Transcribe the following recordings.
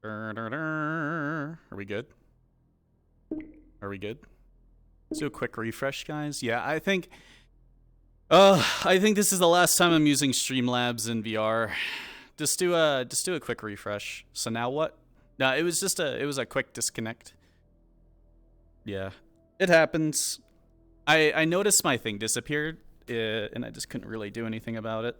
Are we good? Are we good? Let's do a quick refresh, guys. Yeah, I think this is the last time I'm using Streamlabs in VR. Just do a quick refresh. So now what? No, it was a quick disconnect. Yeah. It happens. I noticed my thing disappeared, and I just couldn't really do anything about it.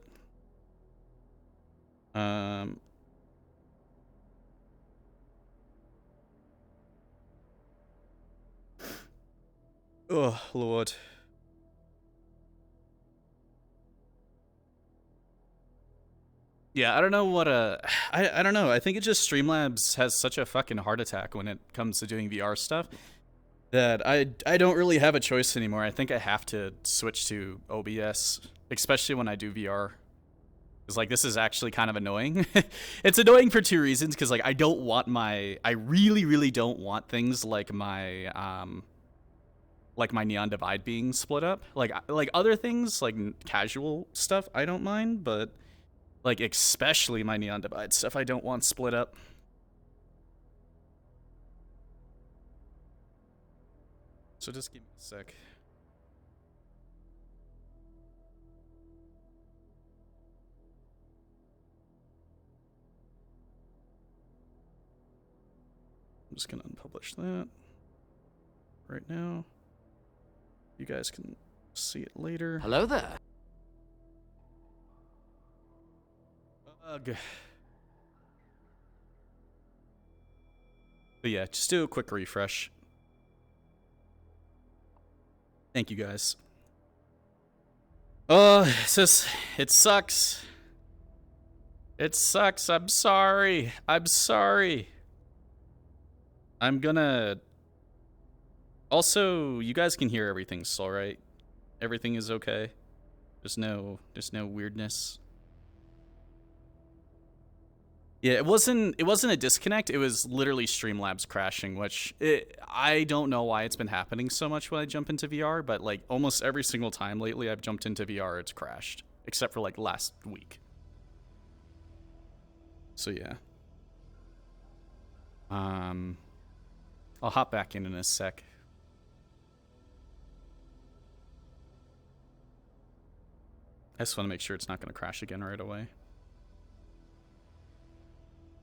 Oh, Lord. Yeah, I don't know what I don't know. I think it just Streamlabs has such a fucking heart attack when it comes to doing VR stuff that I don't really have a choice anymore. I think I have to switch to OBS, especially when I do VR. Cuz like this is actually kind of annoying. It's annoying for two reasons, cuz like I really don't want things like my Neon Divide being split up. Like other things like casual stuff I don't mind, but like, especially my Neon Divide stuff I don't want split up. So just give me a sec. I'm just gonna unpublish that right now. You guys can see it later. Hello there. Ugh. But yeah, just do a quick refresh. Thank you guys. It's just, it sucks. It sucks. I'm sorry. I'm sorry. I'm gonna... Also, you guys can hear everything still, right? Everything is okay. There's no weirdness. Yeah, it wasn't a disconnect. It was literally Streamlabs crashing, which I don't know why it's been happening so much when I jump into VR, but like almost every single time lately I've jumped into VR, it's crashed, except for like last week. So yeah. I'll hop back in a sec. I just want to make sure it's not going to crash again right away.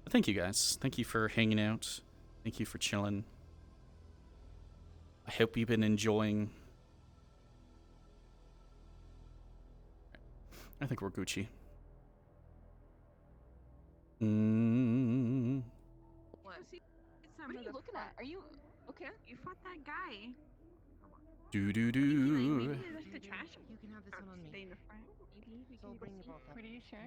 Thank you guys. Thank you for hanging out. Thank you for chilling. I hope you've been enjoying. I think we're Gucci. What are you looking at? Are you okay? You fought that guy. Do. Maybe left the trash. You can have this one on me. Stay in the front. Maybe we can bring you both up. Pretty sure.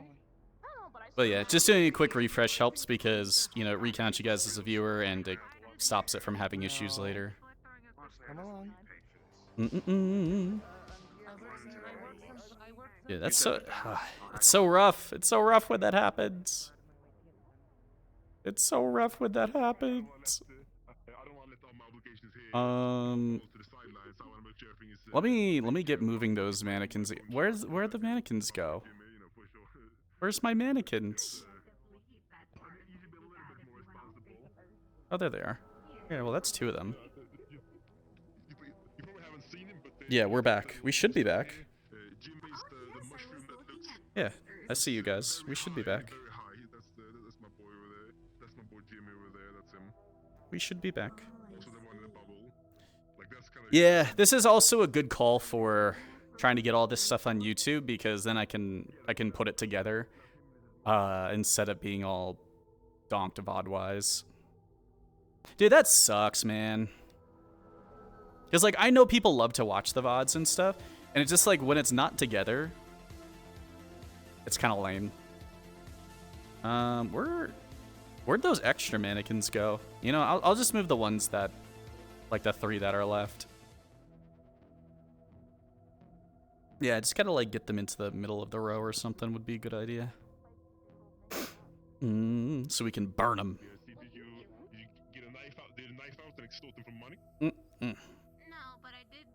But yeah, just doing a quick refresh helps because, you know, it recounts you guys as a viewer and it stops it from having issues later. Come along. Yeah, that's so... it's so rough. It's so rough when that happens. It's so rough when that happens. Let me get moving those mannequins. Where'd the mannequins go? Where's my mannequins? Oh, there they are. Yeah, well, that's two of them. Yeah, we're back. We should be back. Yeah, I see you guys. We should be back. We should be back. Yeah, this is also a good call for trying to get all this stuff on YouTube, because then I can put it together instead of being all donked VOD-wise. Dude, that sucks, man. Because, like, I know people love to watch the VODs and stuff, and it's just, like, when it's not together, it's kind of lame. Where'd those extra mannequins go? You know, I'll just move the ones that, like, the 3 that are left. Yeah, just gotta, like, get them into the middle of the row or something would be a good idea. So we can burn them. Did you get a knife out and extort them for money? No, but I did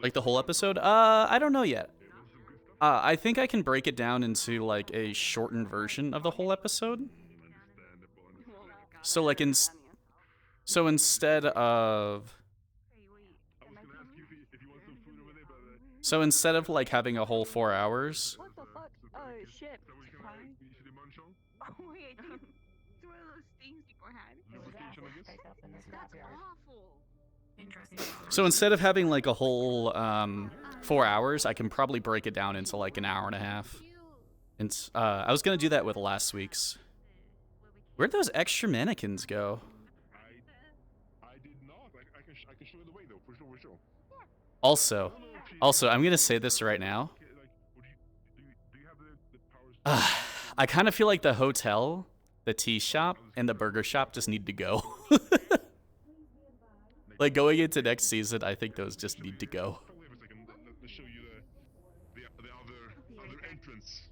Like the whole episode? I don't know yet. I think I can break it down into like a shortened version of the whole episode. So like so instead of like having a whole 4 hours. What the fuck? Oh shit. Fine. Oh wait, I think it's one of those things people had. That's awful. Interesting. So instead of having like a whole 4 hours, I can probably break it down into like an hour and a half. And I was gonna do that with last week's. Where'd those extra mannequins go? I did not. I can show you the way though, for sure. Also, I'm gonna say this right now. Do you have the powers? I kind of feel like the hotel, the tea shop, and the burger shop just need to go. Like going into next season, I think those just need to go. Wait a second. Let me show you the other entrance.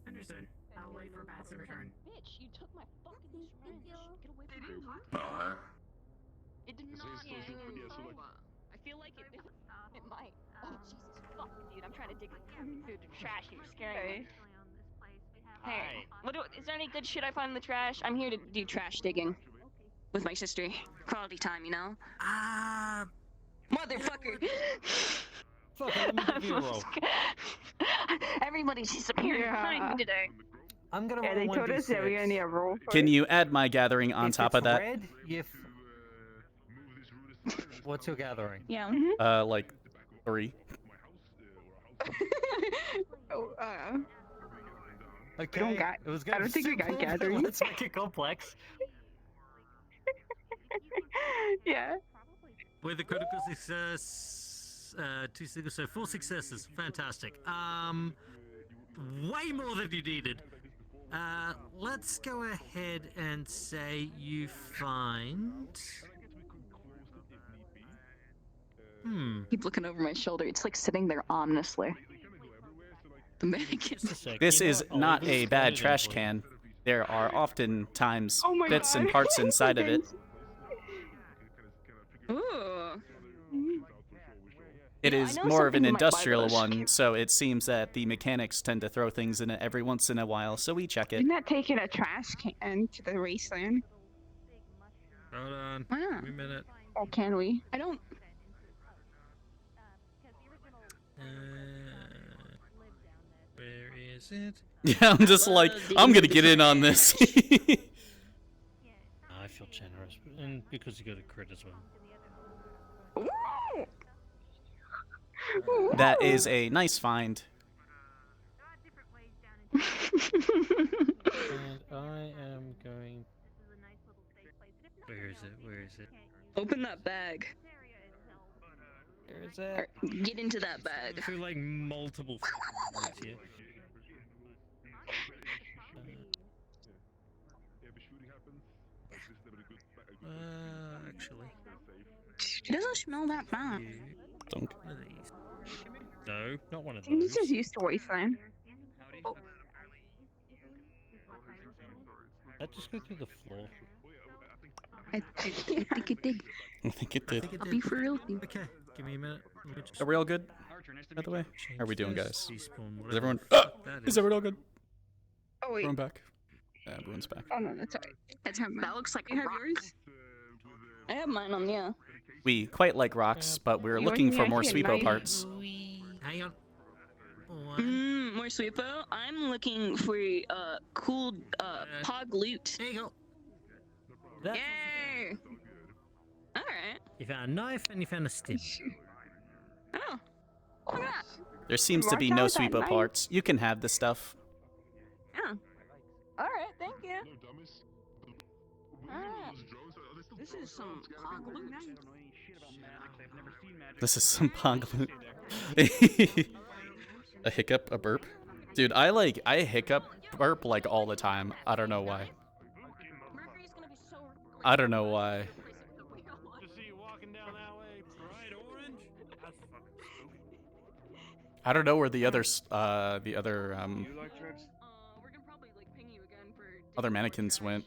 Understood. I'll wait for Bats to return. Bitch, you took my fucking syringe. Get away from me. It did not. Yeah, so like- I feel like it might. Oh Jesus fuck, dude! I'm trying to dig through the trash. You're scaring me. Hey, is there any good shit I find in the trash? I'm here to do trash digging with my sister. Quality time, you know. Motherfucker. Fuck it, let me give you a roll. Everybody's disappearing behind me today. I'm gonna Yeah, roll they told us that we 1d6. only have roll for Can it. you add my gathering on If top it's of that? red, what's your gathering? Yeah. Like 3. Oh, Okay. don't got- It was I gonna don't be think we got simple, but gathering. Let's make it complex. yeah. With the critical success, 2 successes, so 4 successes. Fantastic. Way more than you needed. Let's go ahead and say you find. Keep looking over my shoulder. It's like sitting there ominously. The mannequin. Just a sec. This you know is what? I'll not leave a this bad closed trash for you. can. There are oftentimes Oh my bits and God. parts inside of it. Ooh. It Yeah, I is know more of an something might buy industrial those. one, so it seems that the mechanics tend to throw things in it every once in a while, so we check it. Isn't that taking a trash can to the wasteland? Hold on. Why not? Give me a minute. Or can we? I don't. Where is it? Yeah, I'm just like, I'm gonna get in on this. I feel generous, and because you got a crit as well. That is a nice find. And I am going. Where is it? Where is it? Open that bag. Where is Or it? get into that bag. Through like multiple things here. Actually. It doesn't smell that bad. Dunk. One of these. No, not one of He's those. just used to wasteland. I just go through the floor. I think it did. I think it did. I'll be for real with you. Okay, give me a minute. Let me just Are we all good, by the way? change How are we doing, this. guys? Despawn, Is whatever everyone... the fuck that Is everyone all good? Oh wait. Everyone back? Yeah, everyone's back. Oh no, that's alright. That's how That looks like You have rock. yours? I have mine on, yeah. We quite like rocks, but we're You looking want for me more to get sweepo knife? parts. Hang on. One. More sweepo. I'm looking for cool pog loot. There you go. That Yay! Alright. You found a knife and you found a stim. Oh. Look at that. There seems to be Watch no out with that sweepo knife. parts. You can have the stuff. Yeah. Alright, thank you. No dummies. Alright. Those drones, are they still This is some pog loot. This is some pog loot. A hiccup, a burp. Dude, I hiccup burp like all the time. I don't know why. Mercury's gonna be so I don't know why. Just see you walking down that way, bright orange. That's fucking stupid. I don't know where the other we're gonna probably like ping you again for other mannequins went.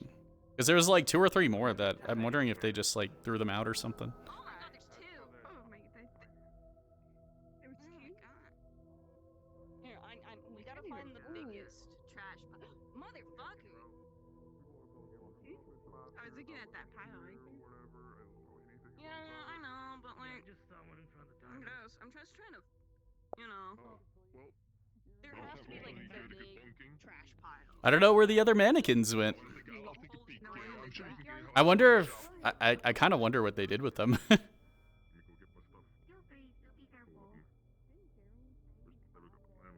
Because there was like 2 or 3 more that I'm wondering if they just like threw them out or something. Oh my god, there's 2. Oh my god. There was two. gotta find the biggest trash pile. Motherfucker! I was looking at that pile. Yeah, I know, but like, Just someone in front of the I guess I'm just trying to, you know, Well, there has to be like the big trash pile. I don't know where the other mannequins went. I'll take a peek. Yeah, I'm sure you can figure I wonder if I kind of wonder what they did with them. Let me go get my stuff. Feel free to be careful. There we go. There we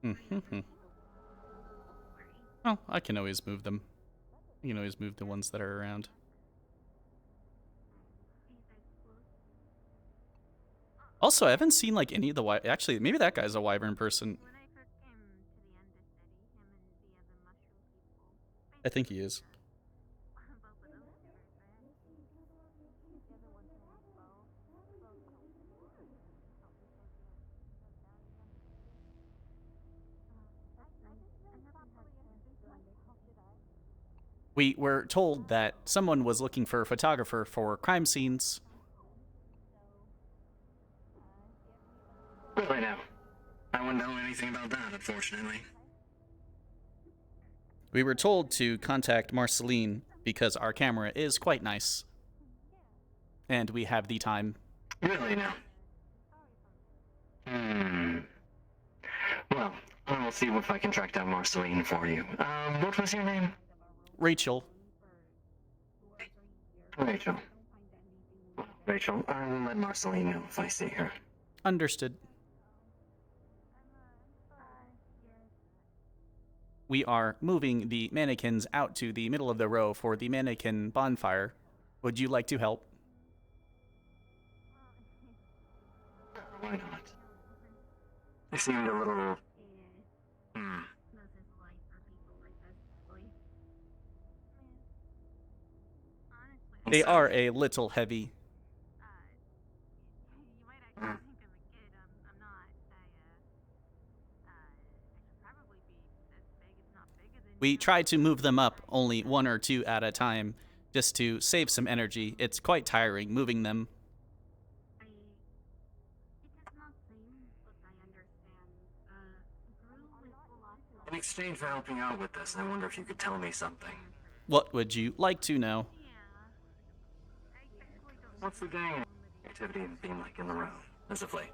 go. Hmm. Oh, I can always move them. You can always move the ones that are around. Also, I haven't seen like any of the actually, maybe that guy's a wyvern person. I think he is. We were told that someone was looking for a photographer for crime scenes. Really now. I wouldn't know anything about that, unfortunately. We were told to contact Marceline because our camera is quite nice. And we have the time. Really now. Well, I will see if I can track down Marceline for you. What was your name? Rachel. Rachel. Rachel, I will let Marceline know if I see her. Understood. We are moving the mannequins out to the middle of the row for the mannequin bonfire. Would you like to help? Why not? They seemed a little... They are a little heavy. We try to move them up only one or two at a time, just to save some energy. It's quite tiring moving them. In exchange for helping out with this, I wonder if you could tell me something. What would you like to know? What's the gang activity been like in the row, as of late?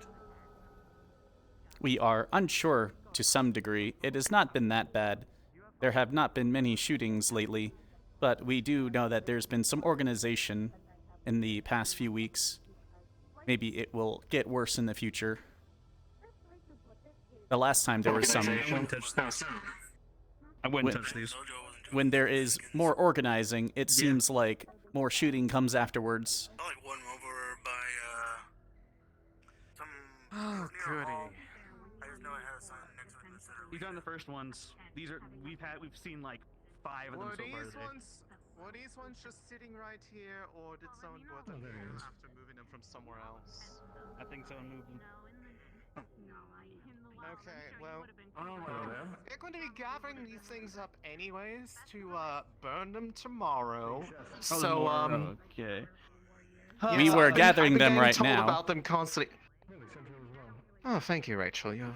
We are unsure to some degree. It has not been that bad. There have not been many shootings lately, but we do know that there's been some organization in the past few weeks. Maybe it will get worse in the future. The last time there was some... I wouldn't touch these. When there is more organizing, it seems like more shooting comes afterwards. I like one over by some. Oh, goody. I just know I had a sign next to the center. These aren't the first ones. These are we've seen like 5 of them so far today. Were these ones just sitting right here, or did someone put them here after moving them from somewhere else? I think someone moved them. Okay, well, we're going to be gathering these things up anyways to burn them tomorrow. So okay. We were gathering I've been them getting right told now. about them constantly. Oh, thank you, Rachel. You're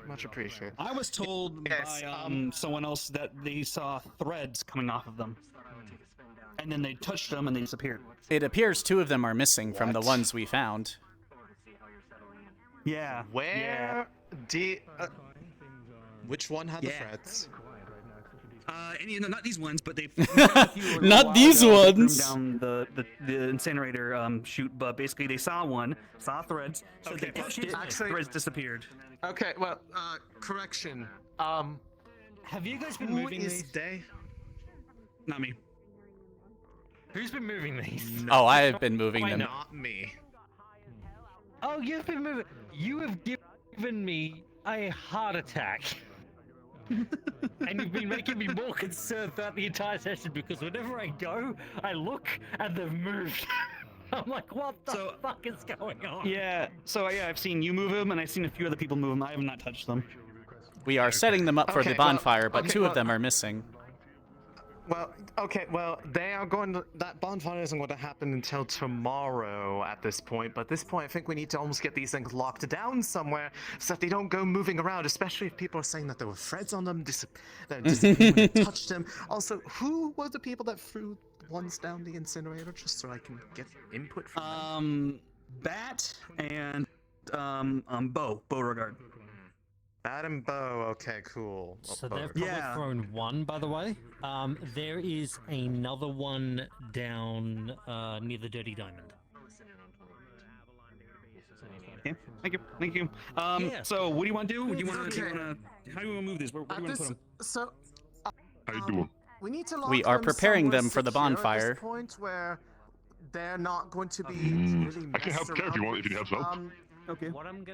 much appreciated. I was told Yes, by someone else that they saw threads coming off of them, and then they touched them and they disappeared. It appears 2 of them are missing from the ones we found. Yeah. Where did... which one had the threads? Not these ones, but they. Not these ones. Down the incinerator chute, but basically they saw threads, so they touched it. Actually- Threads disappeared. Okay, well, correction. Have you guys been Who moving is these? they? Not me. Who's been moving these? Oh, I have been moving them. Not me. Oh, you've been moving. You have given me a heart attack. And you've been making me more concerned throughout the entire session because whenever I go, I look and they've moved. I'm like, what the fuck is going on? Yeah. So yeah, I've seen you move them, and I've seen a few other people move them. I have not touched them. We are setting them up for the Okay, well, bonfire, but okay, 2 of well- them are missing. Well, okay, well, they are going to. That bonfire isn't going to happen until tomorrow at this point, but at this point, I think we need to almost get these things locked down somewhere so that they don't go moving around, especially if people are saying that there were threads on them, that disappeared when I touched them. Also, who were the people that threw the ones down the incinerator, just so I can get input from them? Bat and Beauregard. Bat and Bow, okay, cool. So they've probably thrown one, by the way. There is another one down near the Dirty Diamond. Okay, thank you. So what do you want to do? Do you want to? How do you want to move this? Where do you want to put them? So, How you doing? we need to lock We are them preparing somewhere them for the secure at bonfire. this point where they're not going to be really I can help messed care if you want. If you need help. around. Okay.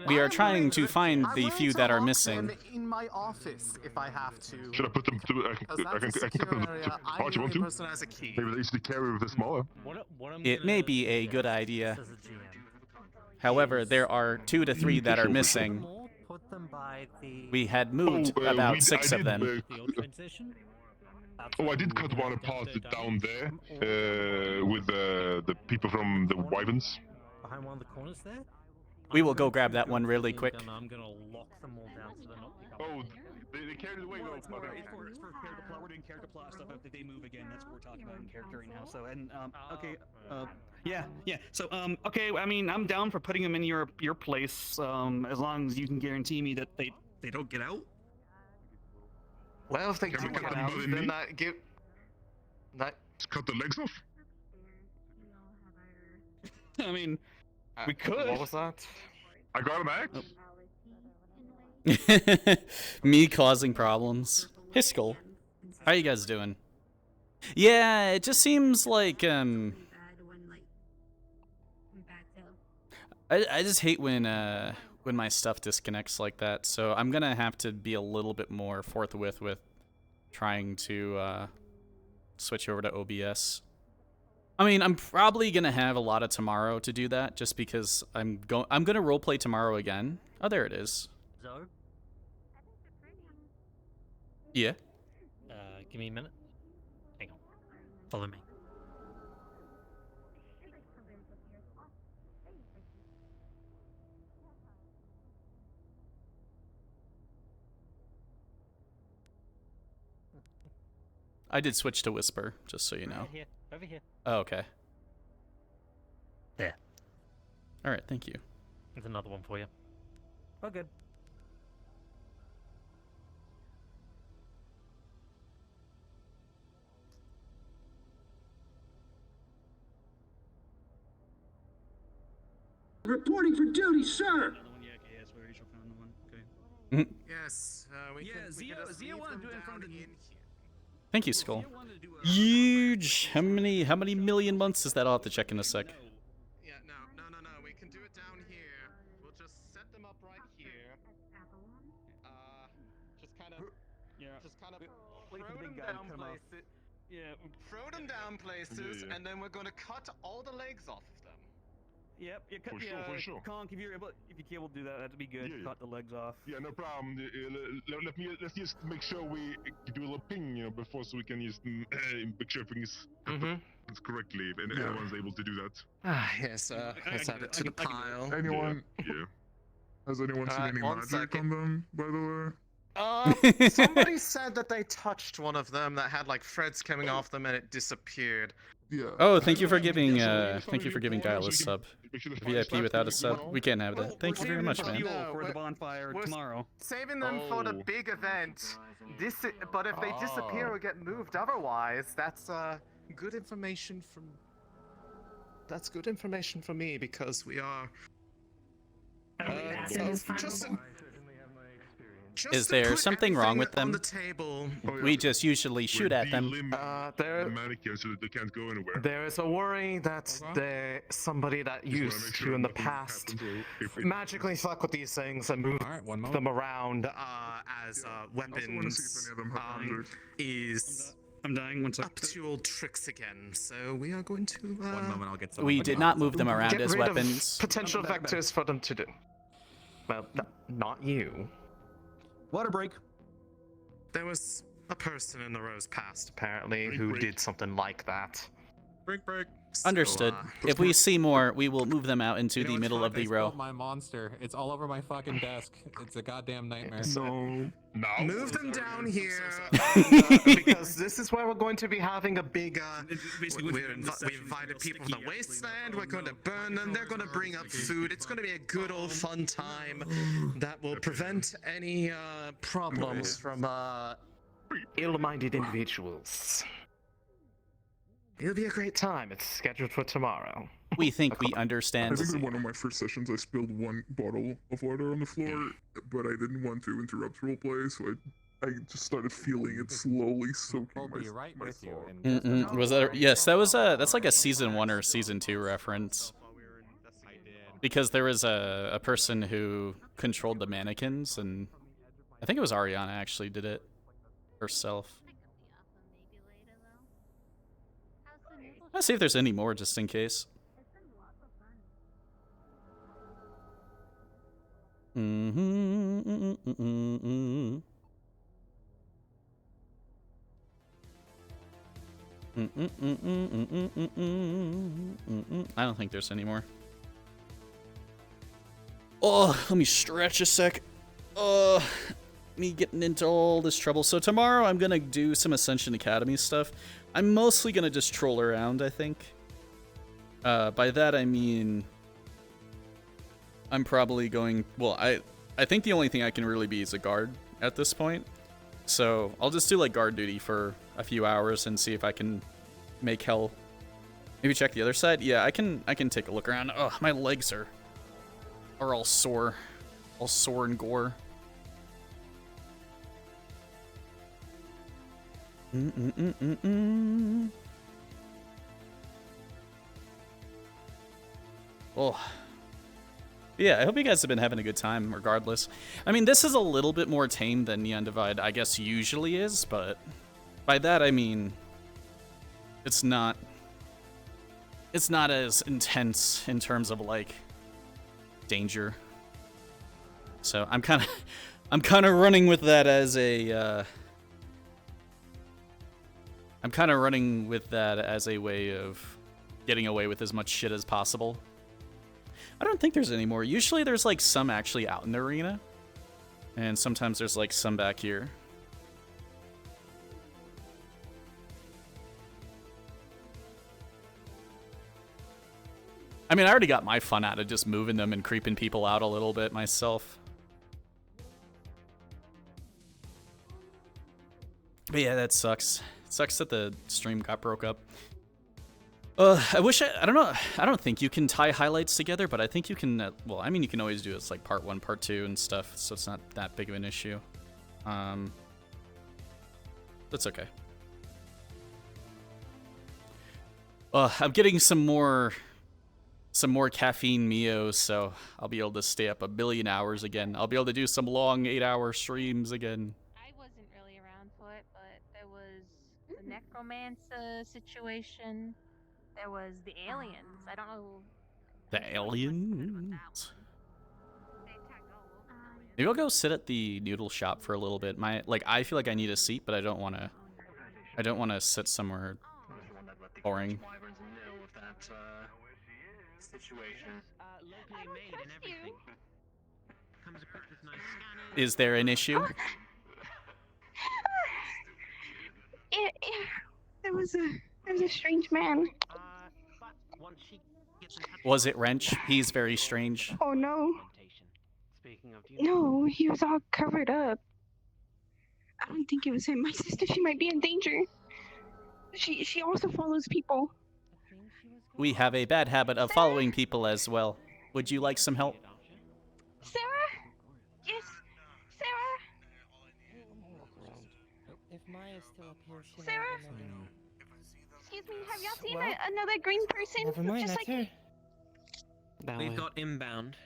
We are trying willing to find I'm the willing few to that are lock missing. them in my office if I have to. Should I put them to? I can put them to part you want to? Person has a key. Maybe they usually carry with the smaller. It may be a good idea. However, there are 2 to 3 that are missing. Put them by the We had moved about 6 of them. the old train station. I did cut one and pass it down there with the people from the Wyverns. Behind one of the corners there. We will go grab that one really quick. I'm gonna lock them all down so they're not. Oh, they carried it away. Well, it's for character plot. We're doing character plot stuff. If they move again, that's what we're talking about in character right now. So okay, yeah. So okay. I mean, I'm down for putting them in your place. As long as you can guarantee me that they don't get out. Well, if they Can do we cut get them out, both in then me? that give. That. Just cut the legs off. I mean, we could. What was that? I got an axe. Me causing problems. Hey, Skull. How you guys doing? Yeah, it just seems like, I just hate when my stuff disconnects like that, so I'm gonna have to be a little bit more forthwith with trying to, switch over to OBS. I mean, I'm probably gonna have a lot of tomorrow to do that, just because I'm gonna roleplay tomorrow again. Oh, there it is. Zo, Yeah. give me a minute. Hang on. Follow me. I did switch to Whisper, just so you know. Right here. Over here. Oh, okay. There. Alright, thank you. There's another one for you. Oh, good. Reporting for duty, sir! Another one, yeah, okay, that's where Rachel found the one. Okay. Yes, we Yeah, can. Zia wanted to do it in front of the. Thank you, Skull. Huge! How many million months is that? I'll have to check in a sec. Yeah, no. We can do it down here. We'll just set them up right here. Just kind of. Yeah. Just kind of Wait for throw the them big guy to down come off. places. Yeah. Throw them down places, Yeah. and then we're going to cut all the legs off of them. Yep. Yeah. Cut For sure. Conk, if you're able to do that, that'd be good. Yeah, yeah. Cut the legs off. Yeah, no problem. Let's just make sure we do a little ping, before, so we can just make sure things it's correctly, and everyone's able to do that. Yes, let's add it to the pile. Anyone? Yeah. Has anyone seen any one magic second. on them, by the way? Somebody said that they touched one of them that had like threads coming off them and it disappeared. Yeah. Oh, thank you for giving Guile a sub. Make sure the VIP without a sub. We can't have Well, that. Thank you very much, man. Fuel No, for the we're- bonfire we're- tomorrow. Saving them for the big event. But if they disappear or get moved otherwise, that's good information from. That's good information for me because we are. Is there something wrong with On them? the table. We just usually shoot at them. The mannequin so that they can't go anywhere. There is a worry that somebody that used to in the past magically fuck with these things and move them around as weapons is I'm dying. 1 second. up to old tricks again. So we are going to One moment, I'll get some. We did not move them around get as rid of weapons. potential vectors for them to do. Well, not you. Water break. There was A person in the rows passed, apparently, who did something like that. Break. Understood. So, If we see more, we will move them out into the middle of the row. My monster. It's all over my fucking desk. It's a goddamn nightmare. No. move them down here, because this is where we're going to be having a big, we invited people from the wasteland, we're going to burn them, they're going to bring up food, it's going to be a good old fun time that will prevent any problems from ill-minded individuals. It'll be a great time. It's scheduled for tomorrow. We think we I understand. think in one of my first sessions I spilled one bottle of water on the floor, but I didn't want to interrupt roleplay, so I just started feeling it slowly soaking my throat. Was that? Yes, that was that's like a season 1 or season 2 reference. Because there was a person who controlled the mannequins, and I think it was Ariana actually did it herself. Let's see if there's any more, just in case. I don't think there's any more. Oh, let me stretch a sec. Me getting into all this trouble. So tomorrow I'm gonna do some Ascension Academy stuff. I'm mostly gonna just troll around, I think. By that I mean I'm probably going, well, I think the only thing I can really be is a guard at this point. So I'll just do like guard duty for a few hours and see if I can make hell. Maybe check the other side. Yeah, I can take a look around. Oh, my legs are all sore and gore. Oh. Yeah, I hope you guys have been having a good time, regardless. I mean, this is a little bit more tame than Neon Divide, I guess, usually is, but by that I mean it's not as intense in terms of, like, danger. So I'm kind of running with that as a I'm kind of running with that as a way of getting away with as much shit as possible. I don't think there's any more. Usually there's like some actually out in the arena, and sometimes there's like some back here. I mean, I already got my fun out of just moving them and creeping people out a little bit myself. But yeah, that sucks. It sucks that the stream got broke up. I wish I don't know. I don't think you can tie highlights together, but I think you can, well, I mean, you can always do it's like part 1, part 2 and stuff, so it's not that big of an issue. That's okay. I'm getting some more caffeine Mio, so I'll be able to stay up a billion hours again. I'll be able to do some long 8-hour streams again. I wasn't really around for it, but there was the necromancer situation. There was the aliens. I don't know. The aliens? Maybe I'll go sit at the noodle shop for a little bit. I feel like I need a seat, but I don't want to sit somewhere boring. Is there an issue? There was a strange man. Was it Wrench? He's very strange. Oh no. No, he was all covered up. I don't think it was him. My sister, she might be in danger. She also follows people. We have a bad habit of following people as well. Would you like some help? Sarah? Yes, Sarah? If Maya's still up here, she Sarah? might be able Excuse me, have y'all seen another green person? Never mind, Just that's like her. We've got inbound.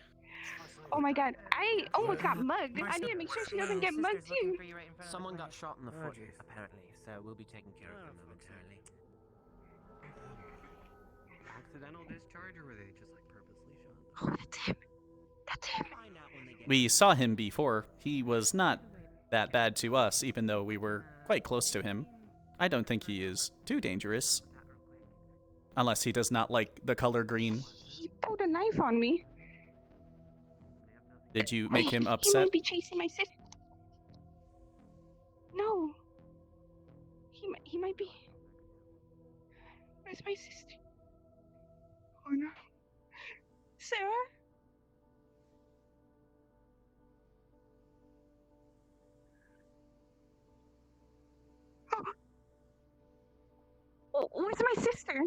Oh my god, I almost got mugged. I need to make sure she doesn't get mugged too. Someone got shot in the foot, apparently, so we'll be taking care of them momentarily. Accidental discharge, or were they just like purposely shot? Oh, that's him. That's him. We saw him before. He was not that bad to us, even though we were quite close to him. I don't think he is too dangerous. Unless he does not like the color green. He pulled a knife on me. Did you make him He upset? might be chasing my sister. No. He might be. Where's my sister? Oh no. Sarah? Oh, where's my sister?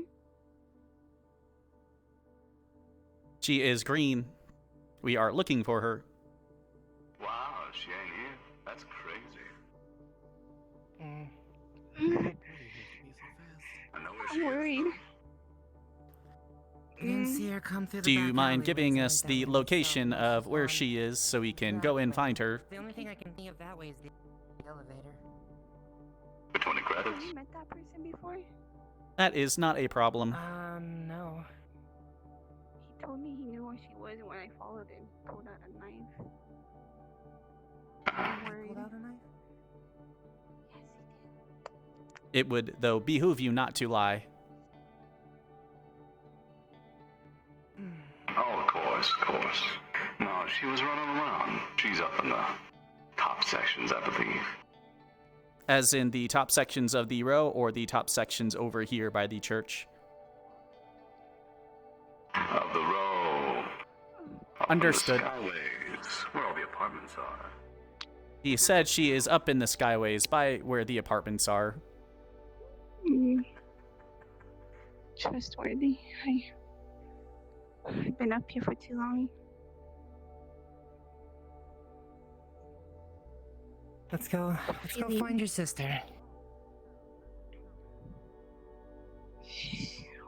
She is green. We are looking for her. Wow, she ain't here. That's crazy. I know where she I'm worried. You didn't see her come through the Do you back mind alleyway, giving so us that the way, location so of where fine. she is so we can go and find her? The only thing I can think of that way is the elevator. For 20 Have credits. you met that person before? That is not a problem. No. He told me he knew where she was when I followed him. Pulled out a knife. I'm worried. Pulled out a knife? It would, though, behoove you not to lie. Oh, of course. No, she was running around. She's up in the top sections, I believe. As in the top sections of the row or the top sections over here by the church? Of the row. Up Understood. In the skyways, where all the apartments are. He said she is up in the skyways by where the apartments are. Trustworthy. I've been up here for too long. Let's go find your sister.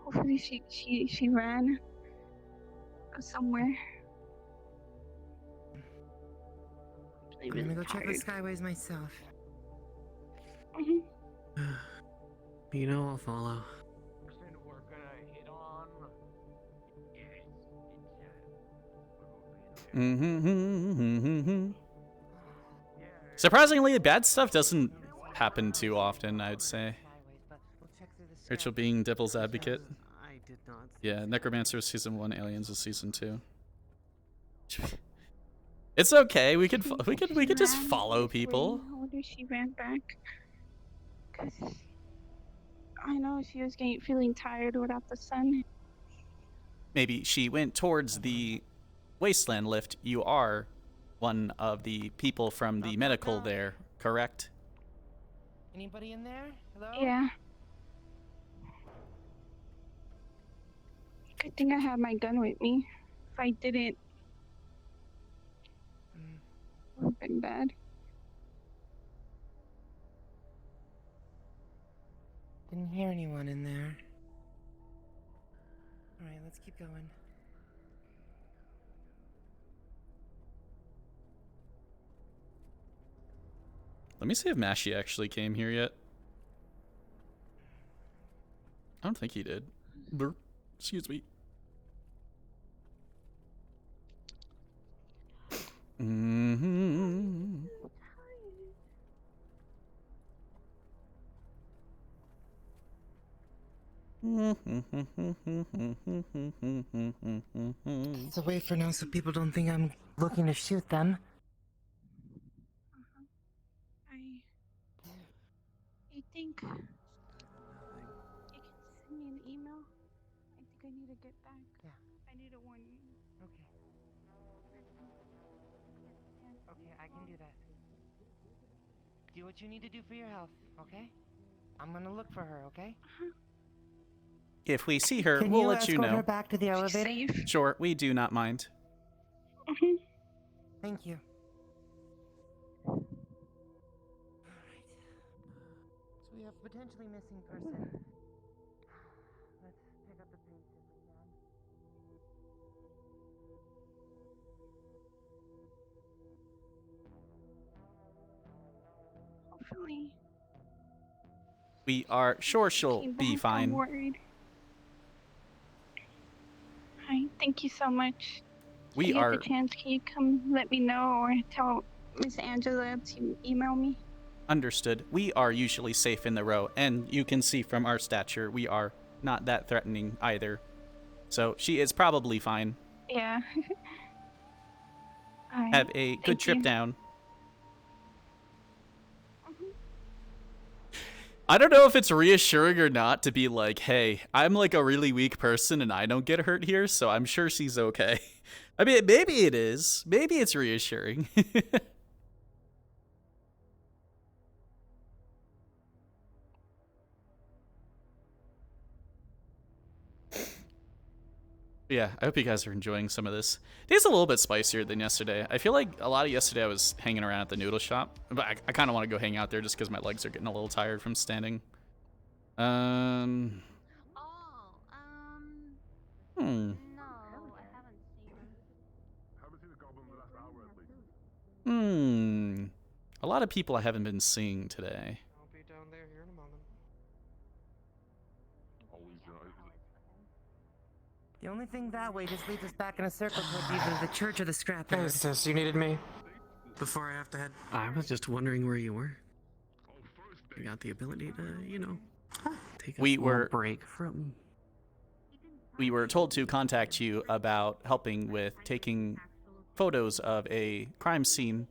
Hopefully she ran somewhere. I'm gonna go check the skyways myself. You know I'll follow. Surprisingly, bad stuff doesn't happen too often, I'd say. Rachel being devil's advocate. I did not. Yeah, Necromancer is season 1, Aliens is season 2. It's okay. We could just follow people. I wonder if she ran back. 'Cause I know she was feeling tired without the sun. Maybe she went towards the wasteland lift. You are one of the people from the medical there, correct? Anybody in there? Hello? Yeah. Good thing I have my gun with me. If I didn't, it would have been bad. Didn't hear anyone in there. Alright, let's keep going. Let me see if Mashi actually came here yet. I don't think he did. Burp. Excuse me. It's a way for now so people don't think I'm looking to shoot them. I think you can send me an email. I think I need to get back. Yeah. I need to warn you. Okay. Okay, I can do that. Do what you need to do for your health, okay? I'm gonna look for her, okay? If we see her, Can we'll you let you escort know. her back to the elevator? Sure, we do not mind. Thank you. Alright. So we have a potentially missing person. Let's pick up the pace if we can. Hopefully. We are sure she'll came be back. fine. I'm worried. Hi, thank you so much. We if you are- get the chance, can you come let me know or tell Miss Angela to email me? Understood. We are usually safe in the row, and you can see from our stature, we are not that threatening either. So she is probably fine. Yeah. Alright, Have a good thank trip you. down. I don't know if it's reassuring or not to be like, hey, I'm like a really weak person and I don't get hurt here, so I'm sure she's okay. I mean, maybe it is. Maybe it's reassuring. Yeah, I hope you guys are enjoying some of this. Today's a little bit spicier than yesterday. I feel like a lot of yesterday I was hanging around at the noodle shop, but I kind of want to go hang out there just because my legs are getting a little tired from standing. Hmm. Hmm. A lot of people I haven't been seeing today. I'll be down there here in a moment. The only thing that way just leads us back in a circle towards either the church or the scrapyard. Hey, sis, you needed me? Before I have to head, I was just wondering where you were. You got the ability to, you know, take a small break from. We were told to contact you about helping with taking photos of a crime scene.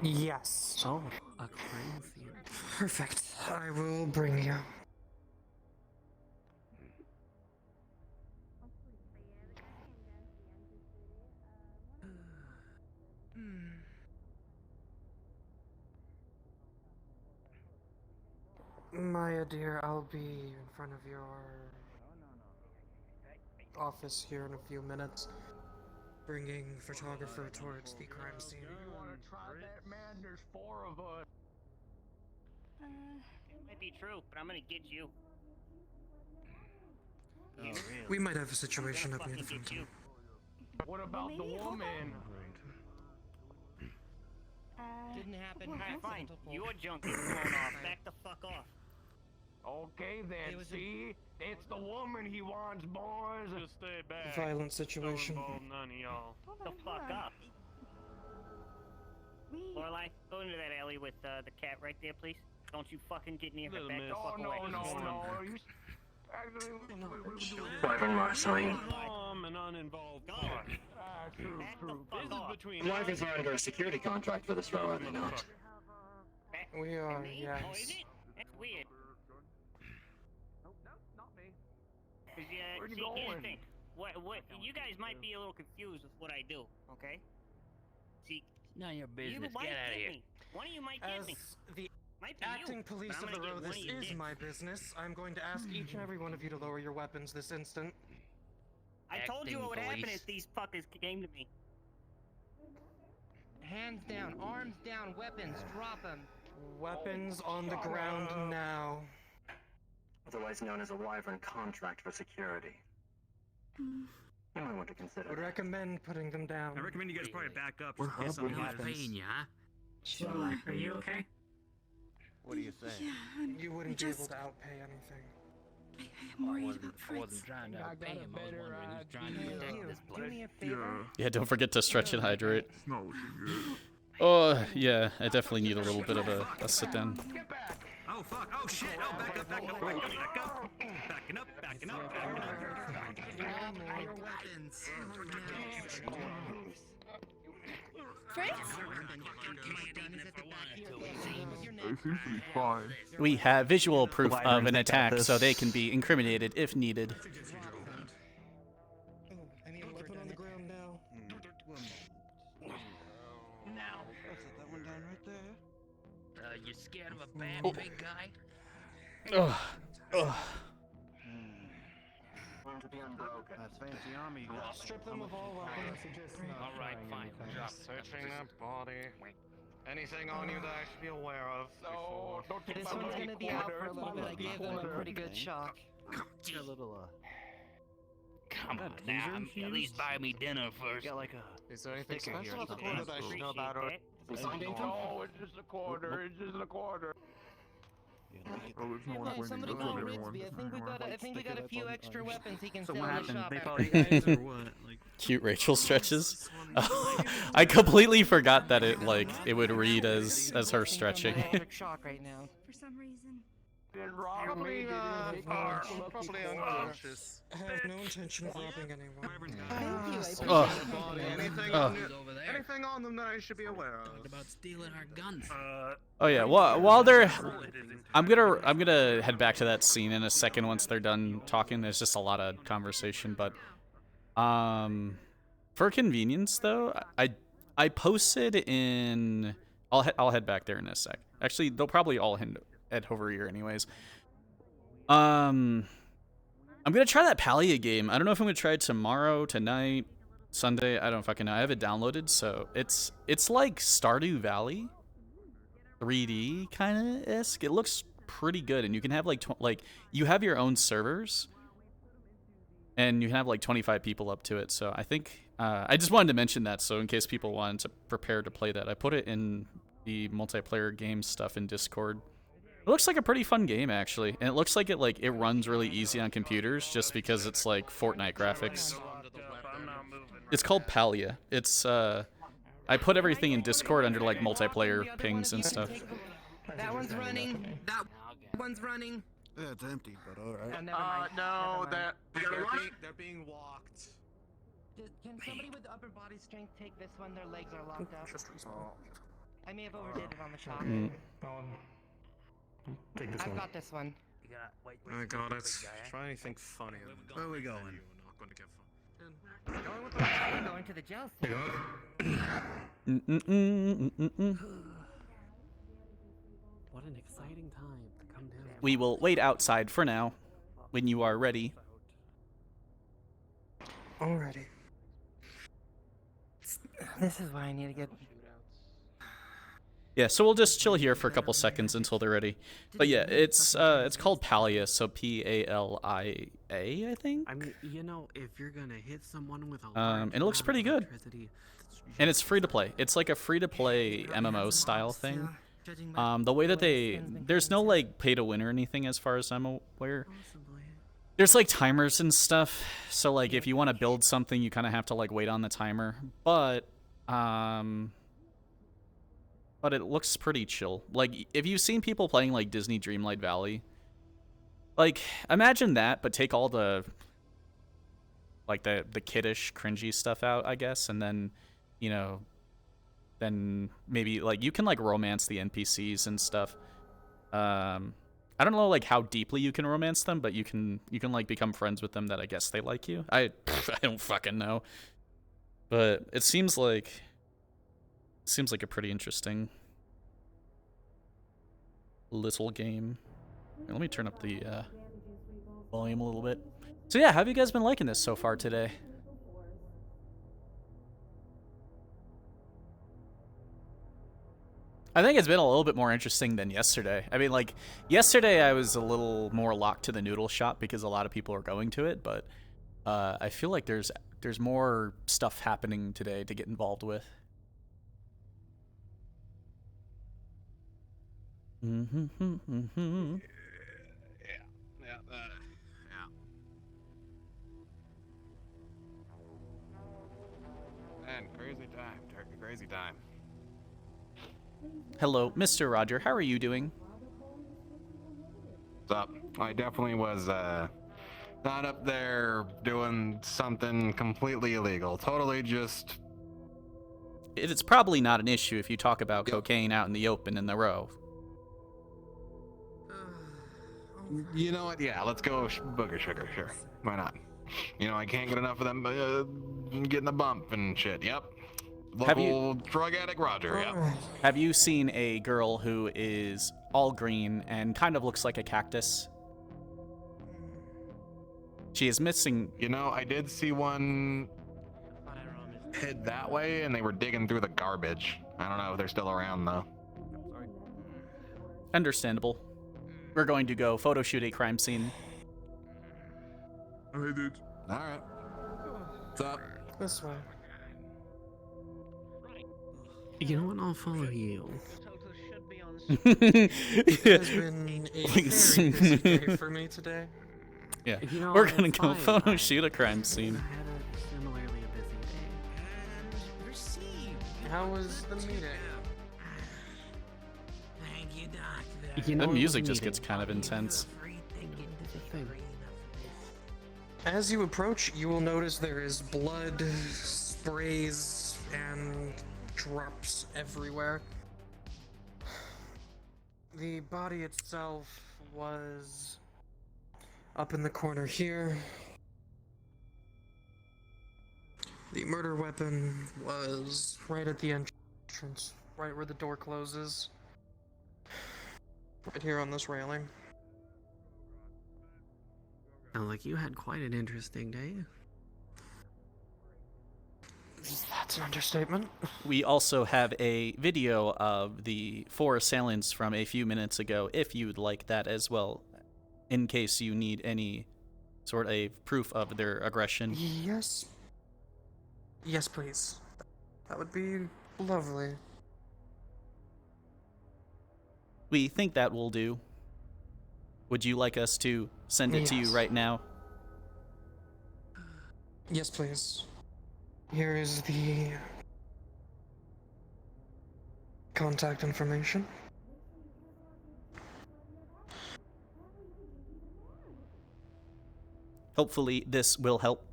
Yes. Oh, a crime scene. Perfect. I will bring you. Maya, dear, I'll be in front of your office here in a few minutes, bringing photographer towards the crime scene. You wanna try that, man? There's 4 of us. It might be true, but I'm gonna get you. We might have a situation up near the front. What about the woman? Didn't happen. Alright, fine. Your junk is blown off. Back the fuck off. Okay then, see? It's the woman he wants, boys. Just stay back. Violent situation. Don't involve none of y'all. The fuck up. Lorelai, go into that alley with the cat right there, please. Don't you fucking get near her. Back the fuck away. Wyvern Marceline. I'm an uninvolved party. True. This is between Wyverns are under a security contract for this row, are they not? We are, Oh, is yes. it? That's weird. Cause, Where you see, here's going? the thing. What, you guys might be a little confused with what I do, okay? See, None of your you business. might Get out of get here. me. One of you might get As me. the Might be acting you, police but I'm of the gonna row, get one this of you is dicks. my business. I'm going to ask each and every one of you to lower your weapons this instant. I told you Acting what would happen police. if these fuckers came to me. Hands down, arms down, weapons, drop them. Weapons on the ground now. Otherwise known as a Wyvern contract for security. You might want to consider Would that. recommend putting them down. I recommend you guys probably back up. We're just in case something He's happens. paying you, huh? Sure. Are you okay? What are you saying? You wouldn't be able to outpay anything. I'm worried about I wasn't trying to pay him. I was wondering who's trying to protect this Do me a place. favor. Yeah, don't forget to stretch and hydrate. It's not looking good. Oh, yeah, I definitely need a little bit of a sit down. Oh fuck! Oh shit! Oh, back up! Back up! Back up! Back up! Backing up! Backing up! Backing up! Your weapons. It seems to be fine. We have visual proof of an attack, so they can be incriminated if needed. Any weapon on the ground now? Now. That one down right there. You scared of a bad big guy? Ugh. Ugh. That's fancy army you got. Strip them of all weapons. All right, fine. Drop. Searching that body. Anything on you that I should be aware of? No, don't take This my one's money gonna be out quarter. for a little bit. I gave them a pretty good shock. A little, Come on now. At least buy me dinner first. got like a. Is there anything Sticker here special or about the something. quarter that I should know about, or No, it's just a quarter. It's just a quarter. Oh, there's no one Hey, waiting. somebody That's call what everyone. Rigsby. I think we got a few extra weapons he can So sell what in the happened? shop. They after. fought you guys or what? Like. Cute Rachel stretches. I completely forgot that it would read as her stretching. Electric shock right now. For some reason. Probably unconscious. I have no intention of robbing anyone. Anything on them that I should be aware of? About stealing our guns. Oh yeah. While they're, I'm gonna head back to that scene in a second once they're done talking. There's just a lot of conversation, but for convenience though, I posted in. I'll head back there in a sec. Actually, they'll probably all head over here anyways. I'm gonna try that Palia game. I don't know if I'm gonna try it tomorrow, tonight, Sunday. I don't fucking know. I have it downloaded, so it's like Stardew Valley, 3D kind of esque. It looks pretty good, and you can have like you have your own servers, and you can have like 25 people up to it. So I think I just wanted to mention that, so in case people wanted to prepare to play that, I put it in the multiplayer game stuff in Discord. It looks like a pretty fun game actually, and it looks like it runs really easy on computers just because it's like Fortnite graphics. It's called Palia. It's I put everything in Discord under like multiplayer pings and stuff. That one's running. That one's running. Yeah, it's empty, but alright. No, they're being walked. Can somebody with upper body strength take this one? Their legs are locked up. I may have overdid it on the shock. Take this I've one. got this one. I got it. Try anything funny. Where are we going? Not going to get fun. We're going to the jail cell. What an exciting time to come down. We will wait outside for now. When you are ready. Alrighty. This is why I need to get. Yeah, so we'll just chill here for a couple seconds until they're ready. But yeah, it's called Palia, so Palia, I think. I mean, you know, if you're gonna hit someone with a and it looks pretty good. And it's free to play. It's like a free to play MMO style thing. The way that there's no like pay to win or anything as far as I'm aware. There's like timers and stuff. So like if you want to build something, you kind of have to like wait on the timer. But it looks pretty chill. Like if you've seen people playing like Disney Dreamlight Valley, like imagine that, but take all the like the kiddish, cringy stuff out, I guess, and then then maybe like you can like romance the NPCs and stuff. I don't know like how deeply you can romance them, but you can like become friends with them that I guess they like you. I don't fucking know. But it seems like a pretty interesting little game. Here, let me turn up the volume a little bit. So yeah, how have you guys been liking this so far today? I think it's been a little bit more interesting than yesterday. I mean, like, yesterday I was a little more locked to the noodle shop because a lot of people are going to it, but I feel like there's more stuff happening today to get involved with. Yeah. Man, crazy time, Turkey, crazy time. Hello, Mr. Roger. How are you doing? What's up? I definitely was not up there doing something completely illegal. Totally just. It's probably not an issue if you talk about cocaine out in the open in the row. You know what? Yeah, let's go booger sugar. Sure, why not? You know, I can't get enough of them getting a bump and shit. Yep. Local drug addict Roger. Yep. Have you seen a girl who is all green and kind of looks like a cactus? She is missing. You know, I did see one head that way, and they were digging through the garbage. I don't know if they're still around though. Understandable. We're going to go photo shoot a crime scene. Oh, hey, dude. All right. What's up? This way. You know what? I'll follow you. It has been a very busy day for me today. Yeah, You know, we're gonna it's go fine. photo shoot a crime scene. I had a similarly busy How was the meeting? Thank you, Doctor. You know, That it music was a just gets meeting. kind of intense. As you approach, you will notice there is blood, sprays, and drops everywhere. The body itself was up in the corner here. The murder weapon was right at the entrance, right where the door closes. Right here on this railing. Sounds like you had quite an interesting day. That's an understatement. We also have a video of the 4 assailants from a few minutes ago, if you'd like that as well, in case you need any sort of proof of their aggression. Yes. Yes, please. That would be lovely. We think that will do. Would you like us to send it to you Yes. right now? Yes, please. Here is the contact information. Hopefully this will help.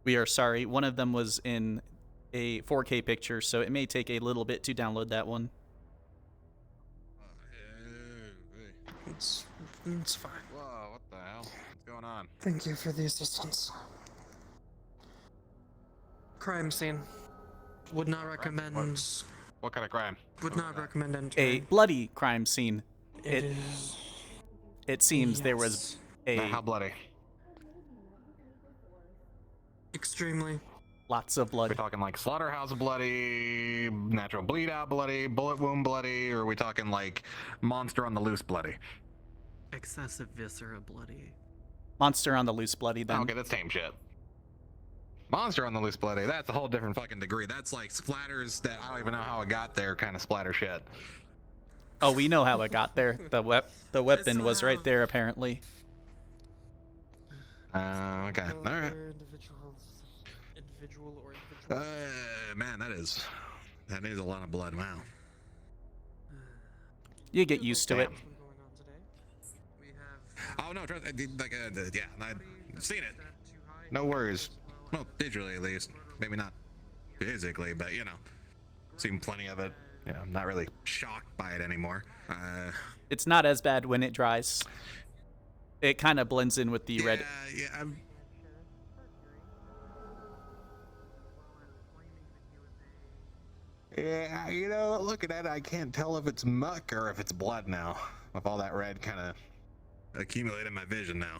We are sorry, one of them was in a 4K picture, so it may take a little bit to download that one. It's fine. Whoa, what the hell? What's going on? Thank you for the assistance. Crime scene. Would not recommend. What kind of crime? Would not recommend entering. A bloody crime scene. It is. It seems there was a How bloody? Extremely. lots of blood. We're talking like slaughterhouse bloody, natural bleed out bloody, bullet wound bloody, or are we talking like monster on the loose bloody? Excessive viscera bloody. Monster on the loose bloody then. Okay, that's tame shit. Monster on the loose bloody, that's a whole different fucking degree. That's like splatters that I don't even know how it got there kind of splatter shit. Oh, we know how it got there. The weapon was right there apparently. Okay, alright. Individual or individual. Man, that is a lot of blood. Wow. You get used to it. Oh no, trust, like yeah, I've seen it. No worries. Well, digitally at least. Maybe not physically, but you know, seen plenty of it. Yeah, I'm not really shocked by it anymore. It's not as bad when it dries. It kind of blends in with the red. Yeah, yeah, you know, looking at it, I can't tell if it's muck or if it's blood now. With all that red kind of accumulated in my vision now.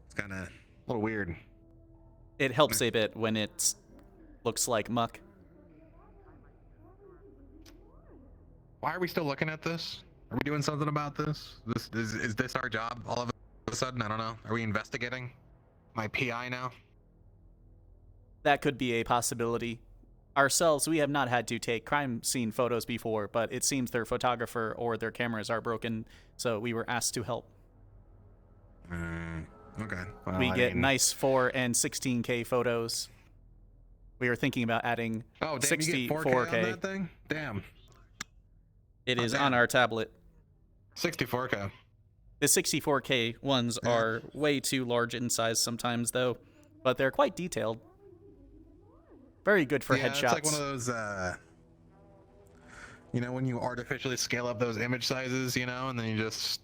It's kind of a little weird. It helps a bit when it looks like muck. Why are we still looking at this? Are we doing something about this? Is this our job all of a sudden? I don't know. Are we investigating? My PI now? That could be a possibility. Ourselves, we have not had to take crime scene photos before, but it seems their photographer or their cameras are broken, so we were asked to help. Okay. Well, We I get mean- nice 4 and 16K photos. We are thinking about adding Oh, damn, you get 4K on that thing? Damn. It is damn. on our tablet. 64K. The 64K ones are way too large in size sometimes, though, but they're quite detailed. Very good for Yeah, headshots. it's like one of those, you know, when you artificially scale up those image sizes, you know, and then you just...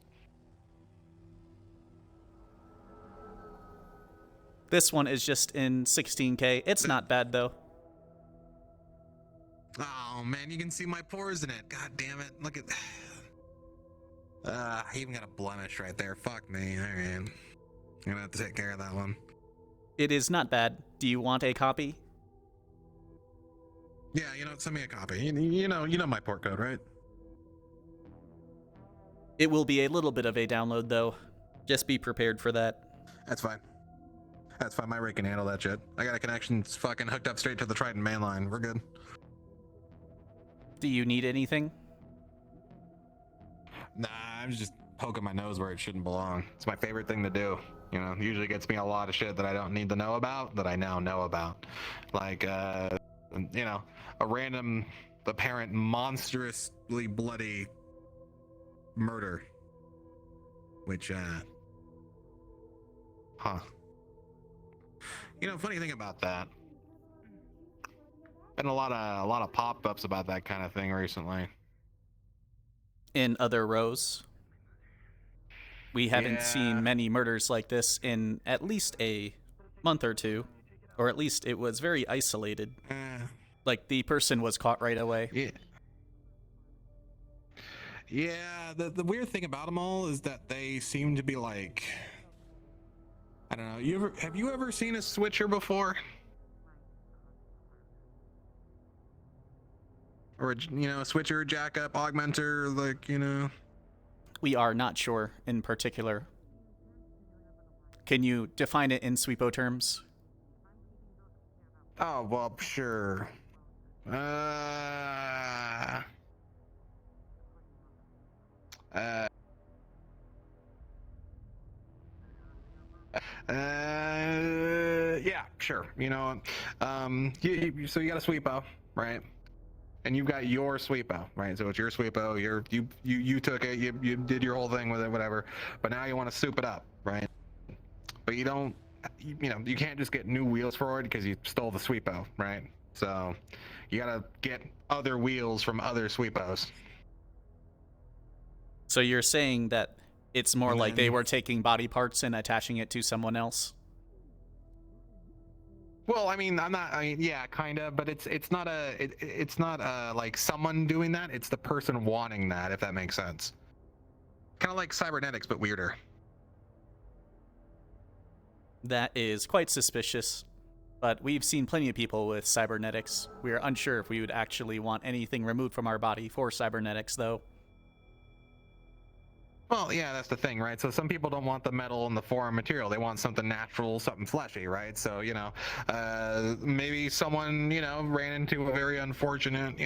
This one is just in 16K. It's not bad, though. Oh, man, you can see my pores in it. God damn it. Look at... I even got a blemish right there. Fuck me. All right. I'm gonna have to take care of that one. It is not bad. Do you want a copy? Yeah, you know, send me a copy. You know my port code, right? It will be a little bit of a download, though. Just be prepared for that. That's fine. That's fine. My rig can handle that shit. I got a connection fucking hooked up straight to the Triton main line. We're good. Do you need anything? Nah, I'm just poking my nose where it shouldn't belong. It's my favorite thing to do. You know, usually gets me a lot of shit that I don't need to know about that I now know about. Like, you know, a random, apparent, monstrously bloody murder. Which, huh. You know, funny thing about that. Been a lot of pop-ups about that kind of thing recently. In other rows, we haven't seen many murders like this in at least a month or two, or at least it was very isolated. Like the person was caught right away. Yeah. Yeah, the weird thing about them all is that they seem to be like, I don't know. Have you ever seen a switcher before? Or a switcher, jack up, augmenter, like, you know. We are not sure in particular. Can you define it in sweepo terms? Oh, well, sure. Yeah, sure. You know, so you got a sweepo, right? And you've got your sweepo, right? So it's your sweepo. You took it. You did your whole thing with it, whatever. But now you want to soup it up, right? But you don't. You can't just get new wheels for it because you stole the sweepo, right? So you gotta get other wheels from other sweepos. So you're saying that it's more like they were taking body parts and attaching it to someone else? Well, I mean, yeah, kind of, but it's not like someone doing that. It's the person wanting that, if that makes sense. Kind of like cybernetics, but weirder. That is quite suspicious, but we've seen plenty of people with cybernetics. We are unsure if we would actually want anything removed from our body for cybernetics, though. Well, yeah, that's the thing, right? So some people don't want the metal and the foreign material. They want something natural, something fleshy, right? So, maybe someone, ran into a very unfortunate,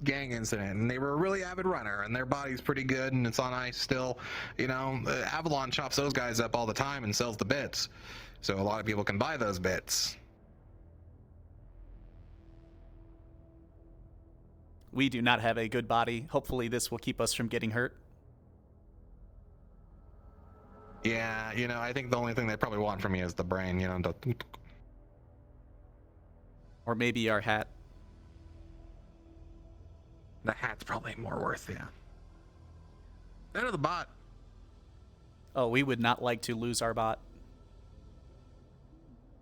gang incident, and they were a really avid runner, and their body's pretty good, and it's on ice still. Avalon chops those guys up all the time and sells the bits. So a lot of people can buy those bits. We do not have a good body. Hopefully this will keep us from getting hurt. Yeah, I think the only thing they probably want from me is the brain, Or maybe our hat. The hat's probably more worth, yeah. That or the bot. Oh, we would not like to lose our bot.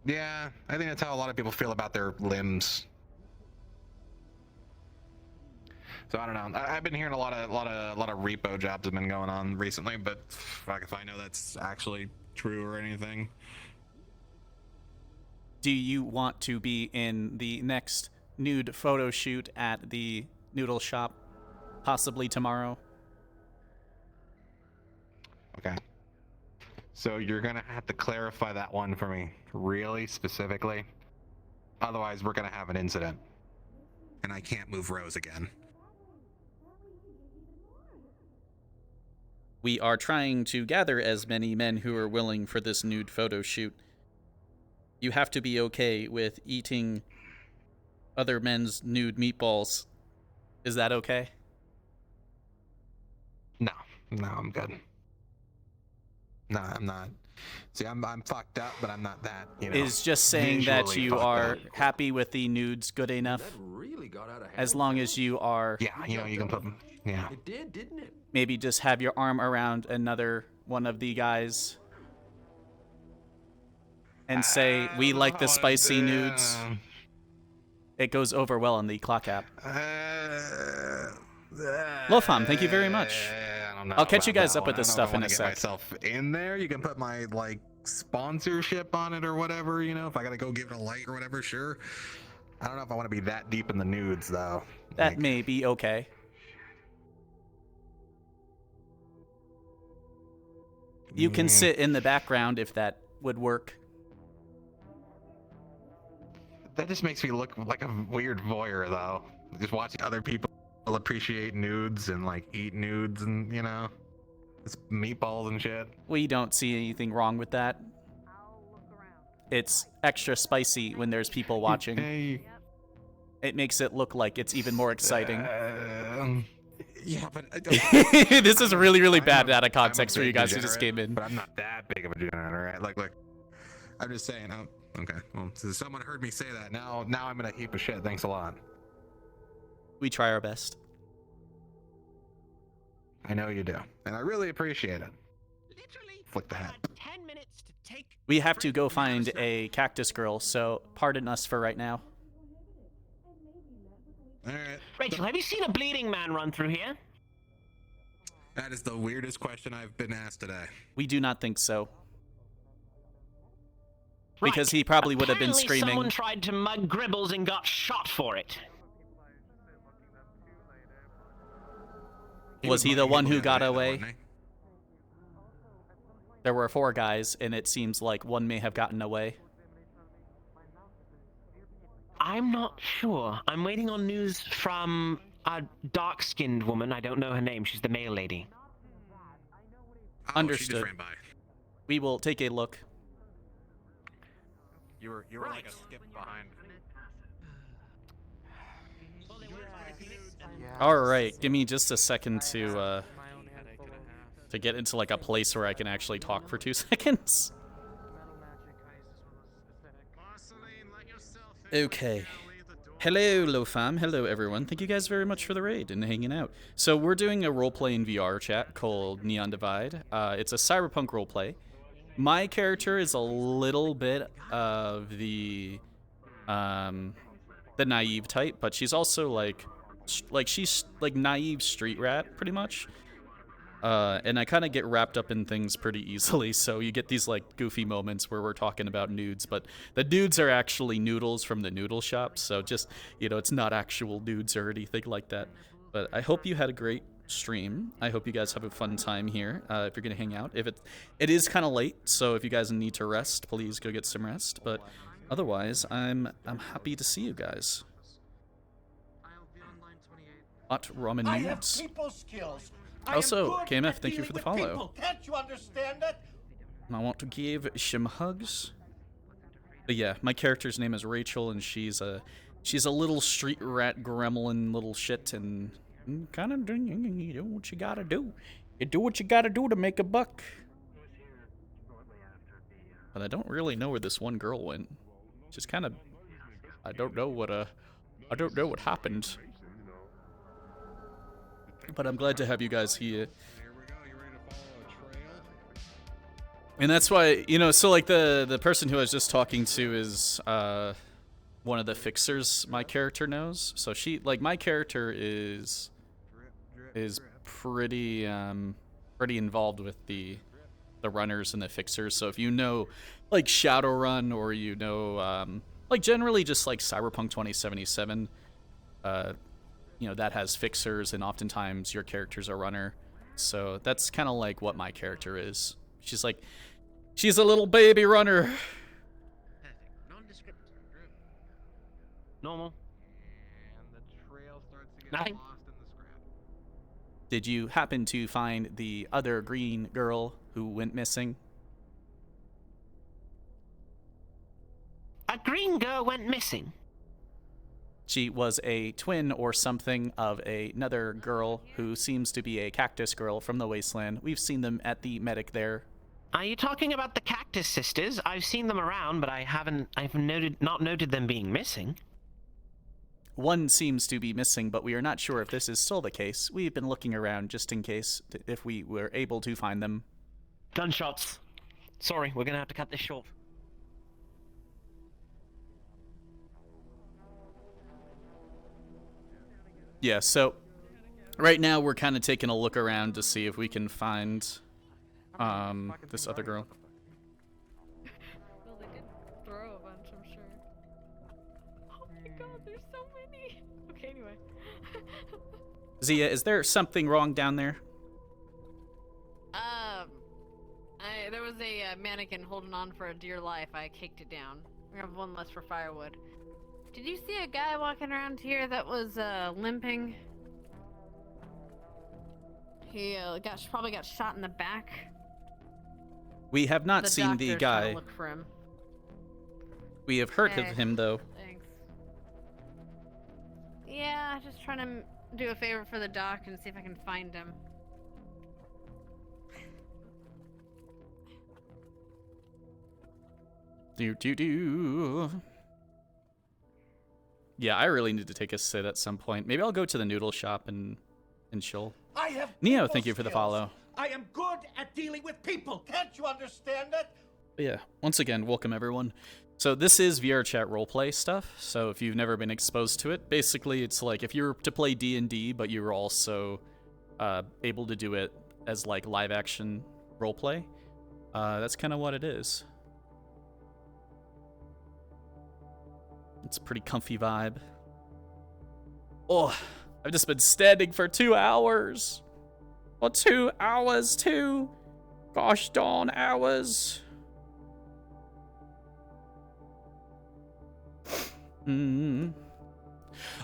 Yeah, I think that's how a lot of people feel about their limbs. So I don't know. I've been hearing a lot of repo jobs have been going on recently, but fuck if I know that's actually true or anything. Do you want to be in the next nude photo shoot at the noodle shop, possibly tomorrow? Okay. So you're gonna have to clarify that one for me, really specifically. Otherwise, we're gonna have an incident, and I can't move Rose again. We are trying to gather as many men who are willing for this nude photo shoot. You have to be okay with eating other men's nude meatballs. Is that okay? No, I'm good. No, I'm not. See, I'm fucked up, but I'm not that. Is just saying that you are happy with the nudes good enough? Really got out of hand. As long as you are. Yeah, you can put them. Yeah. It did, didn't it? Maybe just have your arm around another one of the guys and say, "We like the spicy nudes." It goes over well on the clock app. Lofam, thank you very much. I'll catch you guys up with this stuff in a sec. Myself in there, you can put my sponsorship on it or whatever. If I gotta go give it a like or whatever, sure. I don't know if I want to be that deep in the nudes though. That may be okay. You can sit in the background if that would work. That just makes me look like a weird voyeur, though. Just watching other people appreciate nudes and eat nudes, and It's meatballs and shit. We don't see anything wrong with that. It's extra spicy when there's people watching. Hey. It makes it look like it's even more exciting. Yeah, but this is really, really bad out of context for you guys who just came in. But I'm not that big of a degenerate, right? Like, I'm just saying. Oh, okay. Well, so someone heard me say that. Now I'm in a heap of shit. Thanks a lot. We try our best. I know you do, and I really appreciate it. Flick the hat. 10 minutes to take. We have to go find a cactus girl, so pardon us for right now. All right. Rachel, have you seen a bleeding man run through here? That is the weirdest question I've been asked today. We do not think so. Because he probably would have been Apparently screaming. Someone tried to mug Gribbles and got shot for it. Was he the one who got away? There were 4 guys, and it seems like one may have gotten away. I'm not sure. I'm waiting on news from a dark-skinned woman. I don't know her name. She's the male lady. Understood. She just ran by. We will take a look. You were like a skip behind. All right, give me just a second to get into like a place where I can actually talk for 2 seconds. Okay. Hello, Lofam. Hello, everyone. Thank you guys very much for the raid and hanging out. So we're doing a roleplay in VR chat called Neon Divide. It's a cyberpunk roleplay. My character is a little bit of the naive type, but she's also like she's like naive street rat pretty much. And I kind of get wrapped up in things pretty easily, so you get these like goofy moments where we're talking about nudes, but the nudes are actually noodles from the noodle shop, so just, you know, it's not actual nudes or anything like that. But I hope you had a great stream. I hope you guys have a fun time here. If you're gonna hang out, it is kind of late, so if you guys need to rest, please go get some rest. But otherwise, I'm happy to see you guys. Hot ramen I have nudes. people skills. Also, KMF, thank you for the follow. People. Can't you understand that? I want to give some hugs. But yeah, my character's name is Rachel, and she's a little street rat gremlin little shit, and kind of you do what you gotta do. You do what you gotta do to make a buck. But I don't really know where this one girl went. Just kind of, I don't know what happened. But I'm glad to have you guys here. And that's why, you know, so like the person who I was just talking to is one of the fixers my character knows. So she, like, my character is pretty involved with the runners and the fixers. So if you know like Shadowrun, or you know like generally just like Cyberpunk 2077, you know, that has fixers, and oftentimes your character's a runner. So that's kind of like what my character is. She's a little baby runner. Normal. And the trail starts to get Nothing. lost in the scrap. Did you happen to find the other green girl who went missing? A green girl went missing. She was a twin or something of another girl who seems to be a cactus girl from the wasteland. We've seen them at the medic there. Are you talking about the Cactus Sisters? I've seen them around, but I've not noted them being missing. One seems to be missing, but we are not sure if this is still the case. We've been looking around just in case, if we were able to find them. Gunshots. Sorry, we're gonna have to cut this short. Yeah, so right now we're kind of taking a look around to see if we can find this other girl. Well, they did throw a bunch, I'm sure. Oh my god, there's so many. Okay, anyway. Zia, is there something wrong down there? There was a mannequin holding on for a dear life. I kicked it down. We have one less for firewood. Did you see a guy walking around here that was limping? He probably got shot in the back. We have not seen the doctor's trying to guy. Look for him. We have heard of Hey, him though. Thanks. Yeah, just trying to do a favor for the doc and see if I can find him. Do. Yeah, I really need to take a sit at some point. Maybe I'll go to the noodle shop and chill. I have Neo, people thank you for the skills. follow. I am good at dealing with people. Can't you understand that? But yeah, once again, welcome everyone. So this is VR chat roleplay stuff. So if you've never been exposed to it, basically it's like if you were to play D&D, but you were also able to do it as like live action roleplay. That's kind of what it is. It's a pretty comfy vibe. Oh, I've just been standing for 2 hours. Well, 2 hours too. Gosh darn hours.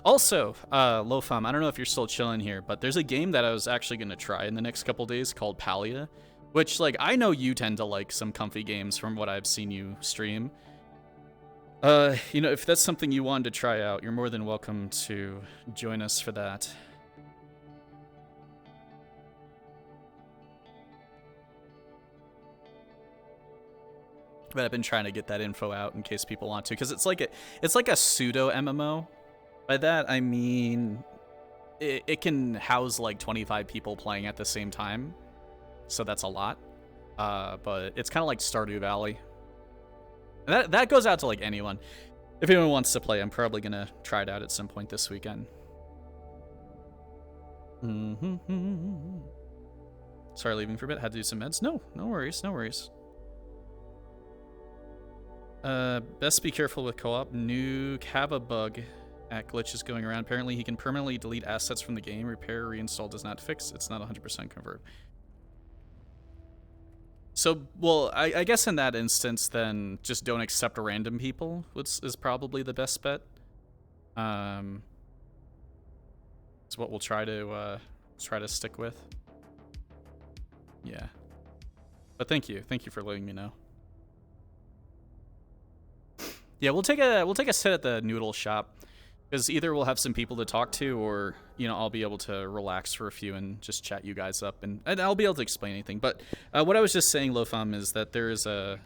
Also, Lofam, I don't know if you're still chilling here, but there's a game that I was actually going to try in the next couple days called Palia, which, like, I know you tend to like some comfy games from what I've seen you stream. You know, if that's something you wanted to try out, you're more than welcome to join us for that. But I've been trying to get that info out in case people want to, because it's like a pseudo MMO. By that I mean it can house like 25 people playing at the same time, so that's a lot. But it's kind of like Stardew Valley. And that goes out to like anyone. If anyone wants to play, I'm probably gonna try it out at some point this weekend. Sorry, leaving for a bit. Had to do some meds. No worries, no worries. Best be careful with co-op. Nuke have a bug at glitches going around. Apparently he can permanently delete assets from the game. Repair, reinstall does not fix. It's not 100% convert. So, well, I guess in that instance, then just don't accept random people is probably the best bet. It's what we'll try to stick with. Yeah. But thank you for letting me know. Yeah, we'll take a sit at the noodle shop, because either we'll have some people to talk to, or you know, I'll be able to relax for a few and just chat you guys up, and I'll be able to explain anything. But what I was just saying, Lofam, is that there's a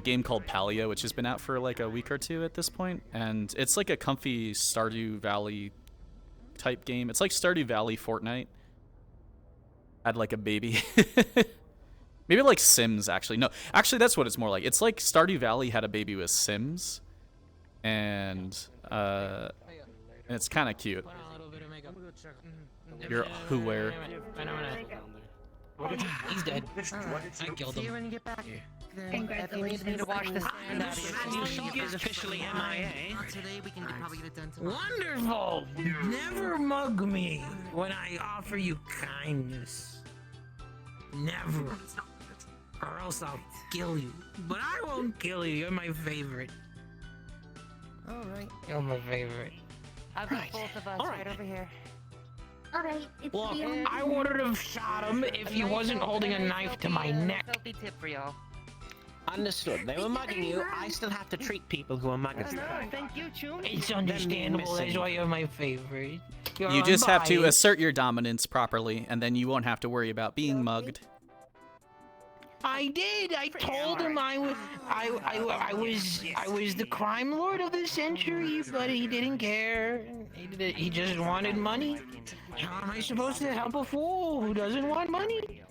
game called Palia, which has been out for like a week or two at this point, and it's like a comfy Stardew Valley type game. It's like Stardew Valley Fortnite had like a baby. Maybe like Sims, actually. No, actually, that's what it's more like. It's like Stardew Valley had a baby with Sims, and it's kind of cute. You're who-where. He's dead. I killed him. See you when you get back. If you need me to wash the sand out of your shoes, is officially MIA. Today we can probably get it done tomorrow. Wonderful! Never mug me when I offer you kindness. Never. Or else I'll kill you. But I won't kill you. You're my favorite. Alright. You're my favorite. I've got both of us right over here. Alright, it's Look, you. I wouldn't have shot him if he wasn't holding a knife to my neck. Salty tip for y'all. Understood. They were mugging you. I still have to treat people who are muggers. Thank you, Chun. It's understandable. That's why you're my favorite. You just have to assert your dominance properly, and then you won't have to worry about being mugged. I did. I told him I was the crime lord of the century, but he didn't care. He just wanted money. How am I supposed to help a fool who doesn't want money?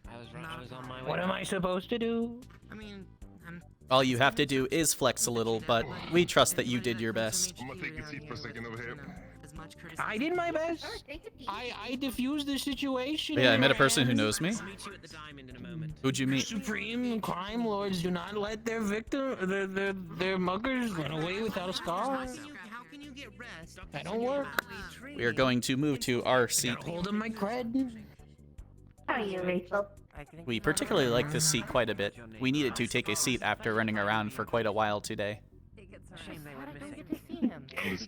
I was on my way. What am I supposed to do? I mean, All you have to do is flex a little, but we trust that you did your best. I'm gonna take a seat for a second over here. I did my best. I diffused the situation. Yeah, I met a person who knows me. Meet you at the diamond in a moment. Who'd you meet? Supreme crime lords do not let their their muggers run away without a scar. how can you get rest? That don't work. We are going to move to our seat. Hold him my cred. How are you, Rachel? We particularly like this seat quite a bit. We needed to take a seat after running around for quite a while today. Shame they went missing.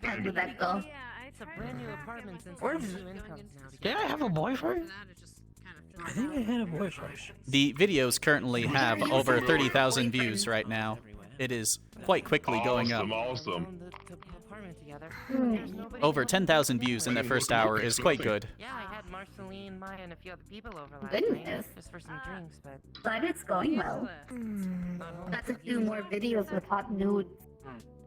How did that go? It's a brand new apartment since Where's- new incomes now. Did I have a boyfriend? I think I had a boyfriend. The videos currently have over 30,000 views right now. It is quite quickly going up. Awesome. Over 10,000 views in the first hour is quite good. Yeah, I had Marceline, Maya, and a few other people over last Goodness. night just for some drinks, but Glad it's going well. Got to do more videos with hot nudes.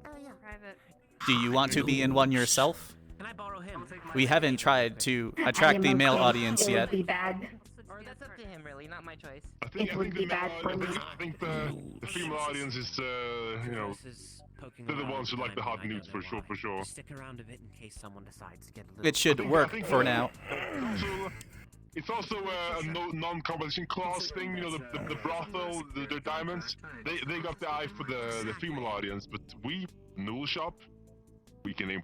Private. Do you want to be in one yourself? Can I borrow him? We haven't tried to attract the male audience It yet. would be bad. or that's up to him, really, not my choice. I think It would be bad for me. I think the female audience is, you know, they're the ones who like the hot nudes for sure, for sure. Stick around a bit in case someone decides to get a little. It should work for now. It's also a non-competition clause thing, you know, the brothel, the diamonds, they got the eye for the female audience, but we, Noodle Shop, we can aim,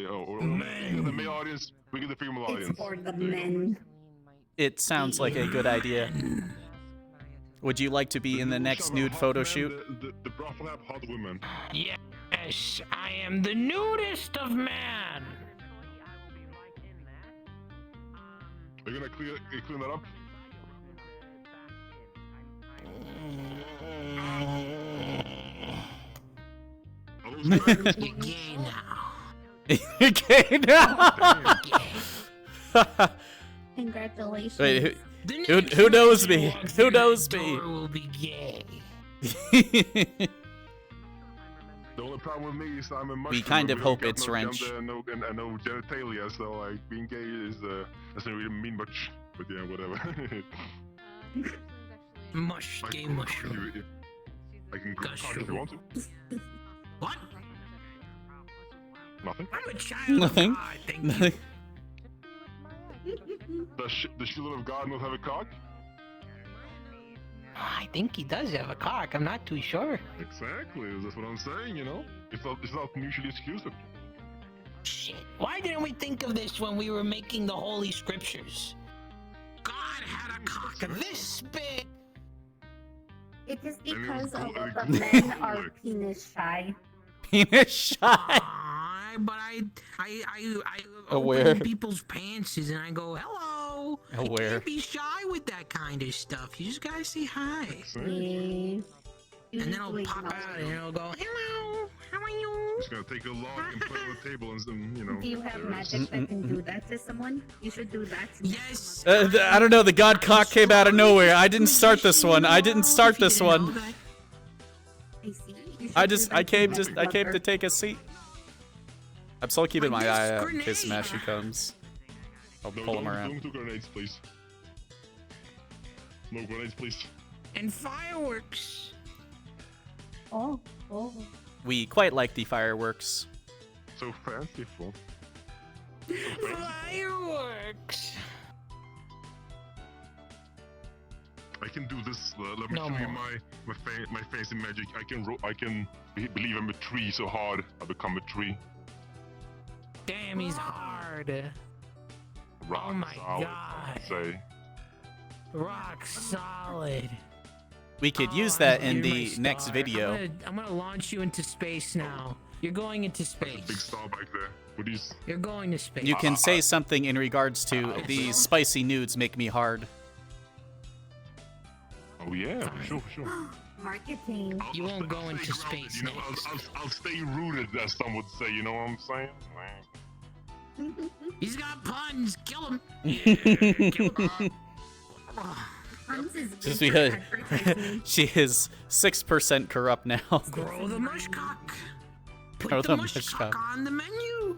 or the male audience, we get the female audience. It's for the men. It sounds like a good idea. Would you like to be in the next nude photo shoot? The brothel have hot women. Yes, I am the nudist of man. Are you gonna clean that up? You're gay now. You're gay now. Congratulations. Wait, who knows me? Who knows me? Will be gay. The only problem with me is I'm a mushroom. We kind of and we hope don't it's got wrench. no genitalia, so like being gay is doesn't really mean much. But yeah, whatever. Gay mushroom. I can talk if you want to. What? Nothing. I'm a child. Nothing. Of God, thank Nothing. Does children of God not have a cock? I think he does have a cock. I'm not too sure. Exactly. That's what I'm saying. You know, it's not mutually exclusive. Shit. Why didn't we think of this when we were making the Holy Scriptures? God had a cock this big. It is because all of the men are penis shy. Penis shy. But I Aware. open people's pants and I go, hello. You Aware. can't be shy with that kind of stuff. You just gotta say hi. Mm. And then I'll pop out and it'll go, hello. How are you? Just gonna take a log and put it on the table and then, you know. Do you have magic that can do that to someone? You should do that to me. Yes. I don't know. The god cock came out of nowhere. I didn't start this one. I didn't start this one. I see. I came to take a seat. I'm still keeping my eye out in case Smashy comes. I'll pull him around. Don't do grenades, please. No grenades, please. And fireworks. Oh. We quite like the fireworks. So fanciful. Fireworks. I can do this. Let me show you my fancy magic. I can believe I'm a tree so hard I become a tree. Damn, he's hard. Rock Oh my solid, God. Say. Rock solid. We could use that in You're my the next star. video. I'm gonna launch you into space now. You're going into space. Big star back there. What is? You're going to space. You can say something in regards to these spicy nudes make me hard. Oh yeah, sure. Marketing. You won't go into space. You know, I'll stay rooted, as some would say. You know what I'm saying? He's got puns. Kill him. Puns is Just good because for advertising. she is 6% corrupt now. Grow the mushcock. Put Grow the the mushcock mushcock. on the menu.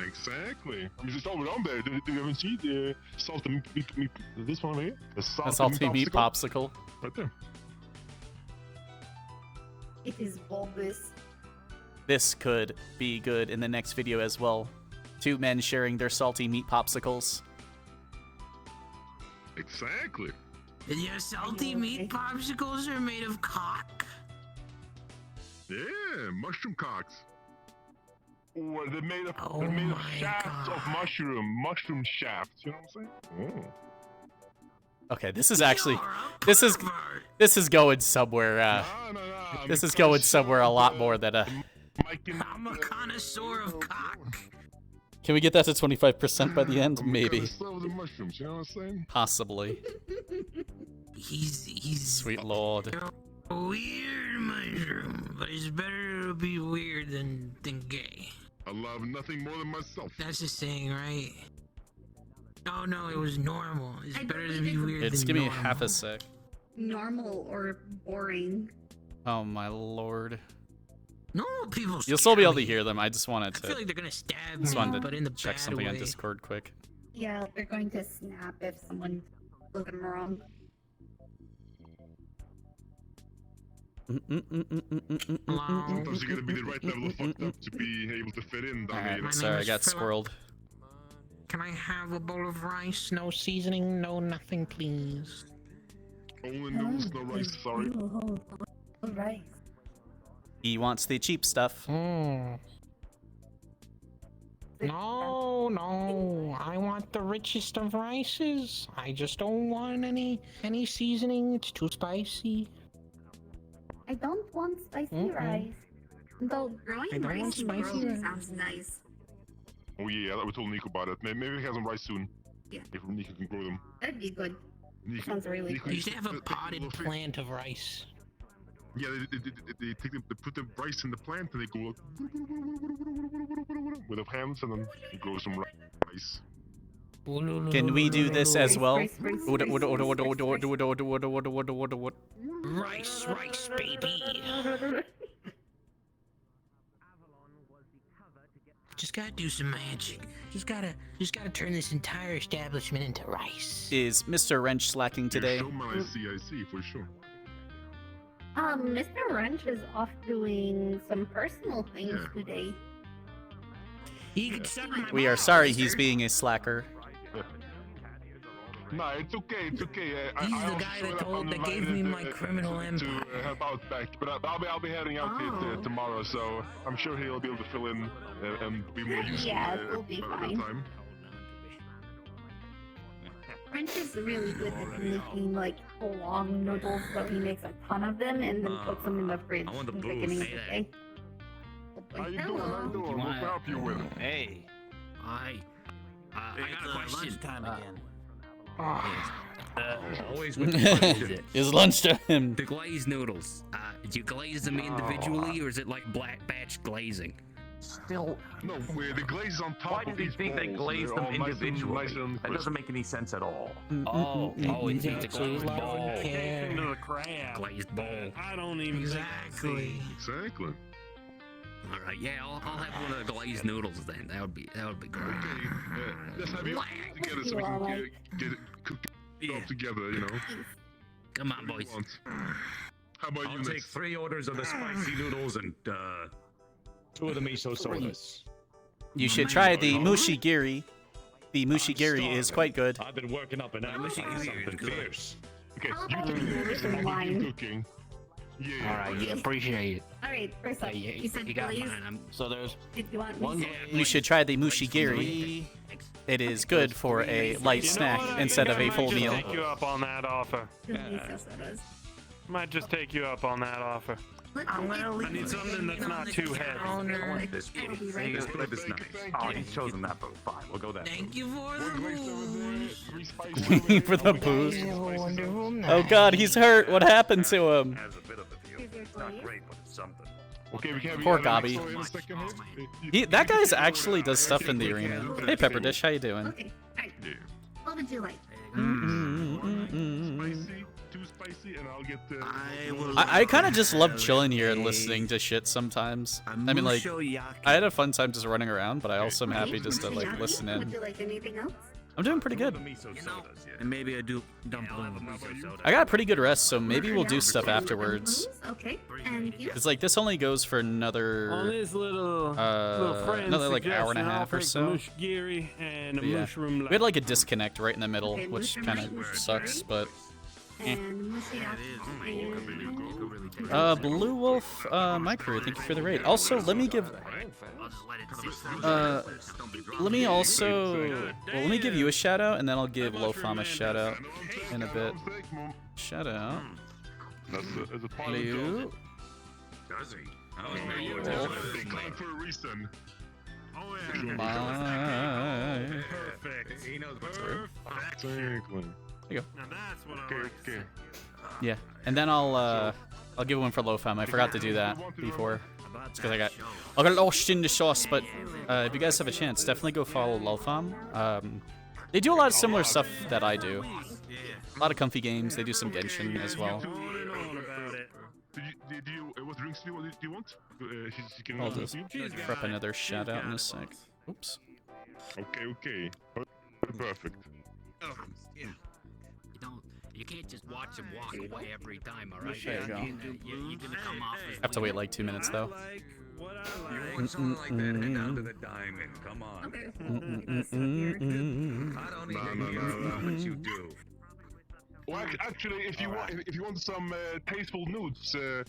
Exactly. I mean, it's all on there. Do you haven't seen the salty meat? This one here? The A salty meat popsicle. Right there. It is bulbous. This could be good in the next video as well. Two men sharing their salty meat popsicles. Exactly. And your salty meat popsicles are made of cock. Yeah, mushroom cocks. Or they're made of shafts of mushroom shafts. You know what I'm saying? Okay, this is actually this is going somewhere. This is going somewhere a lot more than I'm a connoisseur of cock. Can we get that to 25% by the end? Maybe. Serve the mushrooms, you know what I'm saying? Possibly. He's Sweet lord. a weird mushroom, but it's better to be weird than gay. I love nothing more than myself. That's the saying, right? Oh no, it was normal. It's I better to believe be it's weird It's than give me normal. half a sec. Normal or boring. Oh my lord. Normal people. You'll still be able to hear them. I just wanted to. I feel like they're gonna stab Just me, wanted but to in the check bad something on way. Discord quick. Yeah, they're going to snap if someone's looking wrong. Sometimes you gotta be the right level of fucked up to be able to fit in. Alright, sorry, I got squirreled. Can I have a bowl of rice? No seasoning, no nothing, please. Only noodles, no rice, sorry. Rice. He wants the cheap stuff. No, I want the richest of rices. I just don't want any seasoning. It's too spicy. I don't want spicy rice. Though growing I don't rice want in the spicy world rice. sounds nice. Oh yeah, we told Nico about it. Maybe we have some rice soon. Yeah. If Nico can grow them. That'd be good. Nico, Sounds really Nico, You should have a like potted little plant of rice. Yeah, they put the rice in the plant and they go like with their hands and then they grow some rice. Can we do this as well? Rice, baby. Just gotta do some magic. Just gotta turn this entire establishment into rice. Is Mr. Wrench slacking today? I see, for sure. Mr. Wrench is off doing some personal things today. He could suck my We are balls. sorry he's being a slacker. No, it's okay. It's okay. He's the guy that gave me my criminal empire. To help out back, but I'll be heading out here tomorrow, so I'm sure he'll be able to fill in and be more useful Yeah, it'll be at the fine. time. Wrench is really good at making like long noodles, so he makes a ton of them and then puts them in the fridge I want the in the booze. beginning of the day. How you doing? How you doing? What can I help you with? Hey. I got a question. Lunchtime again. Always with the question. It's lunchtime. The glazed noodles. Do you glaze them individually, or is it like black batch glazing? Still. No, where the glaze is on top Why of do you each think they bowl, so glaze they're them all nice and- individually? nice and That crisp. doesn't make any sense at all. It's a glazed ball. Into the crab. Glazed ball. I don't even Exactly. Exactly. All right, yeah, I'll have one of the glazed noodles then. That would be great. Let's have you together so we can get it cooked all together, you know. Come on, boys. How about I'll you take next? 3 orders of the spicy noodles and 2 of the miso sodas. You should try the mushigiri. The mushigiri is quite good. I've been working up an appetite for something fierce. Okay, How you about two we do focus some on wine? cooking. Yeah. Alright, yeah, appreciate it. Alright, first up, Yeah, you said you got glaze. mine. So there's Did you want one. me You should try the mushigiri. It is good for a light snack instead of a full meal. Might just take you up on that offer. to miso sodas? Might just take you up on that offer. I'm gonna leave I need something that's it not on the too heavy. counter. This I'll be right this back. bread is nice. Oh, he's chosen that boat. Fine, we'll go that. Thank you for the booze. For the booze. Have a wonderful night. Oh god, he's hurt. What happened to him? Has a bit of a view. It's not great, but it's something. Okay, we can have Poor you have Gobby. next story in a second here. That guy's actually does stuff in the arena. Hey Pepper Dish, how you doing? Okay, alright. What would you like? Spicy, too spicy, and I'll get the. I kind of just love chilling here and listening to shit sometimes. I mean, like, I had a fun time just running around, but I also am happy just to like listen Would in. you like anything else? I'm doing pretty good. And maybe I do dump a little miso soda. I got a pretty good rest, so maybe we'll do stuff afterwards. Okay, and you? It's like this only goes for On another, this little friend another like hour and a suggestion, half I'll or take so. the mushgiri and a Yeah. mushroom. We had like a disconnect right in the middle, Okay, which mushroom kind light, of mushroom sucks, but. And Blue Wolf, my crew, thank you for the raid. Also, let me give, let me give you a shout out, and then I'll give Lofam a shout out in a bit. Shout out. That's a part of the Blue. job. Does he? Big clan for a reason. Oh Perfect. He knows what's Perfect. There you go. Now that's what I like to see. Yeah, and then I'll give one for Lofam. I forgot to do that before. It's because I got lost in the sauce. But if you guys have a chance, definitely go follow Lofam. They do a lot of similar stuff that I do. A lot of comfy games. They do some Genshin as well. What drinks do you want? I'll just throw up another shout out in a sec. Oops. Okay. Perfect. Oh, yeah. You can't just watch him walk away every time, all right? There you go. You're gonna come off as Have to wait like 2 minutes though. You want something like that, head down to the diamond. Come on. I don't even know what you do. Well, actually, if you want some tasteful nudes, the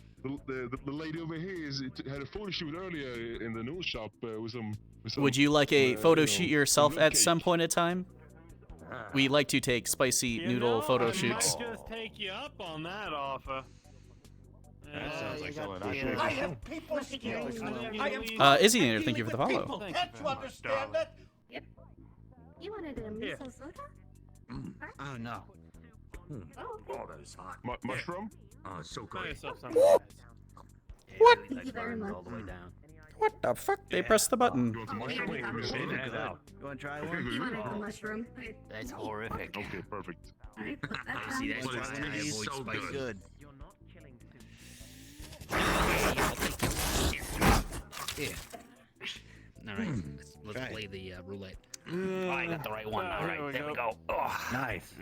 lady over here had a photo shoot earlier in the noodle shop with some. Would you like a photo shoot yourself at some point in time? We like to take spicy noodle photo shoots. I might just take you up on that offer. That sounds like someone I have people skills. Izzy, thank you for the follow. People. Can't you understand that? Yep. You wanted a miso soda? Oh no. Oh, okay. that is hot. Mushroom? Oh, so good. What? Thank you very much. All the way down. What the fuck? They pressed the button. You want some mushroom? You want to try one? You wanted a mushroom? That's horrific. Okay, perfect. Alright, put that See, down. that's why I avoid so spicy. good. Yeah. All right, let's play the roulette. Oh, I got the right one. All right, there we go. Oh, nice.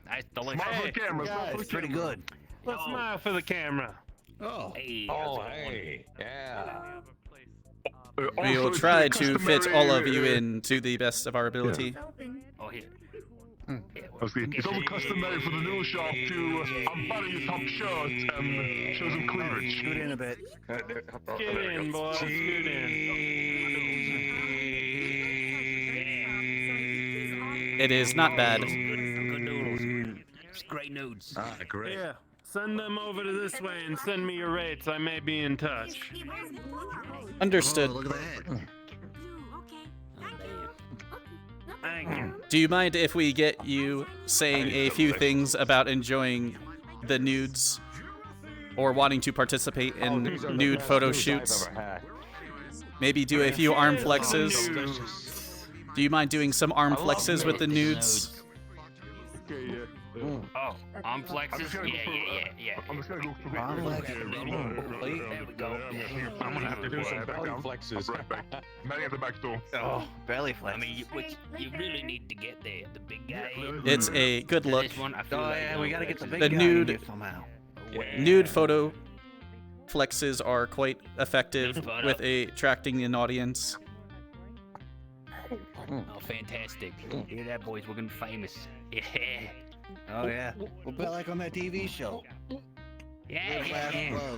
Nice, delicious. Smile for the camera. Smile for the Pretty camera. good. Let's smile for the camera. Oh, hey. Hey, yeah. We will Also, try it's to fit customary, all of you in to the best of our ability. Oh, here. It's also customary for the noodle shop to unbutton your top shirt and show some cleavage. Scoot in a bit. Get in, boys. Scoot in. It is not bad. Good noodles. It's great nudes. Ah, great. Yeah. Send them over to this way and send me your rates. I may be in touch. Understood. Oh, look at that. Thank you. Do you mind if we get you saying a few things about enjoying the nudes or wanting to participate in nude photo shoots? Maybe do a few arm flexes. Do you mind doing some arm flexes with the nudes? Oh, arm flexes? Yeah. I'm just gonna go for Arm flexes. There we go. I'm gonna have to do some belly flexes. Right back. Manning at the back door. Oh, belly flex. I mean, you really need to get the big guy. It's a good look. This one, I feel like we gotta get the big The guy in nude- here somehow. Nude photo flexes are quite effective with attracting an audience. Oh, fantastic. Hear that, boys? We're gonna be famous. Yeah. Oh yeah. We'll bet like on that TV show. Yeah.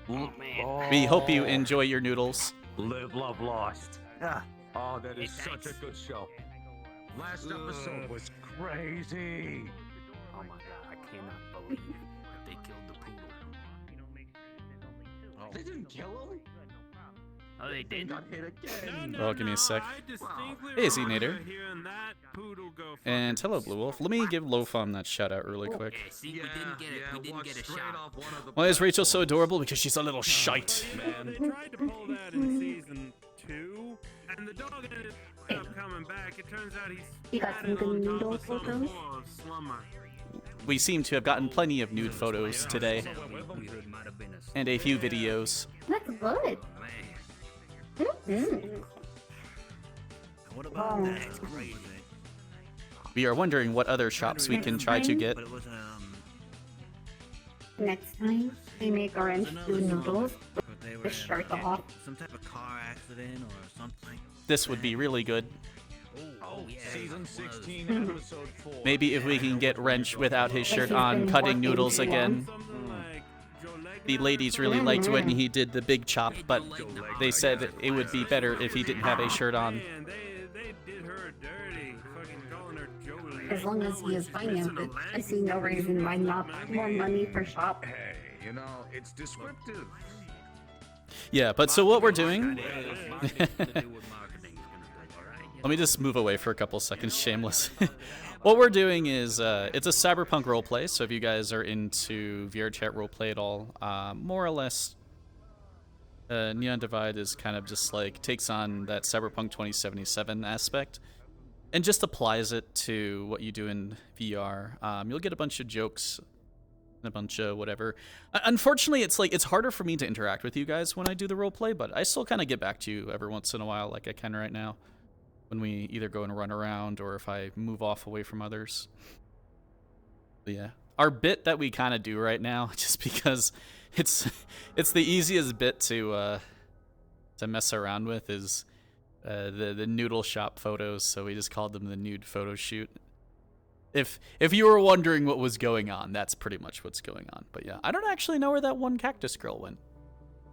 Oh, man. We hope you enjoy your noodles. Live, love, lost. Ah. Oh, that is such a good show. Last episode was crazy. Oh my god, I cannot believe that they killed the poodle. They didn't kill him. Oh, they did? Got hit again. Oh, give me a sec. Hey, Znader. And hello, Blue Wolf. Let me give Lofam that shout out really quick. Yeah, see, we didn't get it. We didn't get a shot. Why is Rachel so adorable? Because she's a little shite. They tried to pull that in season 2, and the dog ended up coming back. It turns out You got some good noodle photos? slumber. We seem to have gotten plenty of nude photos today. And a few videos. That's good. What about that? It's crazy. We are wondering what other shops we can try to get. But it was Next time we make our stew noodles, they were the shirt off. some type of car accident or something. This would be really good. Oh yeah. Season 16, episode 4. Maybe if we can get Wrench without his shirt on cutting noodles again. The ladies really liked when he did the big chop, but they said it would be better if he didn't have a shirt on. They did her dirty, fucking calling her Jolie. As long as he is financed, I see no reason why not more money per shop. Hey, you know, it's descriptive. Yeah, but so what we're doing... Let me just move away for a couple seconds, shameless. What we're doing is, it's a cyberpunk roleplay, so if you guys are into VR chat roleplay at all, more or less, Neon Divide is kind of just like, takes on that Cyberpunk 2077 aspect, and just applies it to what you do in VR. You'll get a bunch of jokes, a bunch of whatever. Unfortunately, it's like, it's harder for me to interact with you guys when I do the roleplay, but I still kind of get back to you every once in a while, like I can right now, when we either go and run around or if I move off away from others. But yeah, our bit that we kind of do right now, just because it's the easiest bit to mess around with, is the noodle shop photos. So we just called them the nude photo shoot. If you were wondering what was going on, that's pretty much what's going on. But yeah, I don't actually know where that one cactus girl went.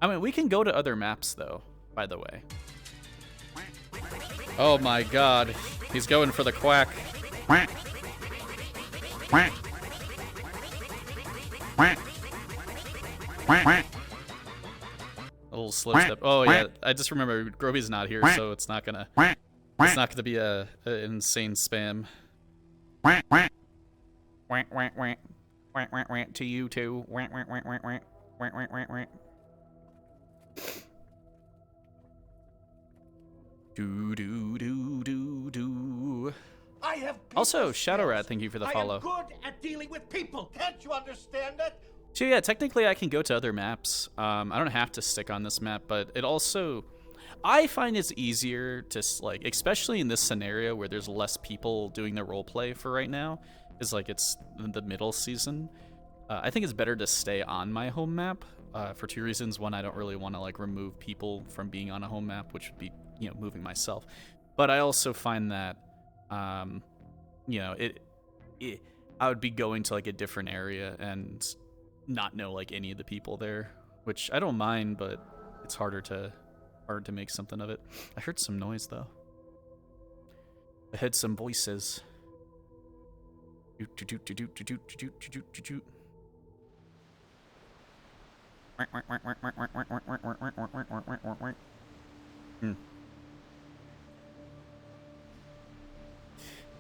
I mean, we can go to other maps though, by the way. Oh my god, he's going for the quack. Quack. Quack. Quack. Quack. A little slip step. Oh yeah, I just remember Groby's not here, so it's not gonna be a insane spam. Quack quack. Quack quack quack. Quack quack quack to you too. Quack quack quack quack quack. Quack quack quack quack. Do do do do do. I have also, Shadow Rat, thank you for the follow. I am good at dealing with people. Can't you understand that? So yeah, technically I can go to other maps. I don't have to stick on this map, but it also, I find it's easier to, like, especially in this scenario where there's less people doing the roleplay for right now, is like it's the middle season. I think it's better to stay on my home map for two reasons. One, I don't really want to like remove people from being on a home map, which would be, you know, moving myself. But I also find that, you know, I would be going to like a different area and not know like any of the people there, which I don't mind, but it's hard to make something of it. I heard some noise though. I heard some voices.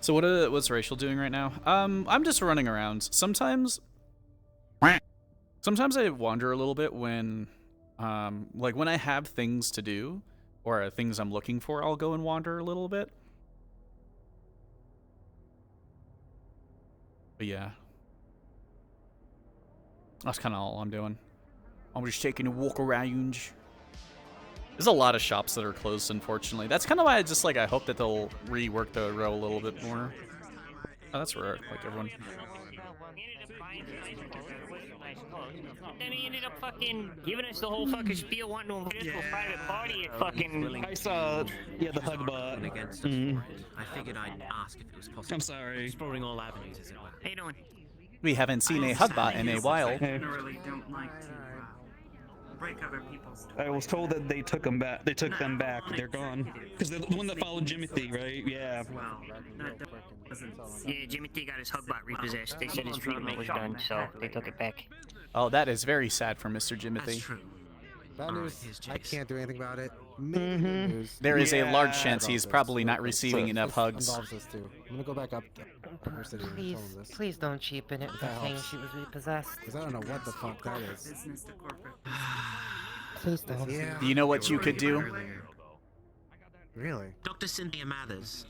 So what's Rachel doing right now? I'm just running around. Sometimes I wander a little bit when, like when I have things to do or things I'm looking for, I'll go and wander a little bit. But yeah, that's kind of all I'm doing. I'm just taking a walk around. There's a lot of shops that are closed, unfortunately. That's kind of why I hope that they'll rework the row a little bit more. Oh, that's rare, like everyone. Then he ended up fucking giving us the whole fucking spiel, wanting to invite us to a private party at fucking... I saw, yeah, the hug bot. I figured I'd ask if it was possible. I'm sorry. Exploring all avenues, as it were. How you doing? We haven't seen a hugbot in a while. Generally don't like to break other people's. I was told that they took them back. They took them back. They're gone. Because they're the one that followed Jimothy, right? Yeah. Yeah, Jimothy got his hugbot repossessed. They said his treatment was done, so they took it back. Oh, that is very sad for Mr. Jimothy. Bad news, I can't do anything about it. Maybe good news. There is a large chance he's probably not receiving enough hugs. Involves this too. I'm gonna go back up. Please, please don't cheapen it by saying she was repossessed. Because I don't know what the fuck that is. Business to corporate. Please don't. Yeah. Do you know what you could do? Really? Dr. Cynthia Mathers,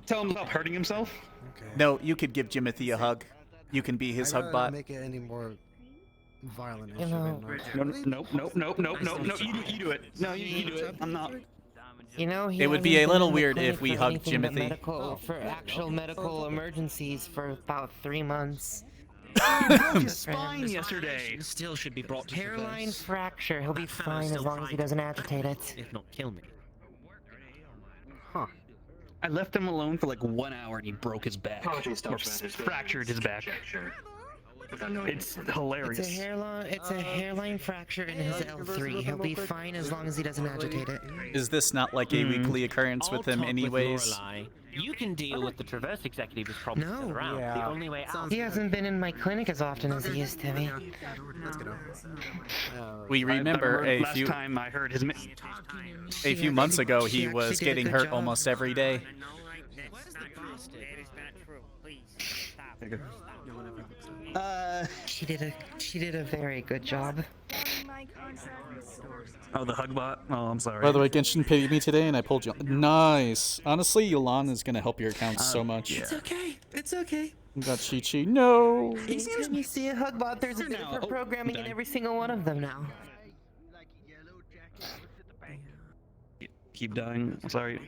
Tell him about hurting himself? Okay. No, you could give Jimothy a hug. You can be his I gotta hugbot. make it any more violent. You know, Nope. You do it. No, you do it. I'm not. You know, he It would be hasn't a little been in the weird clinic if we for hugged anything but Jimothy. for actual medical emergencies for about 3 months. He broke his spine yesterday. Still should be brought to Hairline traverse. fracture. He'll be fine as long as he doesn't agitate it. If not, kill me. Huh. I left him alone for like 1 hour and he broke his back. Or fractured his back. It's hilarious. It's a hairline fracture in his L3. He'll be fine as long as he doesn't agitate it. Is this not like a weekly occurrence with him anyways? You can deal with the Traverse executive who's probably still around. Yeah. The only way out. He hasn't been in my clinic as often as he used to be. Let's get We remember last time I heard his. A few months ago, he was getting hurt almost every day. She did a very good job. Oh, the Hugbot. Oh, I'm sorry. By the way, Genshin paid me today, and I pulled you. Nice. Honestly, Yolan is gonna help your account so much. It's okay. It's okay. Got Chi-Chi. No. Anytime you see a Hugbot, there's a bit of her programming in every single one of them now. Keep dying. I'm sorry.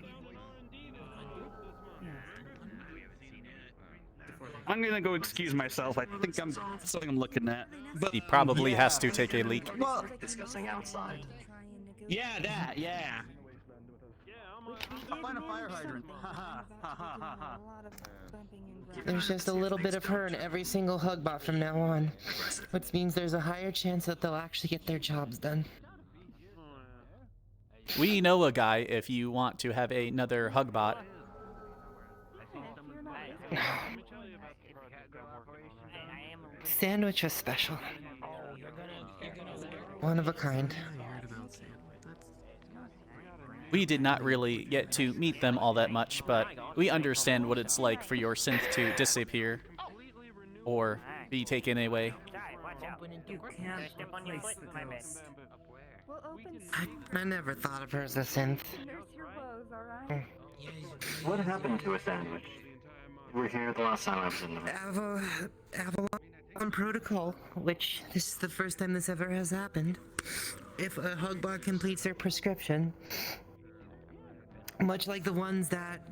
I'm gonna go excuse myself. I think I'm something I'm looking at. But He probably has to take a leak. Well, discussing outside. Yeah, that. Yeah. I'll find a fire hydrant. Ha ha. There's just a little bit of her in every single Hugbot from now on, which means there's a higher chance that they'll actually get their jobs done. We know a guy if you want to have another Hugbot. Sandwich was special. One of a kind. We did not really get to meet them all that much, but we understand what it's like for your synth to disappear or be taken away. I never thought of her as a synth. What happened to a sandwich? You were here the last time I was in the room. Avalon Protocol, which this is the first time this ever has happened. If a Hugbot completes their prescription, much like the ones that,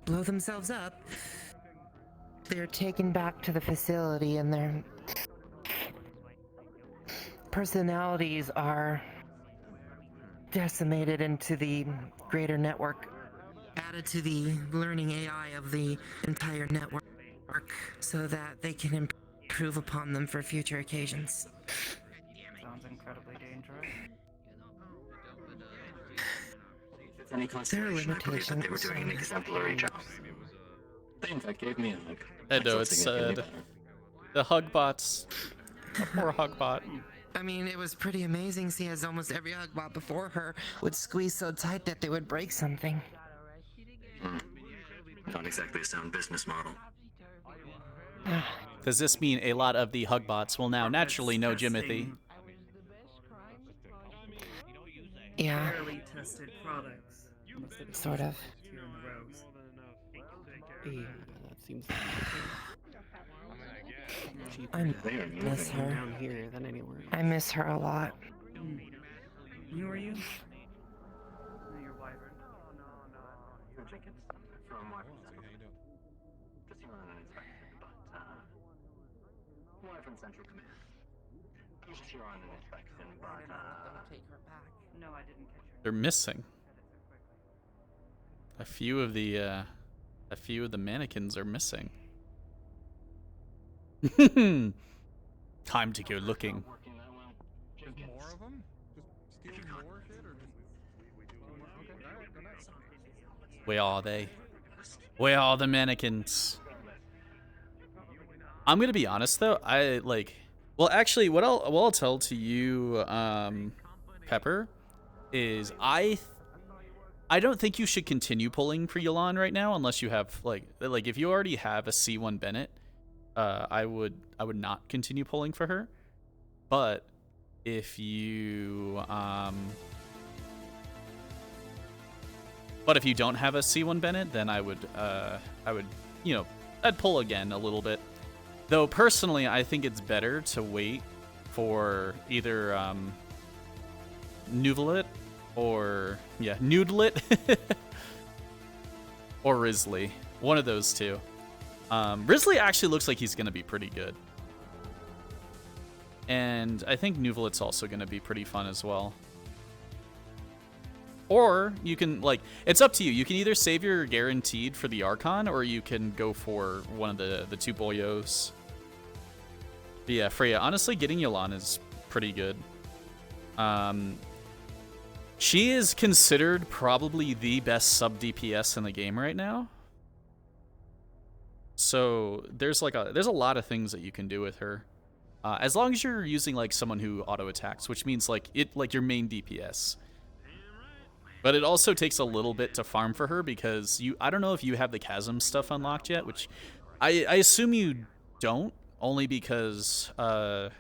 blow themselves up, they're taken back to the facility and their personalities are decimated into the greater network, added to the learning AI of the entire network, so that they can improve upon them for future occasions. Sounds incredibly dangerous. There are Consideration, I believe limitations. that they were doing an exemplary job. They in fact gave me I know it's sad. The Hugbots. The poor Hugbot. I mean, it was pretty amazing seeing as almost every Hugbot before her would squeeze so tight that they would break something. Not exactly a sound business model. Does this mean a lot of the Hugbots will now naturally know Jimothy? Yeah. Fairly tested products. Sort of. Yeah, that seems I miss her. down here than anywhere. I miss her a lot. Who are you? Your wife. Your chickens from Washington. Just here on an inspection, but wife from Central Command. Just here on an inspection, but Take her back. no, I didn't catch her. They're missing. A few of the mannequins are missing. Time to go looking. There's more of them? Just stealing more shit, or just... Where are they? Where are the mannequins? I'm gonna be honest though, well actually what I'll tell to you, Pepper, is I don't think you should continue pulling for Yolan right now unless you have like if you already have a C1 Bennett. I would not continue pulling for her, but if you don't have a C1 Bennett, then I would I'd pull again a little bit. Though personally, I think it's better to wait for either Nuvalit or Noodlet or Risley, one of those two. Risley actually looks like he's going to be pretty good. And I think Nuvelit's also going to be pretty fun as well. Or you can, it's up to you. You can either save your guaranteed for the Archon, or you can go for one of the two Boyos. But yeah, Freya, honestly, getting Yolan is pretty good. She is considered probably the best sub DPS in the game right now. So there's a lot of things that you can do with her, as long as you're using like someone who auto attacks, which means like your main DPS. But it also takes a little bit to farm for her because I don't know if you have the chasm stuff unlocked yet, which I assume you don't, only because you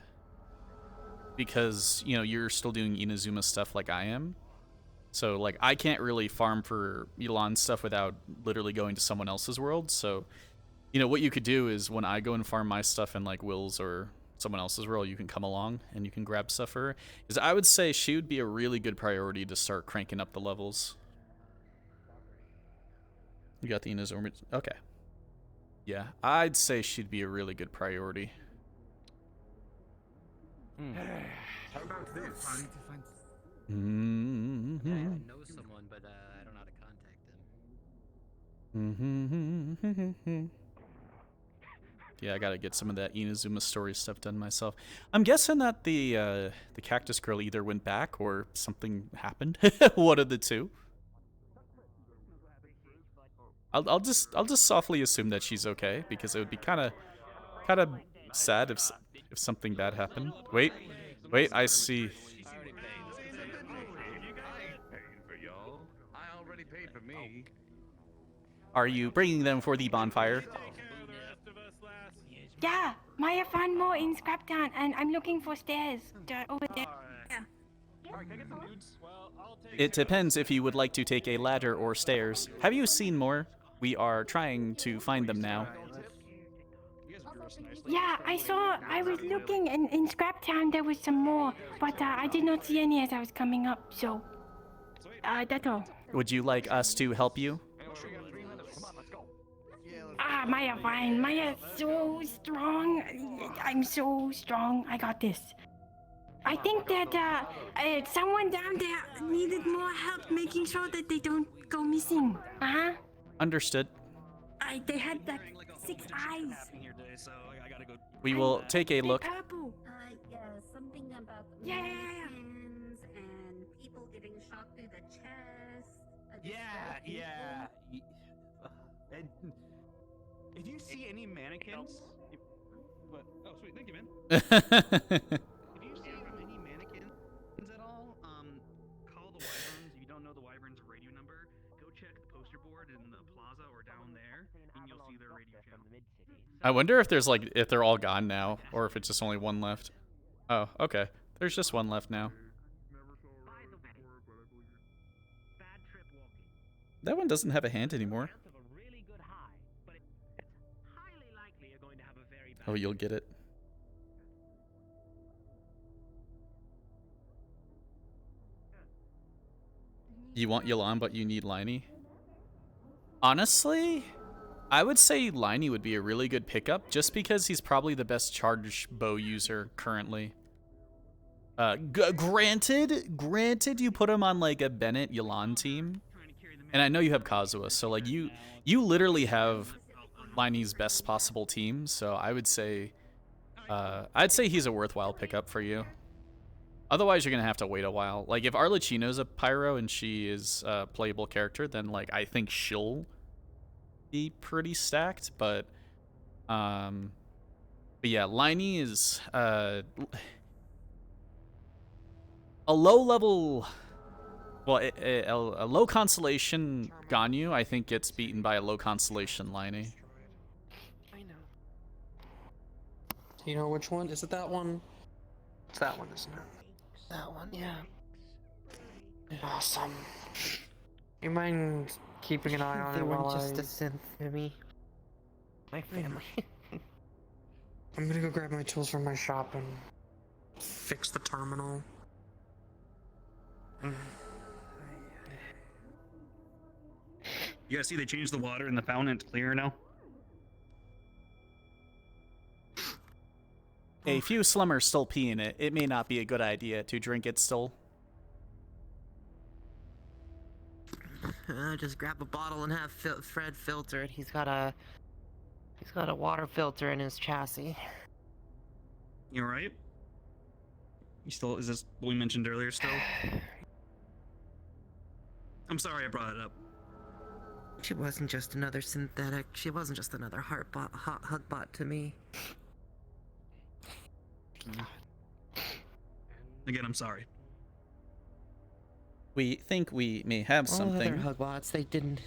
know you're still doing Inazuma stuff like I am. So like I can't really farm for Elon stuff without literally going to someone else's world. So you know, what you could do is when I go and farm my stuff in like Will's or someone else's role, you can come along and you can grab stuff for her. Because I would say she would be a really good priority to start cranking up the levels. You got the Inazuma. Okay. Yeah, I'd say she'd be a really good priority. How about this? Mm-hmm. I know someone, but I don't know how to contact them. Mm-hmm. Yeah, I gotta get some of that Inazuma story stuff done myself. I'm guessing that the cactus girl either went back or something happened. One of the two. I'll just softly assume that she's okay because it would be kind of sad if something bad happened. Wait, I see. Are you bringing them for the bonfire? Yeah, Maya found more in Scraptown, and I'm looking for stairs. They're over there. Yeah. It depends if you would like to take a ladder or stairs. Have you seen more? We are trying to find them now. Yeah, I was looking in Scraptown, there was some more, but I did not see any as I was coming up, so, that's all. Would you like us to help you? Maya, fine. Maya's so strong. I'm so strong. I got this. I think that someone down there needed more help making sure that they don't go missing. Uh-huh. Understood. They had like 6 eyes. We will take a look. Purple. Yeah, something about the Yeah. mannequins and people getting shot through the chest. Yeah. And if you see any mannequins, oh sweet, thank you, man. If you see any mannequins at all, call the Wyverns. If you don't know the Wyverns' radio number, go check the poster board in the plaza or down there, and you'll see their radio channel. I wonder if if they're all gone now, or if it's just only one left. Oh, okay. There's just one left now. That one doesn't have a hand anymore. Oh, you'll get it. You want Yelan, but you need Liney? Honestly, I would say Liney would be a really good pickup, just because he's probably the best charge bow user currently. Granted, you put him on like a Bennett Yelan team, and I know you have Kazuha, so like you literally have Liney's best possible team. So I would say, I'd say he's a worthwhile pickup for you. Otherwise, you're gonna have to wait a while. Like if Arlecchino's a pyro and she is a playable character, then like I think she'll be pretty stacked. But yeah, Liney is a low level. Well, a low constellation Ganyu, I think, gets beaten by a low constellation Liney. I know. Do you know which one? Is it that one? It's that one, isn't it? That one, yeah. Awesome. You mind keeping an eye on They it weren't while just I... a synth for me. My family. I'm gonna go grab my tools from my shop and fix the terminal. You guys see they changed the water in the fountain. It's clear now. A few slummers still pee in it. It may not be a good idea to drink it still. Just grab a bottle and have Fred filter it. He's got a water filter in his chassis. You alright? You still, is this what we mentioned earlier still? I'm sorry I brought it up. She wasn't just another synthetic. She wasn't just another hug bot to me. Again, I'm sorry. We think we may have All something. other hug bots, they didn't.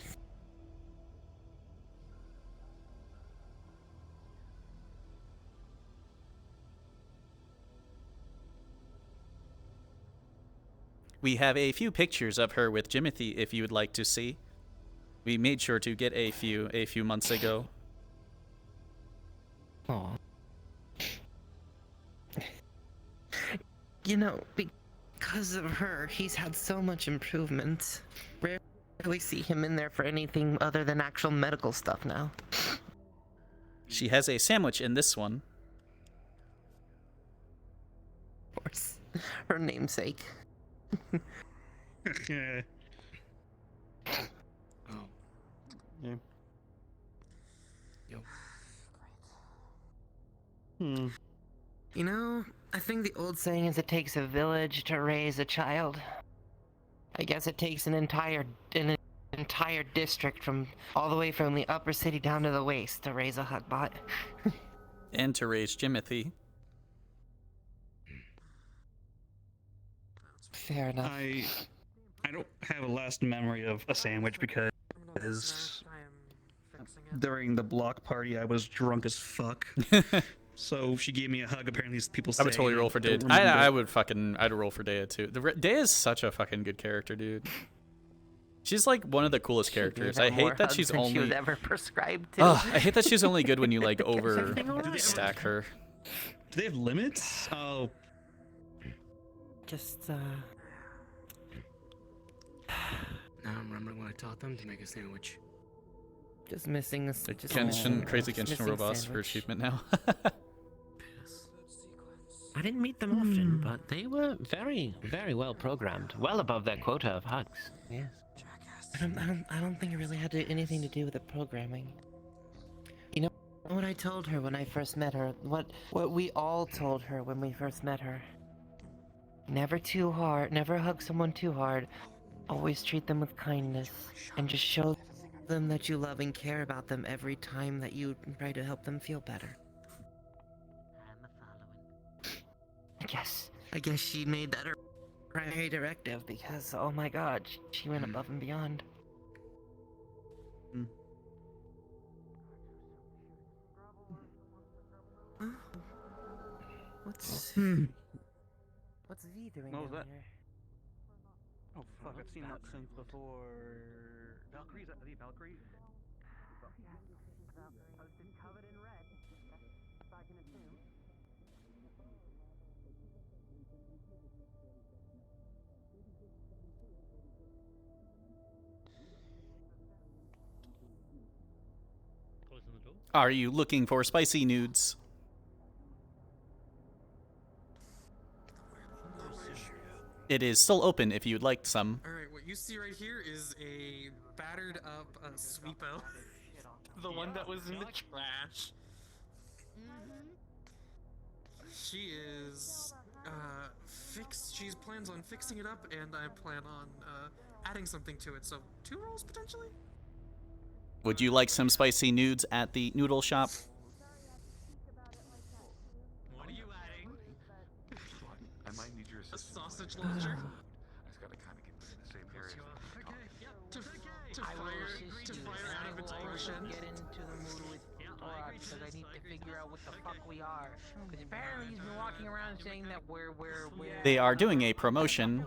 We have a few pictures of her with Jimothy if you would like to see. We made sure to get a few months ago. Aw. You know, because of her, he's had so much improvement. Rarely see him in there for anything other than actual medical stuff now. She has a sandwich in this one. Of course. Her namesake. Yeah. Yeah. Yo. You know, I think the old saying is it takes a village to raise a child. I guess it takes an entire district from all the way from the upper city down to the waste to raise a hugbot. And to raise Jimothy. Fair enough. I don't have a last memory of a sandwich because during the block party I was drunk as fuck. So she gave me a hug. Apparently, people say I would totally roll for Dea. I'd roll for Dea too. Dea is such a fucking good character, dude. She's like one of the coolest characters. I hate that she's only. She was ever prescribed to. I hate that she's only good when you like over stack her. Do they have limits? Oh. Just Now I'm remembering when I taught them to make a sandwich. Just missing this. Crazy Genshin robots for achievement now. I didn't meet them often, but they were very, very well programmed. Well above their quota of hugs. Yes. I don't think it really had anything to do with the programming. You know what I told her when I first met her? What we all told her when we first met her? Never too hard. Never hug someone too hard. Always treat them with kindness, and just show them that you love and care about them every time that you try to help them feel better. I guess she made that her primary directive because, oh my god, she went above and beyond. What's V doing What was down that? here? Oh fuck! I've seen that since before. Valkyrie? Is that the Valkyrie? Are you looking for spicy nudes? It is still open if you'd like some. Alright, what you see right here is a battered up Sweepo. The one that was in the trash. She is she plans on fixing it up, and I plan on adding something to it, so 2 rolls potentially? Would you like some spicy nudes at the noodle shop? What are you adding? I might need your A assistance. sausage launcher? I just gotta kind of get in the same area. To fire out of its portion. Get into the mood with Torak because I need to figure out what the fuck we are. Because apparently he's been walking around saying that we're They are doing a promotion.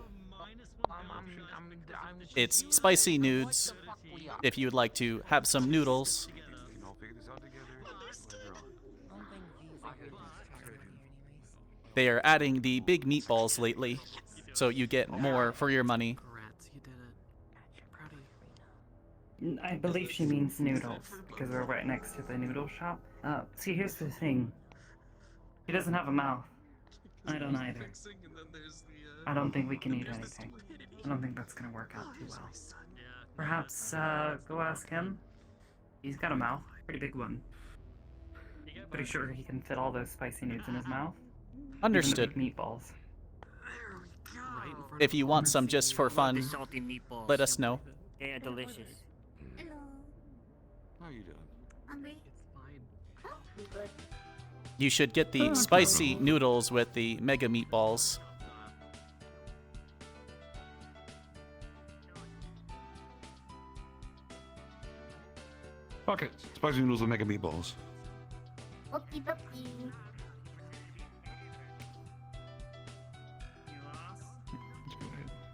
It's spicy nudes. If you would like to have some noodles. They are adding the big meatballs lately, so you get more for your money. I believe she means noodles, because we're right next to the noodle shop. See, here's the thing. He doesn't have a mouth. I don't either. I don't think we can eat anything. I don't think that's gonna work out too well. Perhaps, go ask him. He's got a mouth. Pretty big one. Pretty sure he can fit all those spicy nudes in his mouth. Understood. Even the big meatballs. Right in front If you want some just for fun, salty meatballs. let us know. They are delicious. Hello. How you doing? Hungry? Oh, good. You should get the spicy noodles with the mega meatballs. Okay, spicy noodles with mega meatballs. Okie dokie.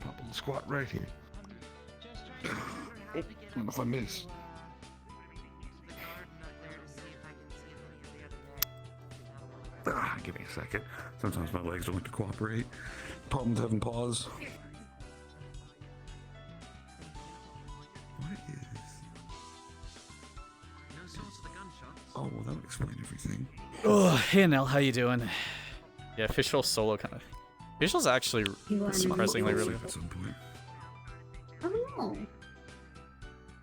Pop a little squat right here. Oh, what if I miss? Give me a second. Sometimes my legs don't like to cooperate. Problems having pause. What is? Oh, well, that would explain everything. Oh, hey Nell, how you doing? Yeah, official solo kind of. Official's actually surprisingly really. At some point. Oh.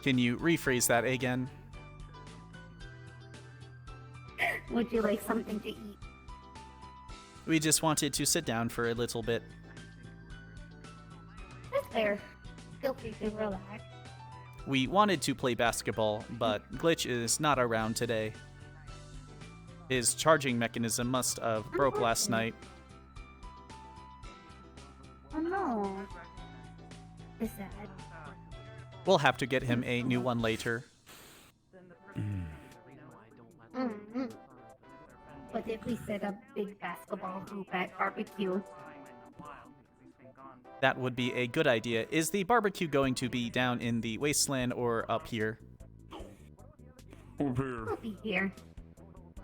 Can you rephrase that again? Would you like something to eat? We just wanted to sit down for a little bit. That's fair. Feel free to relax. We wanted to play basketball, but Glitch is not around today. His charging mechanism must have broke last night. Oh no. Is that? We'll have to get him a new one later. Mm-hmm. But if we set up big basketball hoop at barbecue? That would be a good idea. Is the barbecue going to be down in the wasteland or up here? Up here. It'll be here.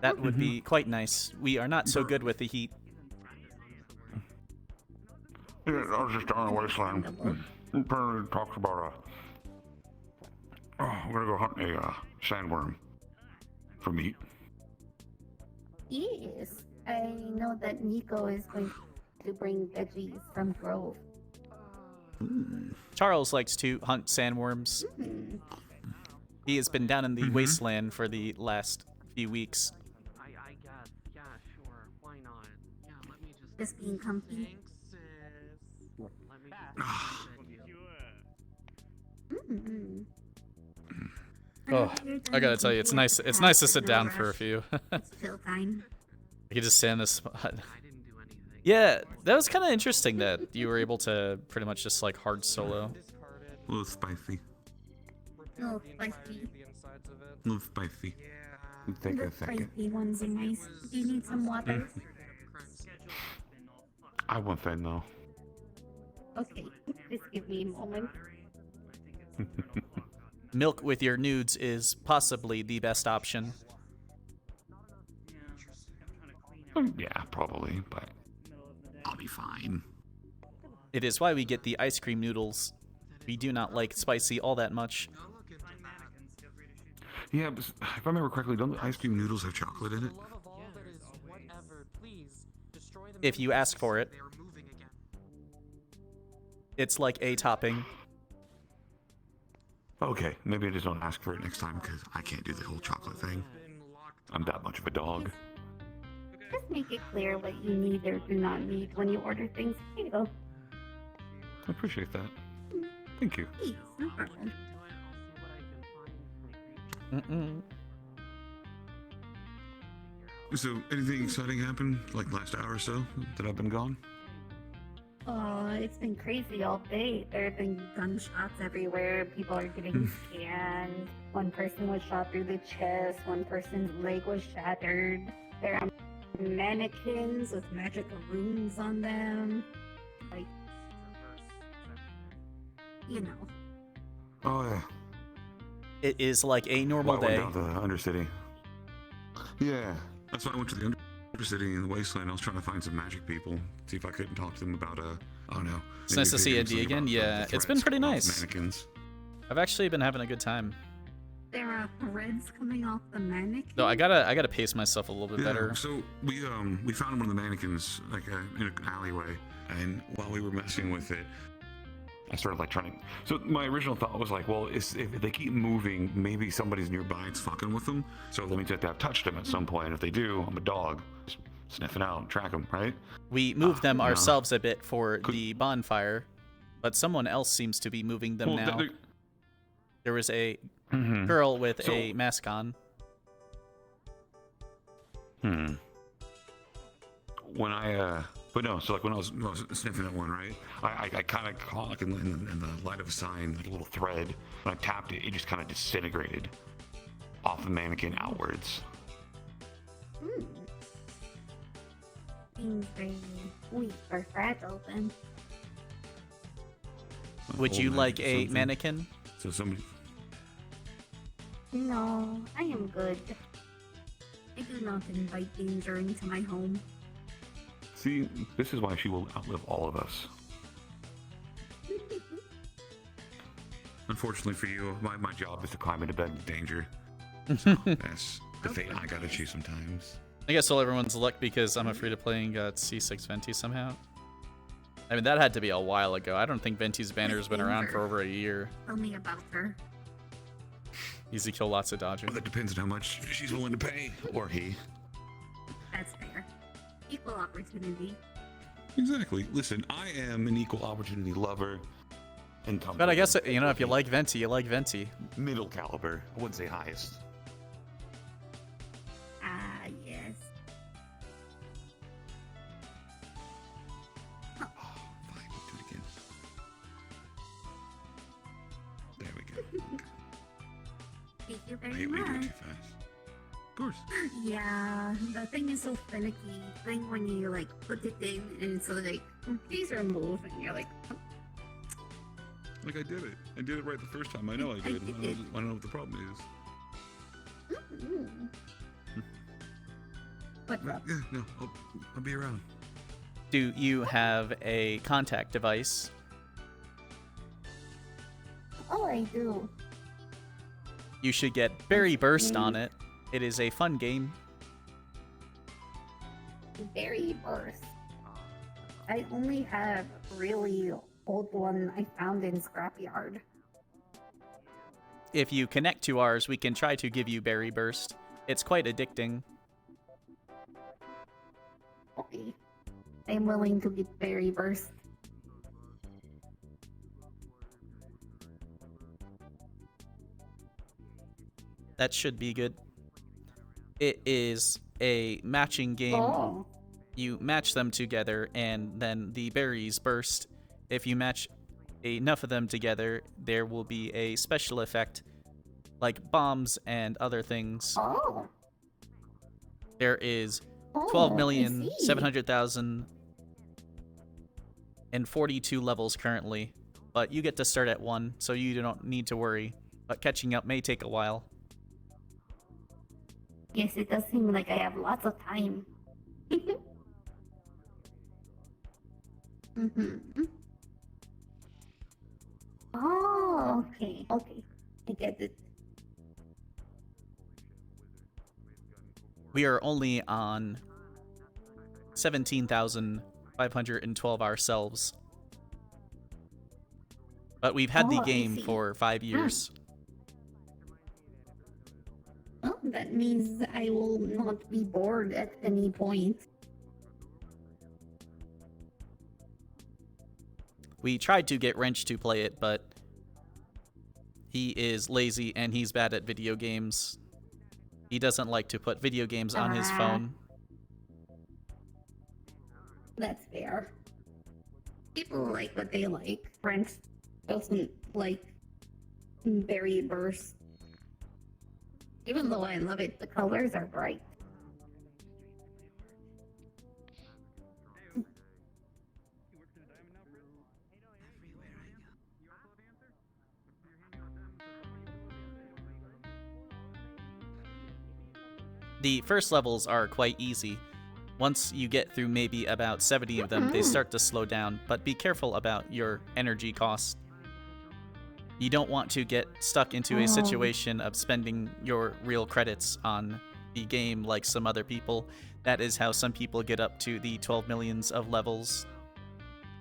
That would be quite nice. We are not so good with the heat. Yeah, I was just down in the wasteland. Apparently talks about we're gonna go hunt a sandworm for meat. Yes. I know that Nico is going to bring veggies from Grove. Charles likes to hunt sandworms. He has been down in the wasteland for the last few weeks. I guess. Yeah, sure. Why not? Yeah, let me Just being comfy. Let me Mm-hmm. Oh, I gotta tell you, it's nice. It's nice to sit down for a few. It's chill time. You can just stay in this spot. Yeah, that was kind of interesting that you were able to pretty much just like hard solo. A little spicy. Oh, spicy. A little spicy. Take a The second. spicy ones are nice. Do you need some water? I won't say no. Okay, just give me a moment. Milk with your nudes is possibly the best option. Yeah, probably, but I'll be fine. It is why we get the ice cream noodles. We do not like spicy all that much. Yeah, but if I remember correctly, don't the ice cream noodles have chocolate in it? If you ask for it. It's like a topping. Okay, maybe I just don't ask for it next time because I can't do the whole chocolate thing. I'm that much of a dog. Just make it clear what you need or do not need when you order things. Here you go. I appreciate that. Thank you. Please, no problem. So, anything exciting happened like last hour or so that I've been gone? Oh, it's been crazy all day. There have been gunshots everywhere. People are getting scanned. One person was shot through the chest. One person's leg was shattered. There are mannequins with magical runes on them. Like, you know. Oh yeah. It is like a normal day. I went down to the Undercity. Yeah, that's why I went to the Undercity in the Wasteland. I was trying to find some magic people, see if I couldn't talk to them about oh no. It's nice to see Indy again. Yeah, it's been pretty nice. Mannequins. I've actually been having a good time. There are threads coming off the mannequin. No, I gotta pace myself a little bit better. So we found one of the mannequins like in an alleyway, and while we were messing with it, I started like trying. So my original thought was like, well, if they keep moving, maybe somebody's nearby. It's fucking with them. So that means I have to have touched them at some point. If they do, I'm a dog. sniffing out, track them, right? We moved them no. ourselves a bit for the bonfire, but someone else seems to be moving them Well, now. There was a Mhm. girl with So- a mask on. When I, but no, so like when I was sniffing at one, right? I kind of caught like in the light of a sign, like a little thread. When I tapped it, it just kind of disintegrated off the mannequin outwards. Seems very weak or fragile then. Would Old you magic like or a something. mannequin? So somebody. No, I am good. I do not invite danger into my home. See, this is why she will outlive all of us. Unfortunately for you, my job is to climb into bed in danger. So that's the fate I gotta choose sometimes. I guess all everyone's luck because I'm afraid of playing C6 Venti somehow. I mean, that had to be a while ago. I don't think Venti's banner's been around for over a year. Tell me about her. Easy kill, lots of dodging. Well, that depends on how much she's willing to pay, or he. That's fair. Equal opportunity. Exactly. Listen, I am an equal opportunity lover. And But I guess, you know, if you like Venti, you like Venti. Middle caliber. I wouldn't say highest. Ah, yes. Fine, we'll do it again. There we go. Thank you I very hate when you do it much. too fast. Of course. Yeah, the thing is so finicky. Thing when you like put it in and it's like, please remove, and you're like, oh, Like I did it. I did it right the first time. I know I did. I don't know what the problem is. What's up? Yeah, no, I'll be around. Do you have a contact device? Oh, I do. You should get Berry Burst on it. It is a fun game. Berry Burst. I only have really old one I found in Scrapyard. If you connect to ours, we can try to give you Berry Burst. It's quite addicting. Okay. I'm willing to get Berry Burst. That should be good. It is a matching game. Oh. You match them together, and then the berries burst. If you match enough of them together, there will be a special effect, like bombs and other things. Oh. There is Oh, 12,700,042 levels currently, but you get to start at 1, so you don't need to worry. But catching up may take a while. Yes, it does seem like I have lots of time. Oh, okay, okay. I get it. We are only on 17,512 ourselves. But we've had the Oh, I game see. for 5 years. Oh, that means I will not be bored at any point. We tried to get Wrench to play it, but he is lazy and he's bad at video games. He doesn't like to put video games on his phone. That's fair. People like what they like. Brent doesn't like Berry Burst. Even though I love it, the colors are bright. The first levels are quite easy. Once you get through maybe about 70 of them, they start to slow down, but be careful about your energy cost. You don't want to get stuck into a situation of spending your real credits on the game like some other people. That is how some people get up to the 12 millions of levels.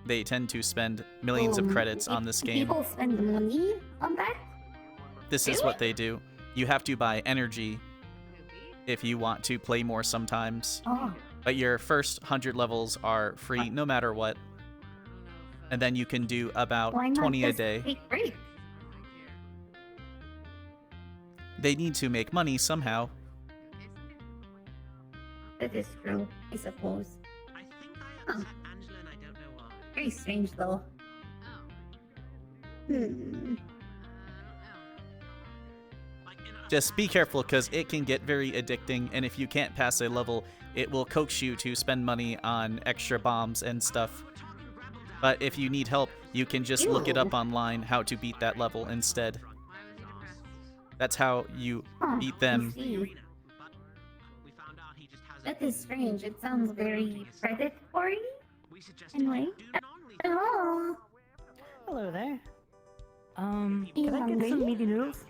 They tend to spend millions of credits on this game. People spend money on that? This is what they do. You have to buy energy if you want to play more sometimes. Oh. but your first 100 levels are free no matter what. And then you can do about Why not 20 a just day. take breaks? They need to make money somehow. That is true, I suppose. Huh. Very strange, though. Just be careful, because it can get very addicting, and if you can't pass a level, it will coax you to spend money on extra bombs and stuff. But if you need help, you can just look it up online how to beat that level instead. That's how you beat them. I see. That is strange. It sounds very predatory. Anyway. Hello. Hello there. Can Can I get some meaty noodles?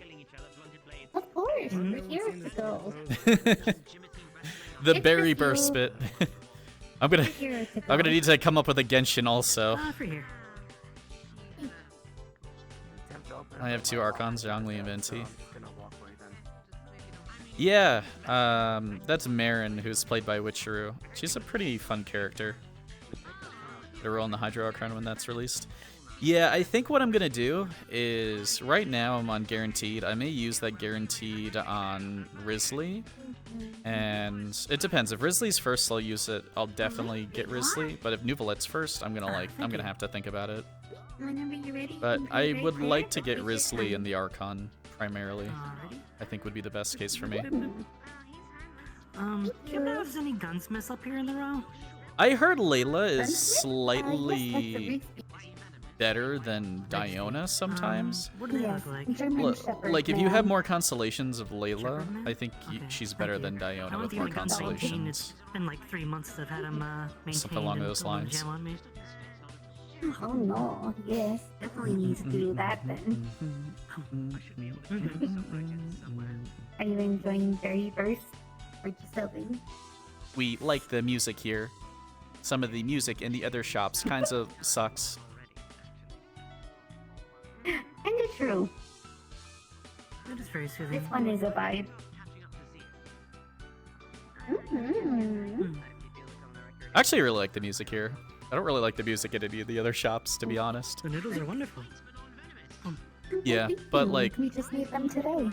Of course. We're here to go. The berry burst bit. I'm gonna need to come up with a Genshin also. For here. I have 2 Archons, Zhongli and Venti. Yeah, that's Marin, who's played by Witcheru. She's a pretty fun character. To roll in the Hydro Archon when that's released. Yeah, I think what I'm gonna do is, right now I'm on Guaranteed. I may use that Guaranteed on Risley. And it depends. If Risley's first, I'll use it. I'll definitely get Risley. But if Nuvalet's first, I'm gonna have to think about it. Whenever you're ready. But I would like to get Risley and the Archon primarily. I think would be the best case for me. Do you know if there's any gunsmiths up here in the row? I heard Layla is slightly better than Diona sometimes. What do they look like? Like, if you have more constellations of Layla, I think she's better than Diona with more constellations. It's been like 3 months that I've had them maintained. Something along those lines. Jam on me. Oh no, yes, definitely needs to do that then. Are you enjoying Berry Burst? Or just helping? We like the music here. Some of the music in the other shops kinds of sucks. Kinda true. That is very soothing. This one is a vibe. I actually really like the music here. I don't really like the music in any of the other shops, to be honest. The noodles are wonderful. Yeah, but like, We just made them today.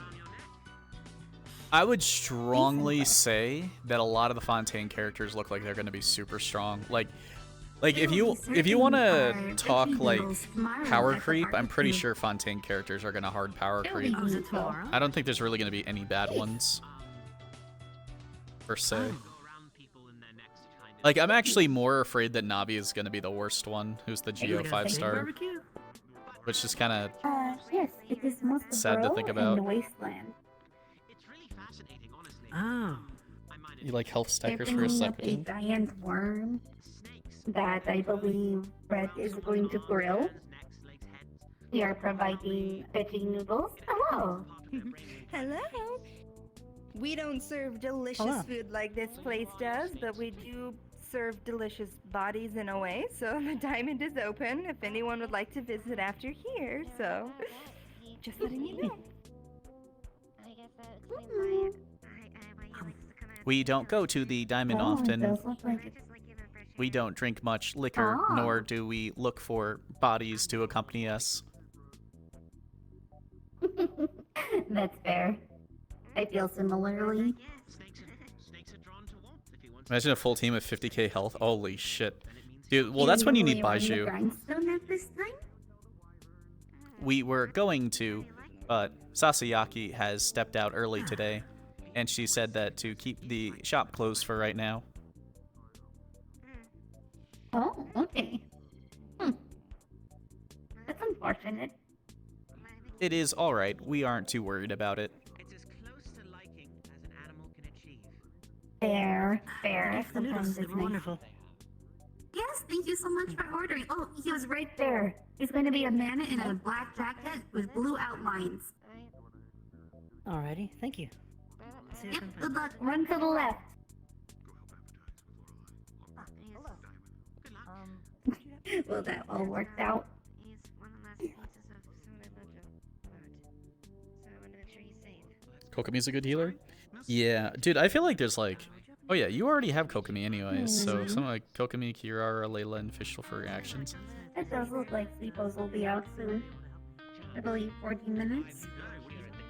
I would strongly say that a lot of the Fontaine characters look like they're going to be super strong. Like if you want to talk like power creep, I'm pretty sure Fontaine characters are going to hard power creep. Oh, is it tomorrow? I don't think there's really going to be any bad ones per se. Like, I'm actually more afraid that Navi is going to be the worst one, who's the Geo 5-star. Which is kind of Yes, it is most sad to think about. in the wasteland. Oh. You like health They're stackers for a bringing up a second. giant worm that I believe Brett is going to grill. We are providing veggie noodles. Hello. Hello. We don't serve delicious Hello. food like this place does, but we do serve delicious bodies in a way. So the diamond is open if anyone would like to visit after here. So just letting you know. We don't go to the Diamond Oh, it often. does look like it's We don't drink much liquor, Ah. nor do we look for bodies to accompany us. That's fair. I feel similarly. Imagine a full team of 50k health. Holy shit. Dude, well, that's when you need Usually Baiju. around the grindstone at this time? We were going to, but Sasayaki has stepped out early today, and she said that to keep the shop closed for right now. Oh, okay. That's unfortunate. It is alright. We aren't too worried about it. Fair, fair. The noodles, Sometimes they it's were nice. wonderful. Yes, thank you so much for ordering. Oh, he was right there. He's going to be a man in a black jacket with blue outlines. Alrighty, thank you. See you Yep, soon. good luck. Run to the left. Well, that all worked out. Kokomi's a good healer? Yeah, dude, I feel like there's like Oh yeah, you already have Kokomi anyways, so someone like Kokomi, Kirara, Layla, and Fischl for reactions. It does look like Sleepos will be out soon. I believe 14 minutes.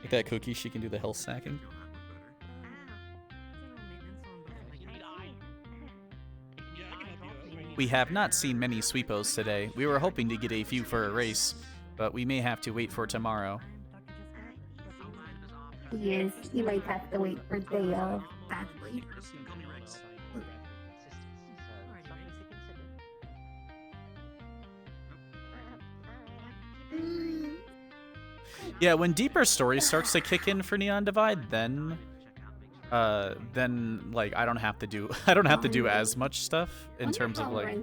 Like that cookie, she can do the health stacking. We have not seen many Sweepos today. We were hoping to get a few for a race, but we may have to wait for tomorrow. Yes, you might have to wait for Dea, sadly. Yeah, when deeper story starts to kick in for Neon Divide, then like I don't have to do as much stuff in terms of like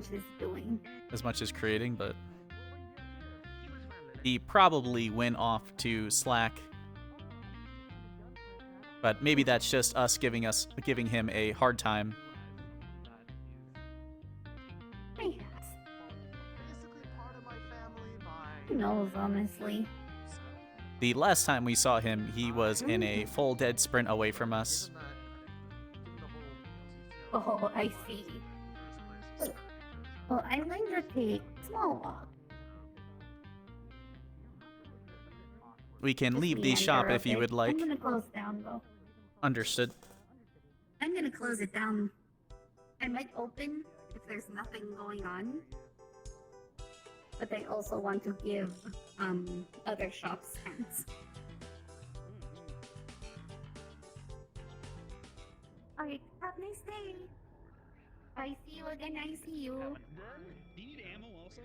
as much as creating, but he probably went off to Slack. But maybe that's just us giving him a hard time. Who knows, honestly. The last time we saw him, he was in a full dead sprint away from us. Oh, I see. Well, I learned to take small walk. We can leave the shop if you would like. I'm gonna close down though. Understood. I'm gonna close it down. I might open if there's nothing going on. But I also want to give other shops hands. Alright, have a nice day. I see you again, I see you. Do you need ammo also?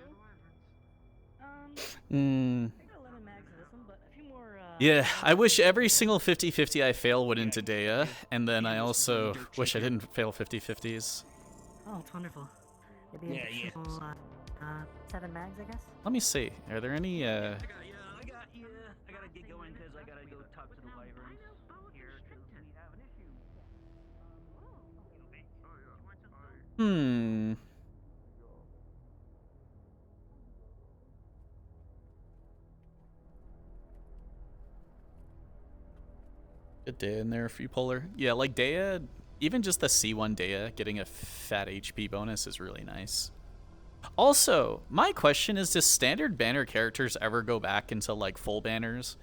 Yeah, I wish every single 50-50 I fail went into Dea, and then I also wish I didn't fail 50-50s. Oh, it's wonderful. Maybe additional, 7 mags, I guess? Let me see. Are there any, I gotta get going because I gotta go talk to the wyvern here because we have an issue. Good Dea in there if you pull her. Yeah, like Dea, even just the C1 Dea getting a fat HP bonus is really nice. Also, my question is, does standard banner characters ever go back into like full banners?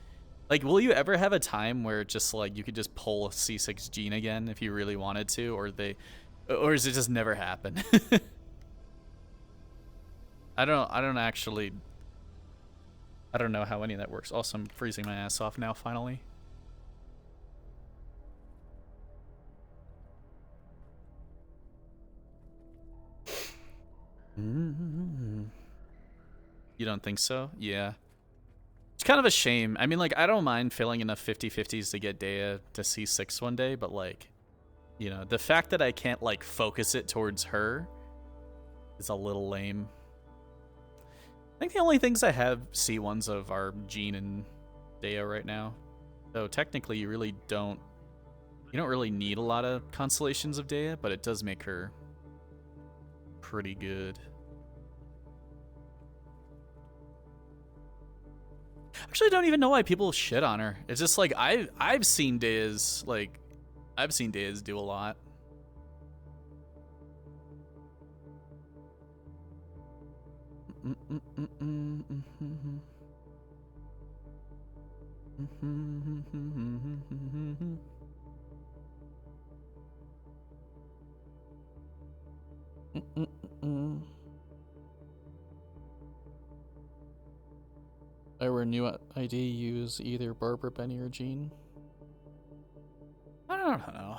Like, will you ever have a time where just like you could just pull C6 Jean again if you really wanted to, or does it just never happen? I don't know how any of that works. Also, I'm freezing my ass off now finally. You don't think so? Yeah. It's kind of a shame. I mean, like, I don't mind failing enough 50-50s to get Dea to C6 one day, but, like, you know, the fact that I can't, like, focus it towards her is a little lame. I think the only things I have C1s of are Jean and Dea right now. So technically you don't really need a lot of constellations of Dea, but it does make her pretty good. Actually, I don't even know why people shit on her. It's just like I've seen Dea's do a lot. I were new ID, use either Barbara, Benny, or Jean. I don't know.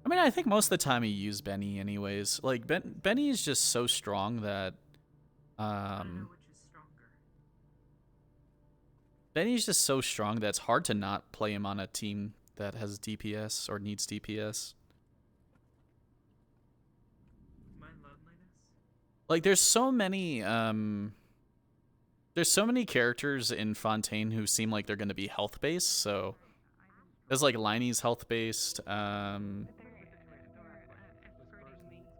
I mean, I think most of the time you use Benny anyways. Like, Benny is just so strong that... Benny's just so strong that it's hard to not play him on a team that has DPS or needs DPS. Like, there's so many characters in Fontaine who seem like they're going to be health-based, so... There's, like, Liney's health-based,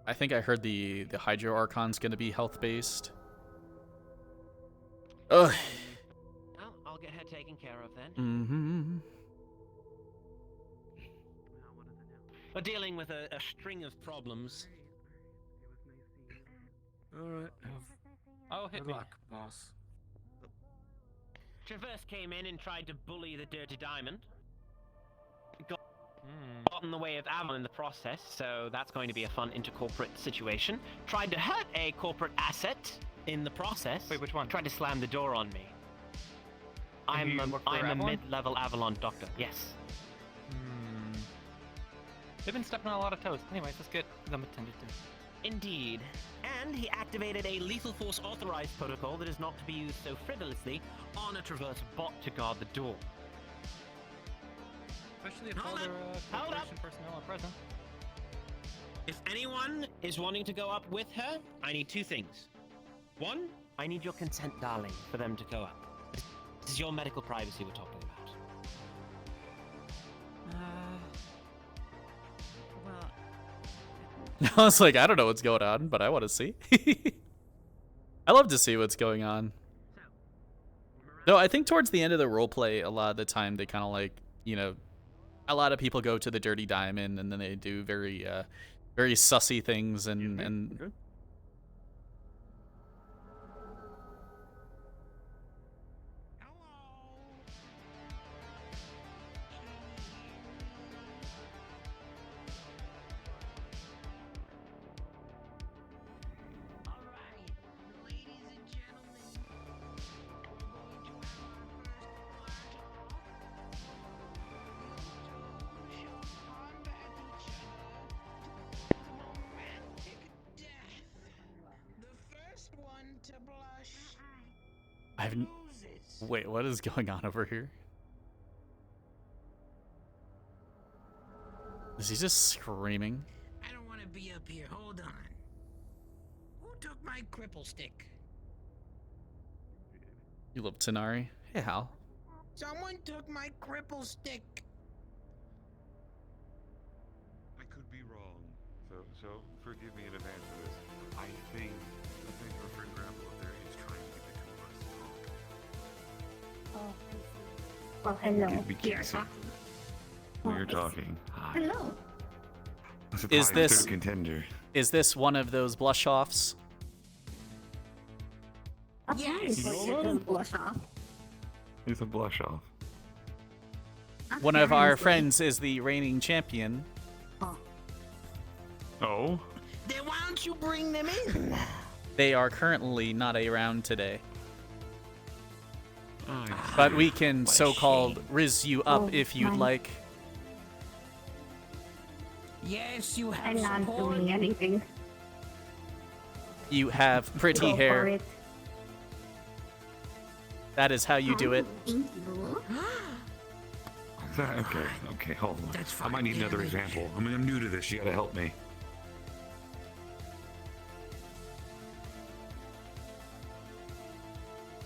I think I heard the Hydro Archon's going to be health-based. Ugh. Well, I'll get her taken care of then. We're dealing with a string of problems. Alright. Oh, hit Good me. luck, boss. Traverse came in and tried to bully the Dirty Diamond. Got in the way of Avalon in the process, so that's going to be a fun intercorporate situation. Tried to hurt a corporate asset in the process. Wait, which one? Tried to slam the door on me. And I'm you a, work for I'm a Avalon? mid-level Avalon doctor, yes. They've been stepping on a lot of toes. Anyways, let's get them attended to. Indeed. And he activated a lethal force authorized protocol that is not to be used so frivolously on a Traverse bot to guard the door. Especially if Hold all their Hold corporation personnel are present. If anyone is wanting to go up with her, I need two things. One, I need your consent, darling, for them to go up. This is your medical privacy we're talking about. I was like, I don't know what's going on, but I want to see. I love to see what's going on. Though I think towards the end of the roleplay, a lot of the time they kind of like, you know, a lot of people go to the Dirty Diamond and then they do very, very sussy things and Wait, what is going on over here? Is he just screaming? I don't want to be up here. Hold on. Who took my cripple stick? You love Tanari? Hey, Hal. Someone took my cripple stick. I could be wrong. So forgive me in advance for this. I think our friend Grandpa up there is trying to get the two of us to talk. Oh, well, hello. Be careful. You're talking. Hi. Hello. Is this contender? Is this one of those blush offs? Yes. Blush off. He's a blush off. One of our friends is the reigning champion. Oh? Then why don't you bring them in? They are currently not around today. But we can so-called riz you up if you'd like. Yes, you have I'm not support. doing anything. You have pretty Go hair. for it. That is how you do it. Thank you. Okay, hold on. That's I might need another example. I mean, I'm new to this. You gotta help me.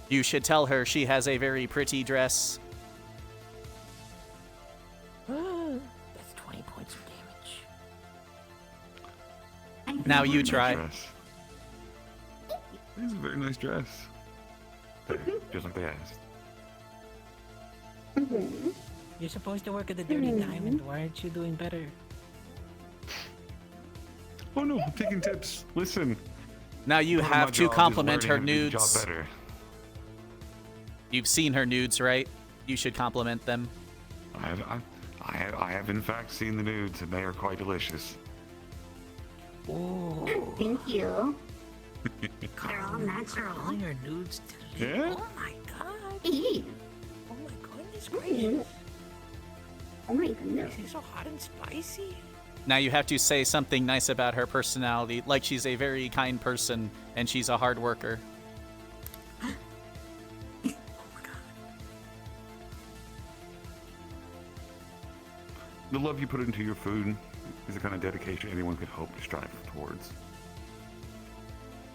You should tell her she has a very pretty dress. That's 20 points of damage. Now you try. It's a very nice dress. Just like they asked. You're supposed to work at the Dirty Diamond. Why aren't you doing better? Oh no, I'm taking tips. Listen. Now you Part of my have to job is compliment her learning how to do the nudes. job better. You've seen her nudes, right? You should compliment them. I have in fact seen the nudes, and they are quite delicious. Oh, Thank you. they're all natural. Calling her nudes delicious. Yeah? Oh my god. Eee. Oh my goodness gracious. Oh my goodness. Is it so hot and spicy? Now you have to say something nice about her personality, like she's a very kind person and she's a hard worker. The love you put into your food is the kind of dedication anyone could hope to strive towards.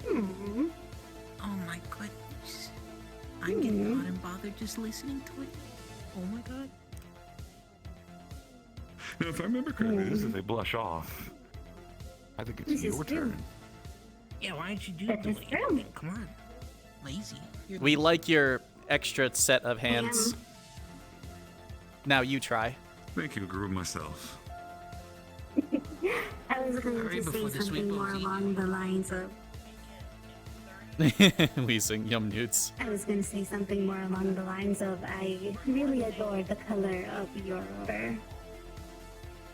Oh my goodness. I'm getting hot and bothered just listening to it. Oh my god. Now, if I remember correctly, this is a blush off. I think it's This is your true. turn. Yeah, why aren't you That doing is it? true. Come on. Lazy. You're We like your extra set of hands. Now you try. Thank you, grew myself. was going to say something more along the lines of. Wheezing yum nudes. I was going to say something more along the lines of I really adore the color of your fur.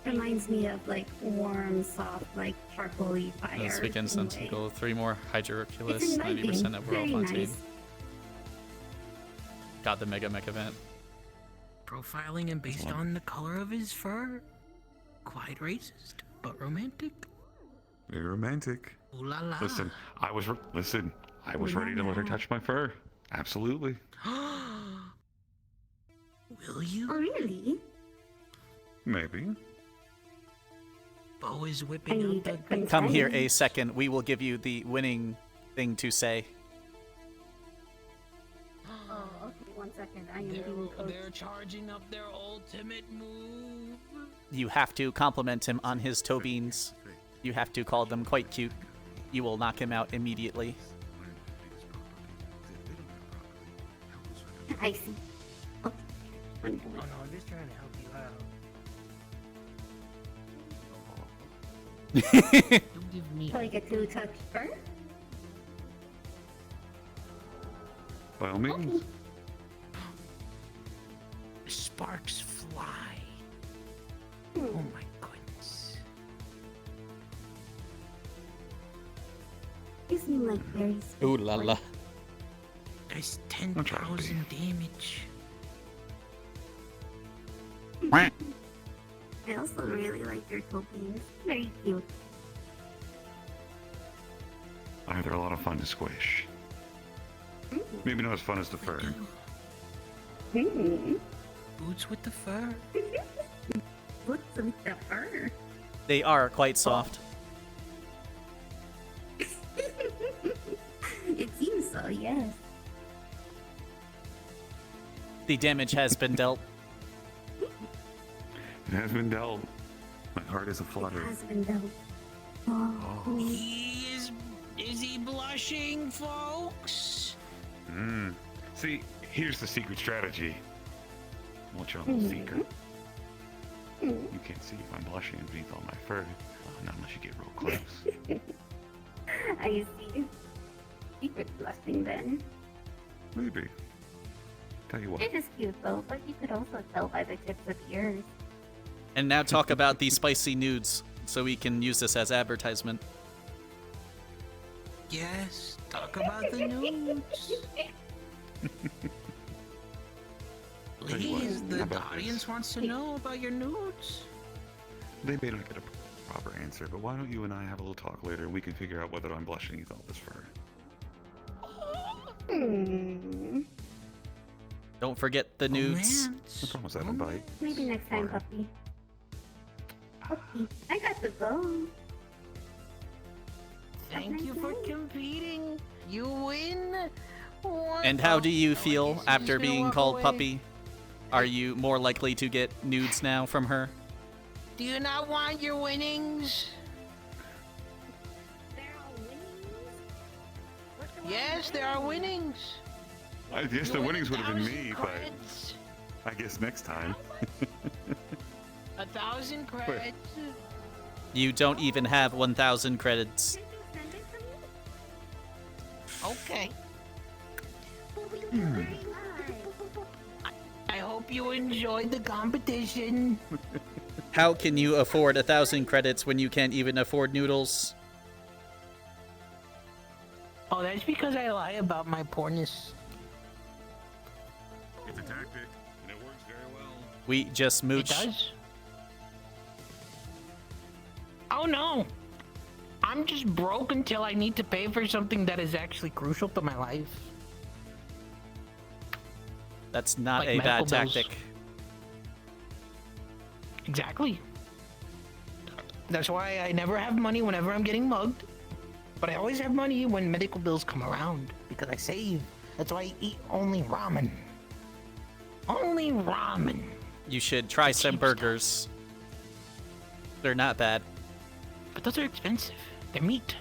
Reminds me of like warm, soft, like charcoaly fire. This weekend in a way. Centicle, 3 more Hydroculus, It's inviting. 90% overall Very Fontaine. nice. Got the Mega Mech event. Profiling him based on the color of his fur? Quite racist, but romantic. Very romantic. Ooh la la. Listen, I was ready to let her touch my fur. Absolutely. Will you? Oh, really? Maybe. Bo is whipping out the... Come here a second. We will give you the winning thing to say. Oh, okay, 1 second. I am being coached. They're charging up their ultimate move. You have to compliment him on his toe beans. You have to call them quite cute. You will knock him out immediately. I see. Oh, Oh no, I'm just trying to help you out. Don't give me... Like a two-touch fur? By all means. Sparks fly. Hmm. Oh my goodness. You seem like very sweet. Ooh la la. There's 10,000 damage. I also really like your coping. Very cute. They're a lot of fun to squish. Maybe not as fun as the fur. Boots with the fur. What's with the fur? They are quite soft. It seems so, yes. The damage has been dealt. It has been dealt. My heart is aflutter. Has been dealt. Oh. Is he blushing, folks? See, here's the secret strategy. I'll let you on the secret. You can't see if I'm blushing beneath all my fur. Not unless you get real close. I see. Secret blushing then. Maybe. Tell you what. It is cute though, but you could also tell by the tips of ears. And now talk about the spicy nudes, so we can use this as advertisement. Yes, talk about the nudes. Tell you what, Please, how the about audience this? wants to know about your nudes. They may not get a proper answer, but why don't you and I have a little talk later and we can figure out whether I'm blushing with all this fur. Don't forget the nudes. I promise I don't bite. Maybe next time, puppy. Puppy, I got to go. Thank you for competing. You win. And how do you feel just after gonna being walk called away. puppy? Are you more likely to get nudes now from her? Do you not want your winnings? Yes, there are winnings. I guess You the win winnings would have been 1,000 me, credits. but I guess next time. 1,000 credits. You don't even have 1,000 credits. Okay. I hope you enjoyed the competition. How can you afford 1,000 credits when you can't even afford noodles? Oh, that's because I lie about my poorness. It's a tactic, and it works very well. We just mooch. It does? Oh no! I'm just broke until I need to pay for something that is actually crucial to my life. That's not Like a bad medical bills. tactic. Exactly. That's why I never have money whenever I'm getting mugged. But I always have money when medical bills come around. Because I save. That's why I eat only ramen. Only ramen. You should try some burgers. They're not bad. But those are expensive. They're meat.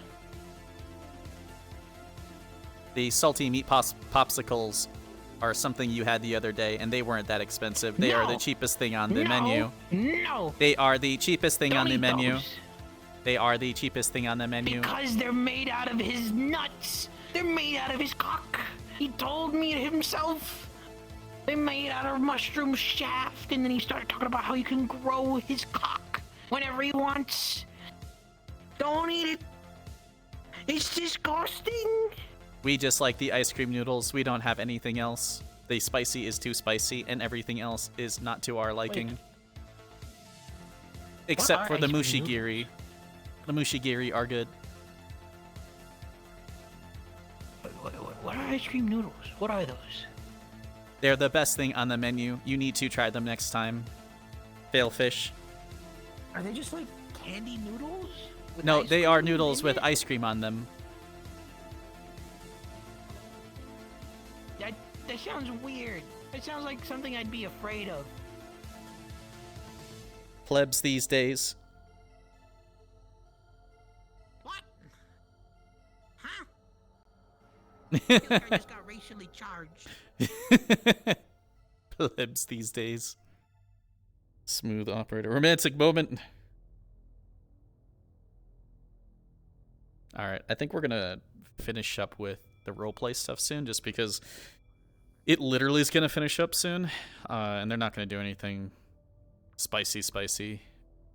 The salty meat popsicles are something you had the other day, and they weren't that expensive. They are the No. cheapest thing on the No. menu. No. They are the cheapest thing on the Don't eat menu. those. They are the cheapest thing on the menu. Because they're made out of his nuts. They're made out of his cock. He told me it himself. They're made out of mushroom shaft, and then he started talking about how you can grow his cock whenever he wants. Don't eat it. It's disgusting. We just like the ice cream noodles. We don't have anything else. The spicy is too spicy, and everything else is not to our liking. Wait. Except for What the are ice cream mushigiri. The mushigiri are good. What are ice cream noodles? What are those? They're the best thing on the menu. You need to try them next time. Failfish. Are they just like candy noodles? with No, ice they are cream noodles in with it? ice cream on them. That sounds weird. It sounds like something I'd be afraid of. Plebs these days. I feel like I just got racially charged. Plebs these days. Smooth operator. Romantic moment. Alright, I think we're gonna finish up with the roleplay stuff soon, just because it literally is gonna finish up soon. And they're not gonna do anything spicy in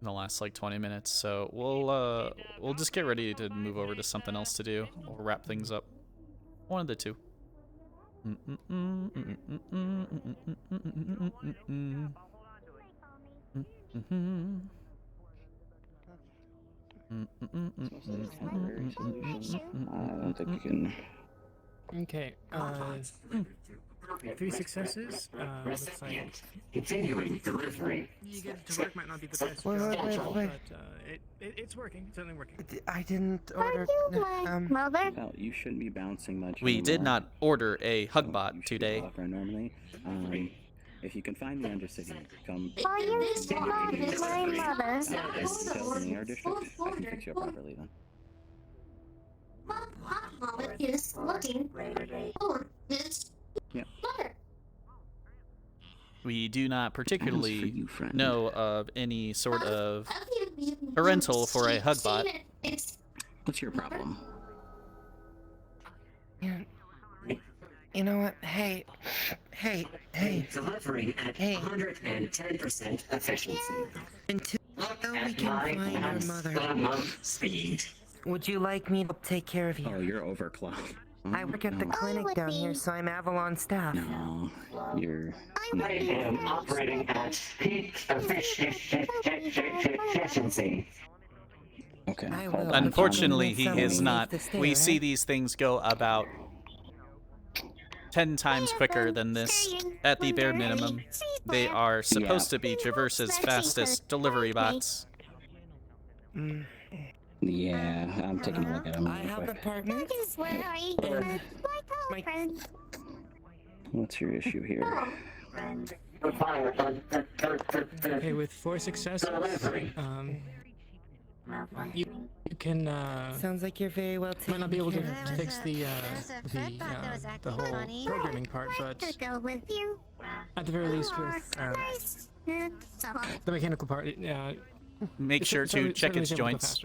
the last like 20 minutes. So we'll just get ready to move over to something else to do. We'll wrap things up. One of the two. I don't think we can. Okay, 3 successes. Looks like Continuing delivery. you get to work might not be the best, Wait. but it's working. It's certainly working. I didn't order. Well, you shouldn't be bouncing much. We did anymore. not order a Hugbot You should today. offer normally. If you can find the Undercity, come. Are you my mother? Details in the air district. I can fix you up properly then. Mama is looking for his Yeah. mother. We do not particularly you, friend. know of any sort of parental for a Hugbot. What's your problem? You know what? Hey. Delivering at 110% efficiency. Until we can find our mother. Speed. Would you like me to take care of you? Oh, you're overclocked. I work at the clinic down here, so I'm Avalon staff. No, you're. I am operating at peak efficiency. Okay. Unfortunately, he is not. We see these things go about 10 times quicker than this at the bare minimum. They are supposed to be Traverse's fastest delivery bots. Yeah, I'm taking a look at him I real have quick. apartments. What's your issue here? Okay, with 4 successes, you can Sounds like you're very well taken might not be able to care of. fix the whole programming part, but at the very least with the mechanical part, Make sure to check its joints.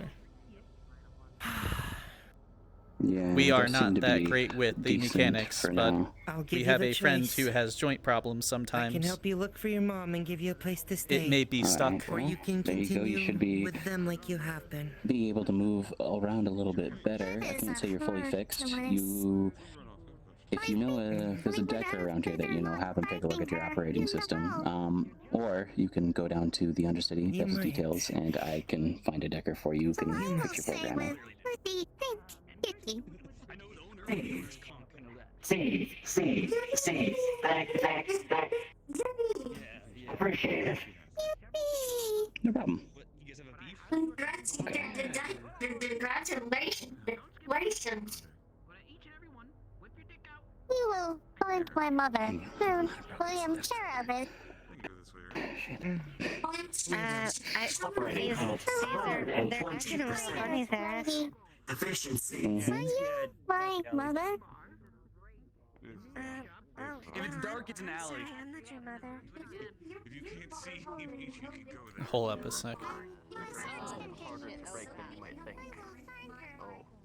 Yeah, We it are does not seem to that be great with the decent mechanics, for but now. I'll give we you have the a friend choice. who has joint problems I sometimes. can help you look for your mom and give you a place to stay. It may be stuck. Or you can There you go, continue you should be- with them like you have been. Be able to move around a little bit better. I can't say you're fully fixed. If you know there's a decker around here that you know, have them take a look at your operating system. Or you can go down to the Undercity, those details, and I can find a decker for you. You can fix your programming. See. Thanks. Appreciate it. No problem. Congratulations. We will find my mother soon. I am sure of it. They're actually funny there. Efficiency. Are you my mother? If it's dark, it's an alley. Sorry, I'm not your mother. If you can't see him, you can go there. Hold up a sec. Harder to break than you might think.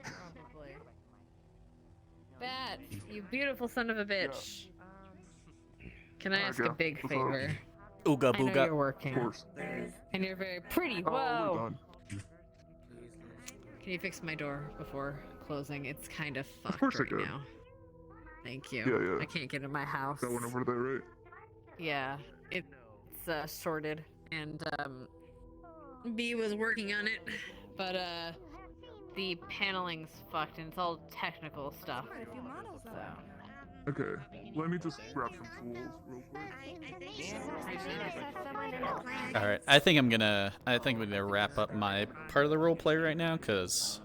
Probably. Bat, you beautiful son of a bitch. Can I ask a big favor? Ooga I know booga. you're working. Of course. And you're very pretty. Whoa! Can you fix my door before closing? It's kind of fucked course I right can. now. Thank you. Yeah, yeah. I can't get in my house. That one over there, right? Yeah, it's sorted, and B was working on it, but the paneling's fucked, and it's all technical stuff. So. Okay, let me just grab some tools real quick. All right, I think we're gonna wrap up my part of the role play right now, cause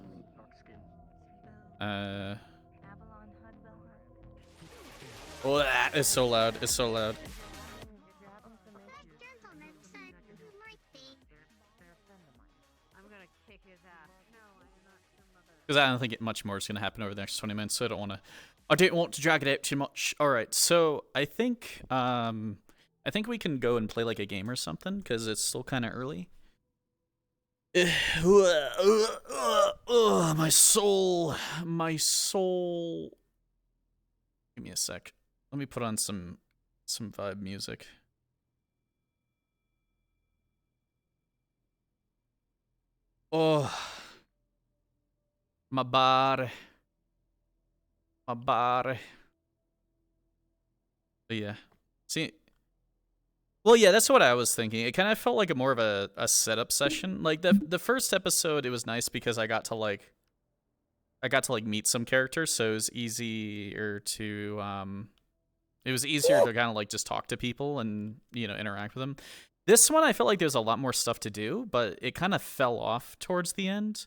oh, it's so loud. It's so loud. I'm gonna kick his ass. No, I'm not your mother. Because I don't think much more is going to happen over the next 20 minutes, so I don't want to drag it out too much. All right, so I think we can go and play like a game or something because it's still kind of early. My soul. Give me a sec. Let me put on some vibe music. Oh. My body. But yeah. See. Well, yeah, that's what I was thinking. It kind of felt like more of a setup session. Like the first episode, it was nice because I got to meet some characters, so it was easier to kind of like just talk to people and, you know, interact with them. This one, I felt like there's a lot more stuff to do, but it kind of fell off towards the end.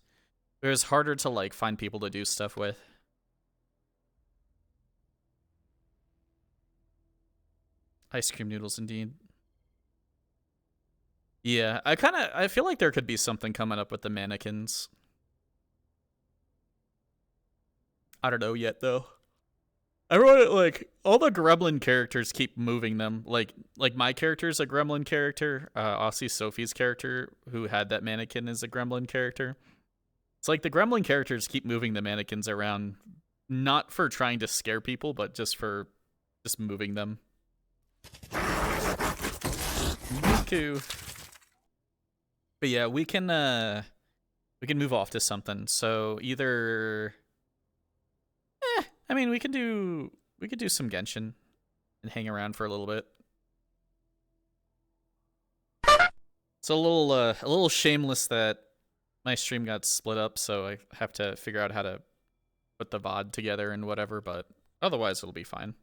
It was harder to like find people to do stuff with. Ice cream noodles, indeed. Yeah, I feel like there could be something coming up with the mannequins. I don't know yet, though. I wrote it like, all the gremlin characters keep moving them. Like my character's a gremlin character. Aussie Sophie's character, who had that mannequin, is a gremlin character. It's like the gremlin characters keep moving the mannequins around, not for trying to scare people, but just for moving them. Miku. But yeah, we can move off to something. So either I mean, we could do some Genshin and hang around for a little bit. It's a little shameless that my stream got split up, so I have to figure out how to put the VOD together and whatever, but otherwise it'll be fine.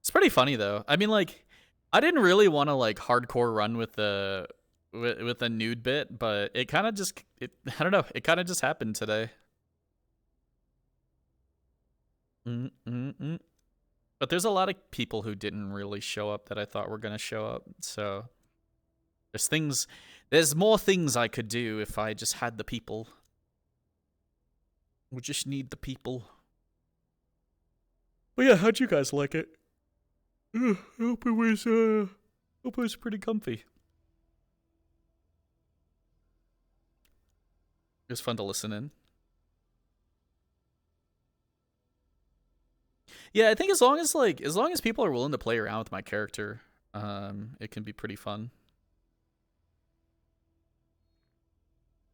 It's pretty funny though. I mean, like, I didn't really want to like hardcore run with the nude bit, but it kind of just I don't know, it kind of just happened today. But there's a lot of people who didn't really show up that I thought were gonna show up, so there's more things I could do if I just had the people. We just need the people. But yeah, how'd you guys like it? I hope it was pretty comfy. It was fun to listen in. Yeah, I think as long as people are willing to play around with my character, it can be pretty fun.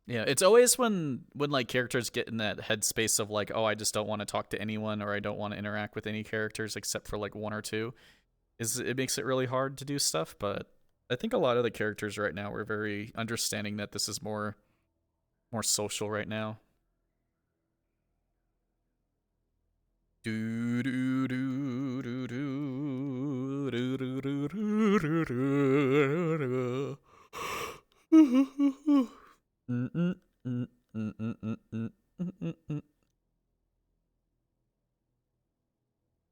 Yeah, it's always when like characters get in that headspace of like, oh, I just don't want to talk to anyone or I don't want to interact with any characters except for like one or two. It makes it really hard to do stuff, but I think a lot of the characters right now are very understanding that this is more social right now. Do do do do do do do do do do.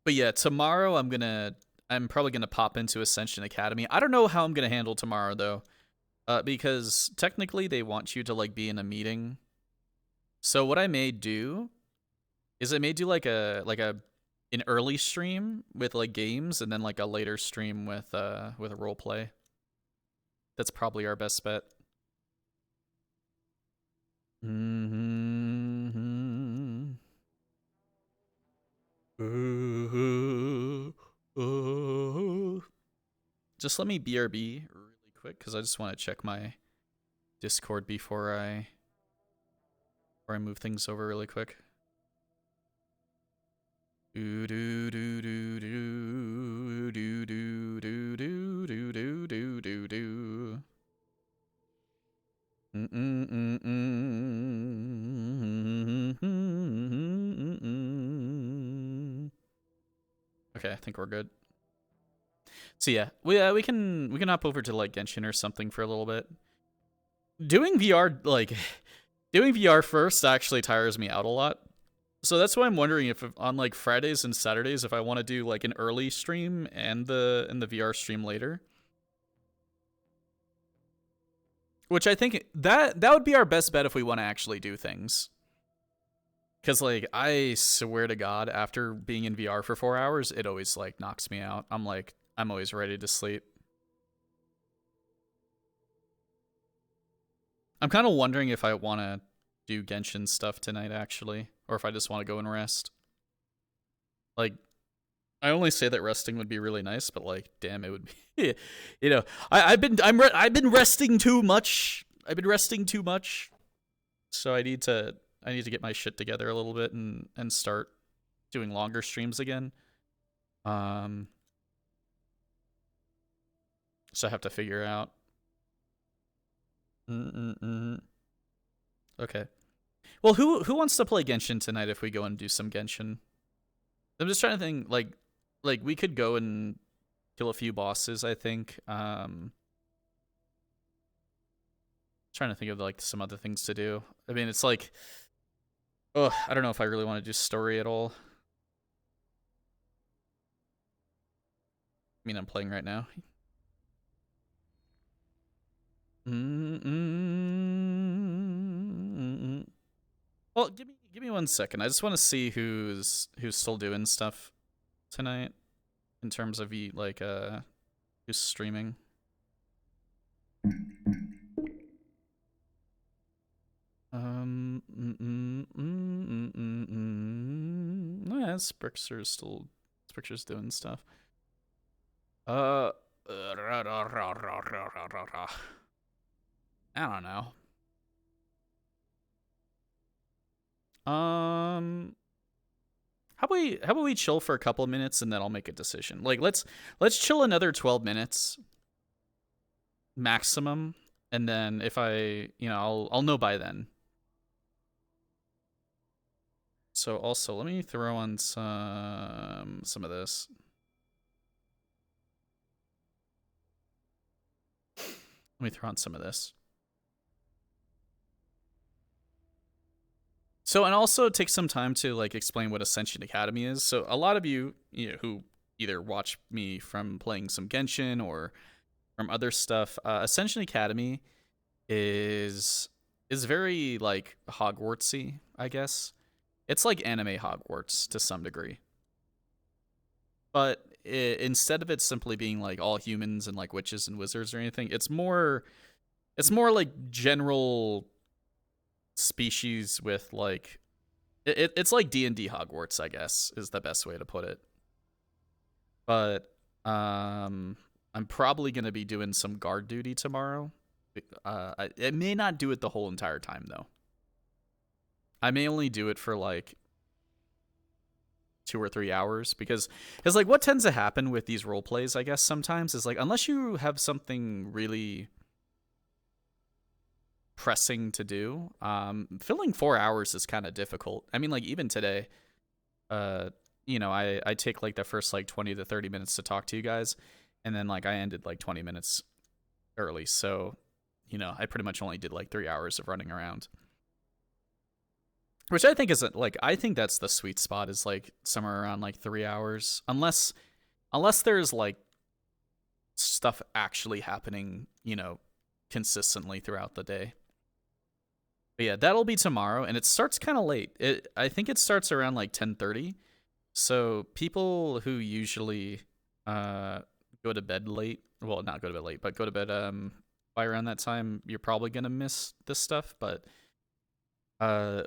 But yeah, tomorrow I'm probably gonna pop into Ascension Academy. I don't know how I'm gonna handle tomorrow though, because technically they want you to like be in a meeting. So what I may do is I may do like a an early stream with like games, and then like a later stream with a role play. That's probably our best bet. Just let me BRB really quick because I just want to check my Discord before I move things over really quick. Do do do do do do do do do do do do do do. Okay, I think we're good. So yeah, we can hop over to like Genshin or something for a little bit. Doing VR first actually tires me out a lot. So that's why I'm wondering if on like Fridays and Saturdays if I want to do like an early stream and the VR stream later. Which I think that would be our best bet if we want to actually do things. Cause like I swear to God, after being in VR for 4 hours, it always like knocks me out. I'm always ready to sleep. I'm kind of wondering if I want to do Genshin stuff tonight actually, or if I just want to go and rest. Like, I only say that resting would be really nice, but like, damn, it would be. You know, I've been resting too much. I've been resting too much, so I need to get my shit together a little bit and start doing longer streams again. So I have to figure out. Okay. Well, who wants to play Genshin tonight if we go and do some Genshin? I'm just trying to think, like we could go and kill a few bosses, I think. Trying to think of like some other things to do. I mean, it's like, oh, I don't know if I really want to do story at all. I mean, I'm playing right now. Well, give me 1 second. I just want to see who's still doing stuff tonight in terms of like who's streaming. Yeah, Sprixer's doing stuff. I don't know. How about we chill for a couple of minutes and then I'll make a decision. Like let's chill another 12 minutes maximum, and then if I'll know by then. So also let me throw on some of this. Let me throw on some of this. So, and also take some time to like explain what Ascension Academy is. So a lot of you who either watch me from playing some Genshin or from other stuff, Ascension Academy is very like Hogwartsy, I guess. It's like anime Hogwarts to some degree. But instead of it simply being like all humans and like witches and wizards or anything, it's more like general species with like it's like D&D Hogwarts, I guess, is the best way to put it. But I'm probably going to be doing some guard duty tomorrow. I may not do it the whole entire time though. I may only do it for like 2 or 3 hours, because it's like what tends to happen with these role plays, I guess, sometimes is like unless you have something really pressing to do, filling 4 hours is kind of difficult. I mean, like even today, I take like the first like 20 to 30 minutes to talk to you guys, and then like I ended like 20 minutes early, so I pretty much only did like 3 hours of running around. Which I think isn't like, I think that's the sweet spot, is like somewhere around like 3 hours, unless there's like stuff actually happening, consistently throughout the day. But yeah, that'll be tomorrow, and it starts kind of late. I think it starts around like 10:30, So people who usually go to bed late, well, not go to bed late, but go to bed by around that time, you're probably gonna miss this stuff. But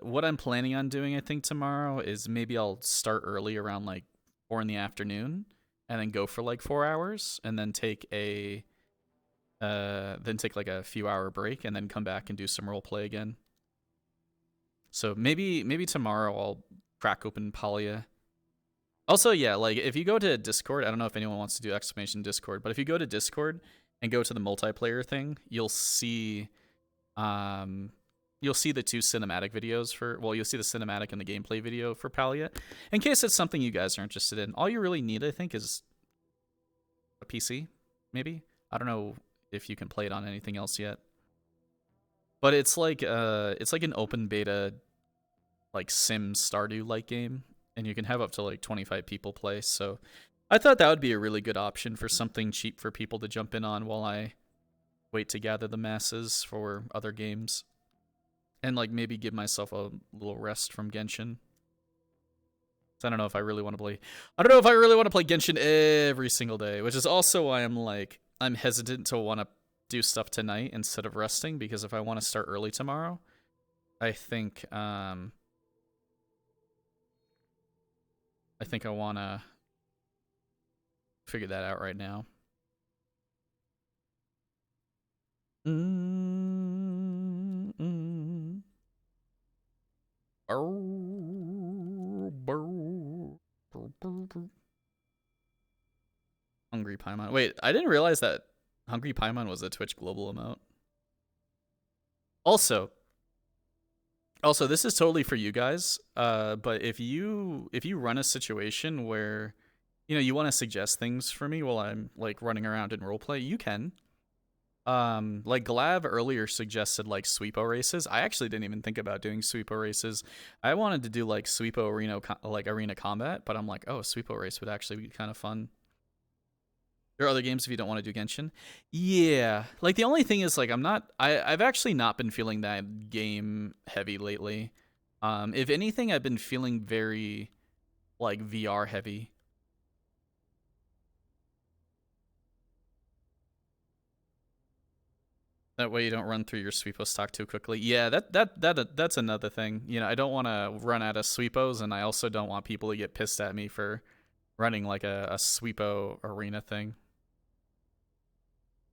what I'm planning on doing, I think tomorrow is maybe I'll start early around like 4 in the afternoon, and then go for like 4 hours, and then take like a few hour break, and then come back and do some role play again. So maybe tomorrow I'll crack open Palia. Also, yeah, like if you go to Discord, I don't know if anyone wants to do exclamation Discord, but if you go to Discord and go to the multiplayer thing, you'll see the 2 cinematic videos for, well, you'll see the cinematic and the gameplay video for Palia. In case it's something you guys are interested in, all you really need, I think, is a PC, maybe. I don't know if you can play it on anything else yet. But it's like an open beta, like Sims Stardew like game, and you can have up to like 25 people play. So I thought that would be a really good option for something cheap for people to jump in on while I wait to gather the masses for other games, and like maybe give myself a little rest from Genshin. So I don't know if I really want to play. I don't know if I really want to play Genshin every single day, which is also why I'm hesitant to want to do stuff tonight instead of resting, because if I want to start early tomorrow, I think I want to figure that out right now. Hungry Paimon. Wait, I didn't realize that Hungry Paimon was a Twitch global emote. Also, this is totally for you guys. But if you run a situation where, you want to suggest things for me while I'm like running around in roleplay, you can. Like Glav earlier suggested like sweepo races. I actually didn't even think about doing sweepo races. I wanted to do like sweepo arena combat, but I'm like, oh, a sweepo race would actually be kind of fun. There are other games if you don't want to do Genshin. Yeah, like the only thing is like I've actually not been feeling that game heavy lately. If anything, I've been feeling very like VR heavy. That way you don't run through your sweepo stock too quickly. Yeah, that's another thing. I don't want to run out of sweepos, and I also don't want people to get pissed at me for running like a sweepo arena thing.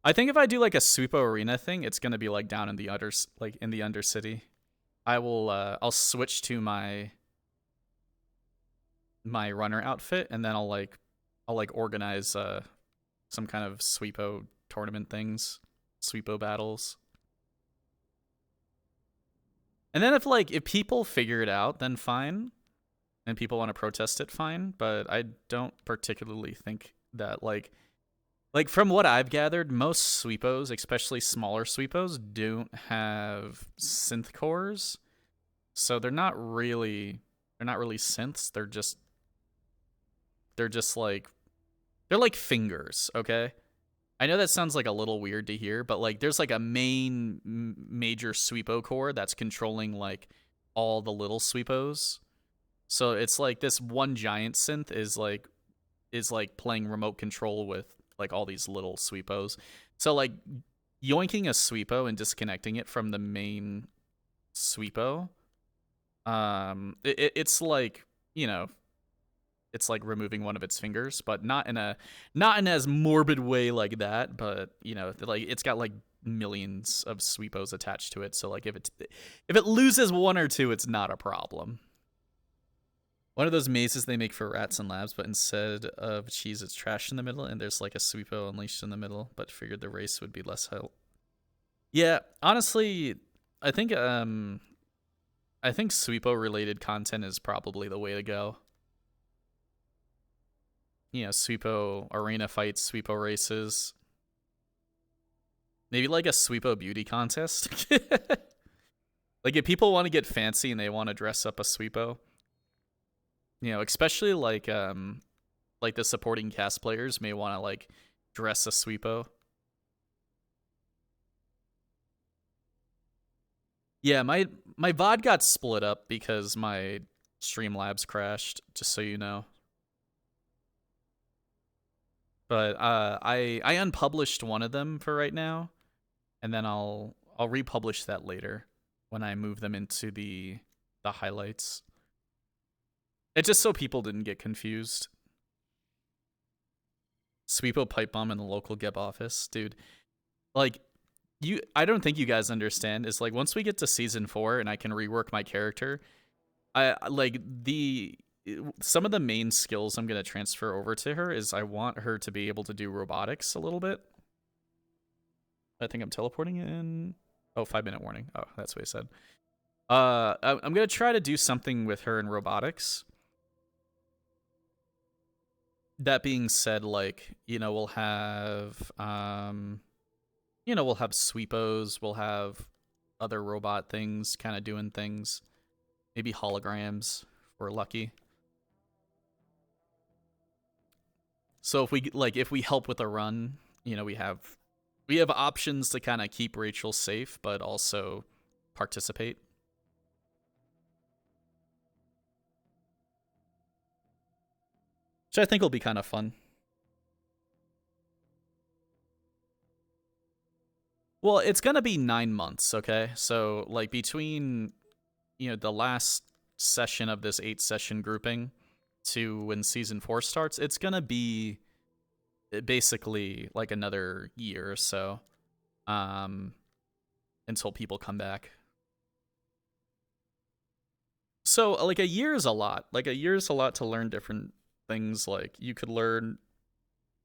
I think if I do like a sweepo arena thing, it's gonna be like down in the Undercity. I'll switch to my runner outfit, and then I'll organize some kind of sweepo tournament things. Sweepo battles. And then if people figure it out, then fine. And people want to protest it, fine. But I don't particularly think that like from what I've gathered, most sweepos, especially smaller sweepos, don't have synth cores. So they're not really synths. They're like fingers, okay? I know that sounds like a little weird to hear, but like there's like a major sweepo core that's controlling like all the little sweepos. So it's like this one giant synth is like playing remote control with like all these little sweepos. So like yoinking a sweepo and disconnecting it from the main sweepo, it's like, it's like removing one of its fingers, but not in as morbid way like that. But like it's got like millions of sweepos attached to it. So like if it loses one or two, it's not a problem. One of those mazes they make for rats and labs, but instead of cheese, it's trash in the middle, and there's like a sweepo unleashed in the middle. But figured the race would be less help. Yeah, honestly, I think sweepo related content is probably the way to go. Sweepo arena fights, sweepo races. Maybe like a sweepo beauty contest. Like if people want to get fancy and they want to dress up a sweepo, especially like the supporting cast players may want to like dress a sweepo. Yeah, my VOD got split up because my Streamlabs crashed, just so you know. But I unpublished one of them for right now, and then I'll republish that later when I move them into the highlights. It's just so people didn't get confused. Sweepo pipe bomb in the local Geb office, dude. Like, I don't think you guys understand. Is like once we get to season 4 and I can rework my character, I like some of the main skills I'm gonna transfer over to her is I want her to be able to do robotics a little bit. I think I'm teleporting in. Oh, 5-minute warning. Oh, that's what he said. I'm gonna try to do something with her in robotics. That being said, like, we'll have we'll have sweepos, we'll have other robot things kind of doing things. Maybe holograms if we're lucky. So if we help with a run, we have options to kind of keep Rachel safe, but also participate. Which I think will be kind of fun. Well, it's going to be 9 months, okay? So, like, between, the last session of this 8-session grouping to when Season 4 starts, it's going to be basically, like, another year or so until people come back. So, like, a year is a lot. Like, a year is a lot to learn different things. Like, you could learn...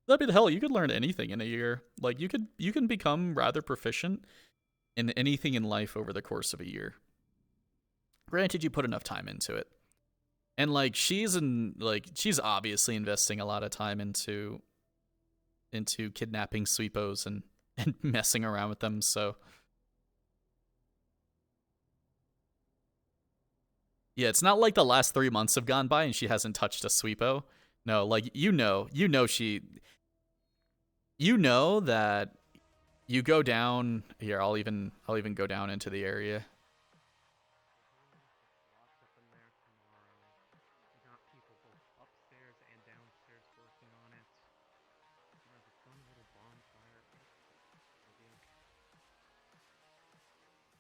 That'd be the hell, you could learn anything in a year. Like, you can become rather proficient in anything in life over the course of a year. Granted, you put enough time into it. And, like, she's obviously investing a lot of time into kidnapping sweepos and messing around with them, so... Yeah, it's not like the last 3 months have gone by and she hasn't touched a sweepo. No, like, she... You know that you go down here. I'll even go down into the area.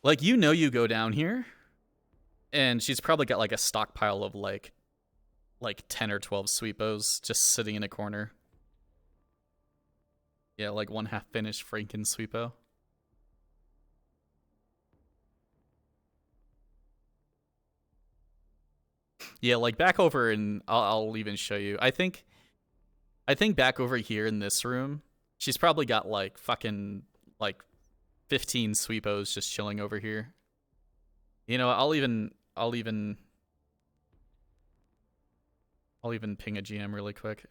Like, you go down here, and she's probably got like a stockpile of like 10 or 12 sweepos just sitting in a corner. Yeah, like one half-finished Franken sweepo. Yeah, like back over in... I'll even show you. I think back over here in this room, she's probably got like fucking like 15 sweepos just chilling over here. I'll even ping a GM really quick.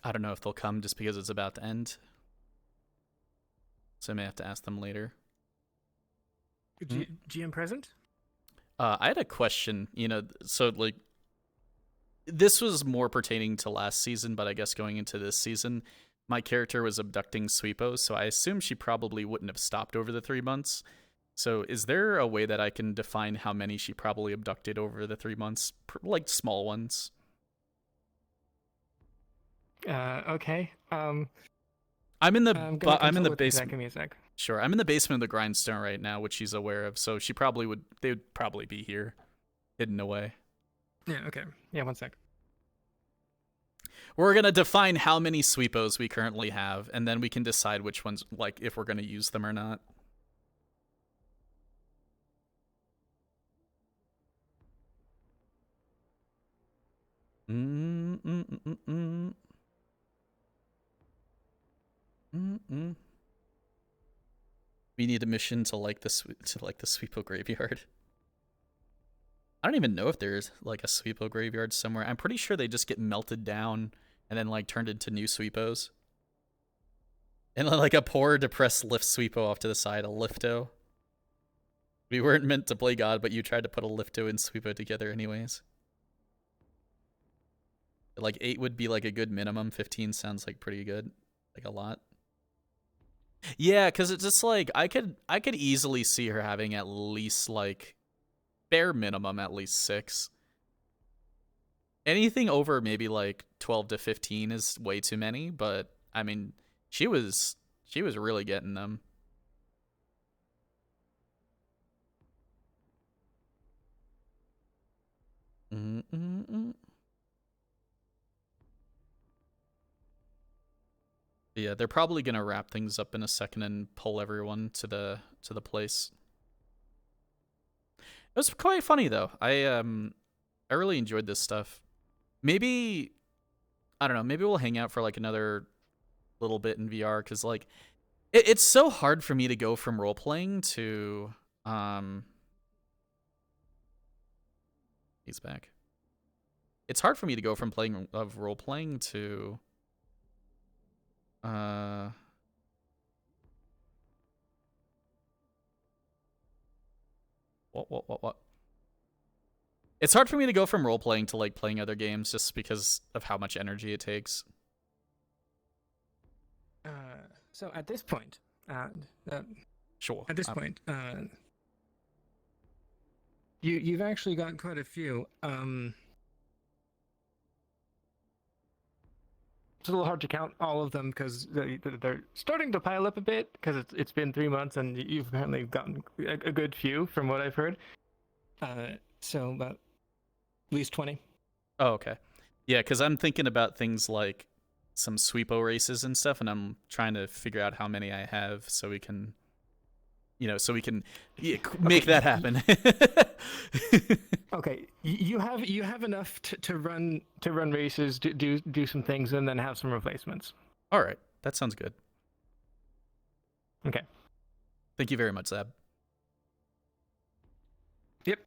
I don't know if they'll come just because it's about to end. So I may have to ask them later. GM present? I had a question, so like this was more pertaining to last season, but I guess going into this season, my character was abducting sweepos, so I assume she probably wouldn't have stopped over the 3 months. So is there a way that I can define how many she probably abducted over the 3 months? Like small ones. Okay. I'm in the basement. Give me a sec. Sure, I'm in the basement of the grindstone right now, which she's aware of. So they would probably be here, hidden away. Yeah. Okay. Yeah. 1 sec. We're gonna define how many sweepos we currently have, and then we can decide which ones, like, if we're gonna use them or not. We need a mission to like the Sweepo graveyard. I don't even know if there's like a Sweepo graveyard somewhere. I'm pretty sure they just get melted down and then like turned into new Sweepos. And like a poor depressed lift Sweepo off to the side, a Lifto. We weren't meant to play God, but you tried to put a Lifto and Sweepo together anyways. Like 8 would be like a good minimum. 15 sounds like pretty good. Like a lot. Yeah, because it's just like I could easily see her having at least like bare minimum at least 6. Anything over maybe like 12 to 15 is way too many, but I mean, she was really getting them. Yeah, they're probably gonna wrap things up in a second and pull everyone to the place. It was quite funny though. I really enjoyed this stuff. Maybe I don't know. Maybe we'll hang out for like another little bit in VR because like it's so hard for me to go from role playing to He's back. It's hard for me to go from playing of role playing to what? It's hard for me to go from role playing to like playing other games just because of how much energy it takes. So at this point, sure. At this point, you've actually got quite a few. It's a little hard to count all of them because they're starting to pile up a bit because it's been 3 months and you've apparently gotten a good few from what I've heard. So about at least 20. Oh, okay. Yeah, because I'm thinking about things like some sweepo races and stuff, and I'm trying to figure out how many I have so we can, make that happen. Okay, you have enough to run races, do some things, and then have some replacements. All right, that sounds good. Okay. Thank you very much, Zab. Yep.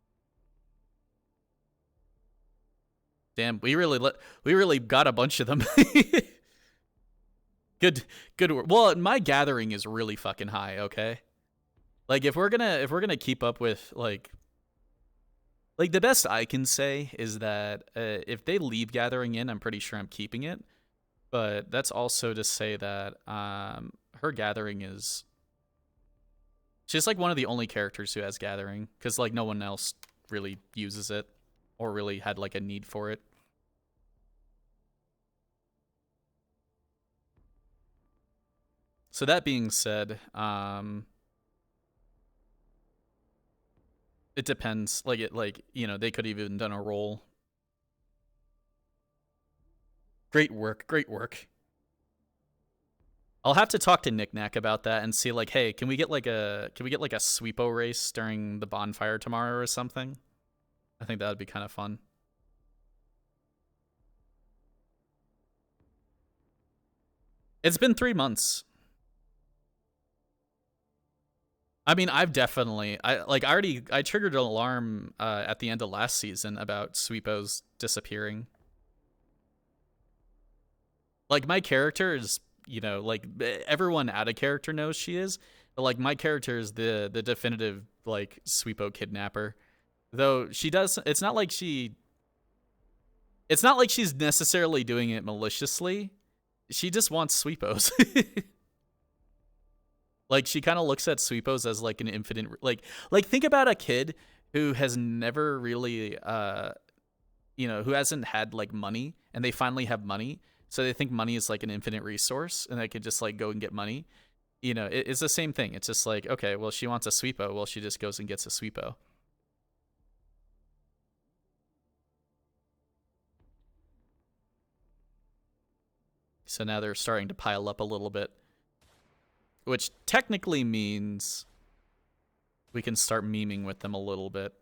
Damn, we really got a bunch of them. Good work. Well, my gathering is really fucking high. Okay, like if we're gonna keep up with like the best I can say is that if they leave gathering in, I'm pretty sure I'm keeping it. But that's also to say that her gathering is she's like one of the only characters who has gathering because like no one else really uses it or really had like a need for it. So that being said, it depends. They could have even done a roll. Great work. I'll have to talk to Knick-Knack about that and see like, hey, can we get like a sweepo race during the bonfire tomorrow or something? I think that would be kind of fun. It's been 3 months. I mean, I triggered an alarm at the end of last season about sweepos disappearing. Like my character is, like everyone out of character knows she is, but like my character is the definitive like sweepo kidnapper. Though she does, it's not like she's necessarily doing it maliciously. She just wants sweepos. Like she kind of looks at sweepos as like an infinite, like think about a kid who has never really, who hasn't had like money and they finally have money. So they think money is like an infinite resource and they could just like go and get money. It's the same thing. It's just like, okay, well, she wants a sweepo. Well, she just goes and gets a sweepo. So now they're starting to pile up a little bit. Which technically means we can start memeing with them a little bit.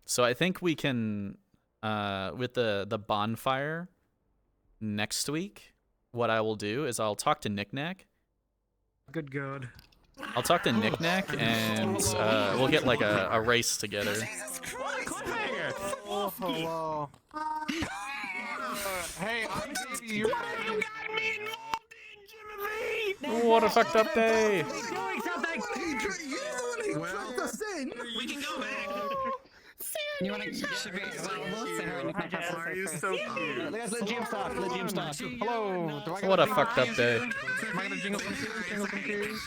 So I think we can, with the bonfire next week, what I will do is I'll talk to Knick-Knack. Good God. I'll talk to Knick-Knack and we'll get like a race together. Oh, hello. Hey, I'm Davey. You got me involved in, Jimmy? What a fucked up day. Well, we can go back. You want to should we Are you so cute? Let GM talk. Let GM talk. Hello. Do I What a fucked up day. Am I gonna jingle some keys? Jingle some keys?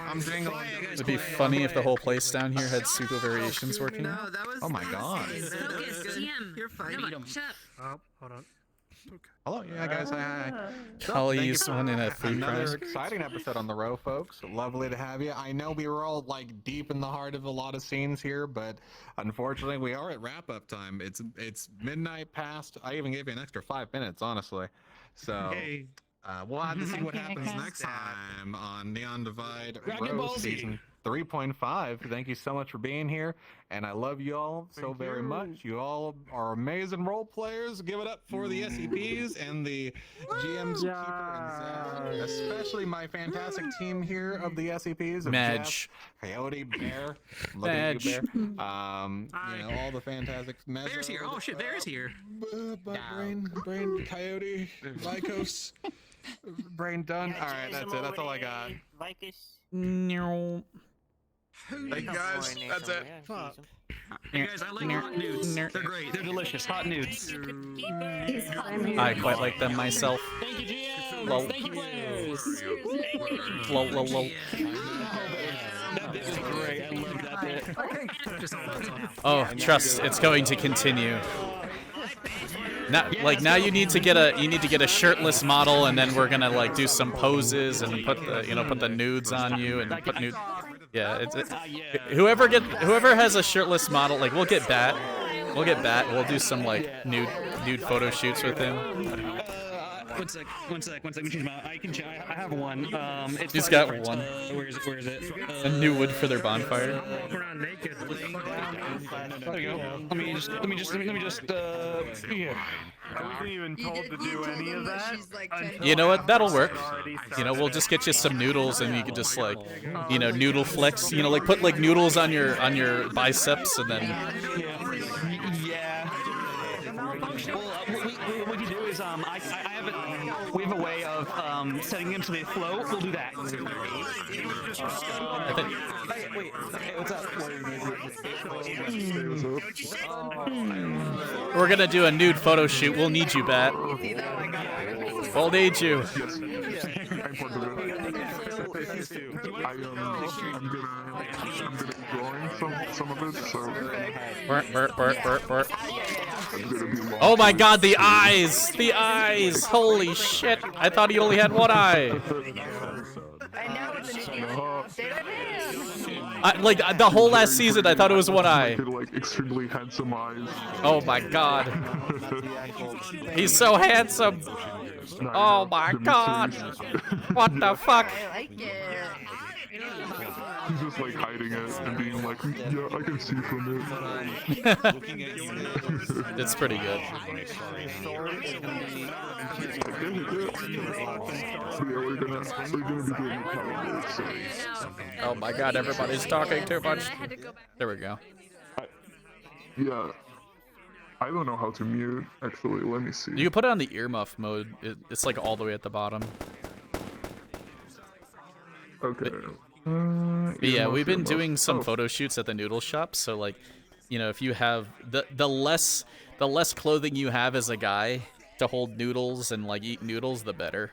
I'm jingling. It'd be funny if the whole place down here had pseudo variations working. Oh my god. Focus, GM. You're fine. Shut up. Oh, hold on. Hello, yeah, guys. Hi. Cully's one in a free Another prize. exciting episode on the row, folks. Lovely to have you. I know we were all like deep in the heart of a lot of scenes here, but unfortunately, we are at wrap-up time. It's midnight past. I even gave you an extra 5 minutes, honestly. So. Hey. We'll have to see what happens next time on Neon Divide Dragon Ball Rose Z. Season 3.5. Thank you so much for being here, and I love you all so very much. You all are amazing role players. Give it up for the SCPs and the GM's Keeper and Zach, especially my fantastic team here of the SCPs. Of Madge. Jeff, Coyote, Bear. Look at you, Bear. You know, all the fantastic. Bear's here. Oh shit, Bear's here. Brain, Coyote, Lycos. Brain done. All right, that's it. That's all I got. No. Thank you guys. That's it. Hey guys, I like hot nudes. They're great. They're delicious. Hot nudes. I quite like them myself. Thank you, GM. Lol. Thank you, players. Lol, lol, lol. That bit was great. I love that bit. Oh, trust, it's going to continue. Now, like now, you need to get a shirtless model, and then we're gonna like do some poses and put the nudes on you and put nude. Yeah, whoever has a shirtless model, like we'll get Bat. We'll do some like nude photo shoots with him. One sec. Let me change my. I have one. It's He's got different. one. Where is it? A new wood for their bonfire. We're not naked. There you go. Let me just. Yeah. I wasn't even told to do any of that. You know what? That'll work. You know, we'll just get you some noodles, and you can just like, noodle flex. You know, like put like noodles on your biceps, and then. Yeah. Well, what you do is we have a way of setting them so they float. We'll do that. Hey, what's up? We're gonna do a nude photo shoot. We'll need you, Bat. We'll need you. I'm gonna be drawing some of it, so. Burp. Oh my God, the eyes! The eyes! Holy shit! I thought he only had one eye. Like the whole last season, I thought it was one eye. Like extremely handsome eyes. Oh my God. He's so handsome. Oh my God. What the fuck? He's just like hiding it and being like, yeah, I can see from it. It's pretty good. We're gonna be doing a calendar, so. Oh my God, everybody's talking too much. There we go. Yeah. I don't know how to mute, actually. Let me see. You can put it on the earmuff mode. It's like all the way at the bottom. Okay. But yeah, we've been doing some photo shoots at the noodle shop, so like, if you have the less clothing you have as a guy to hold noodles and like eat noodles, the better.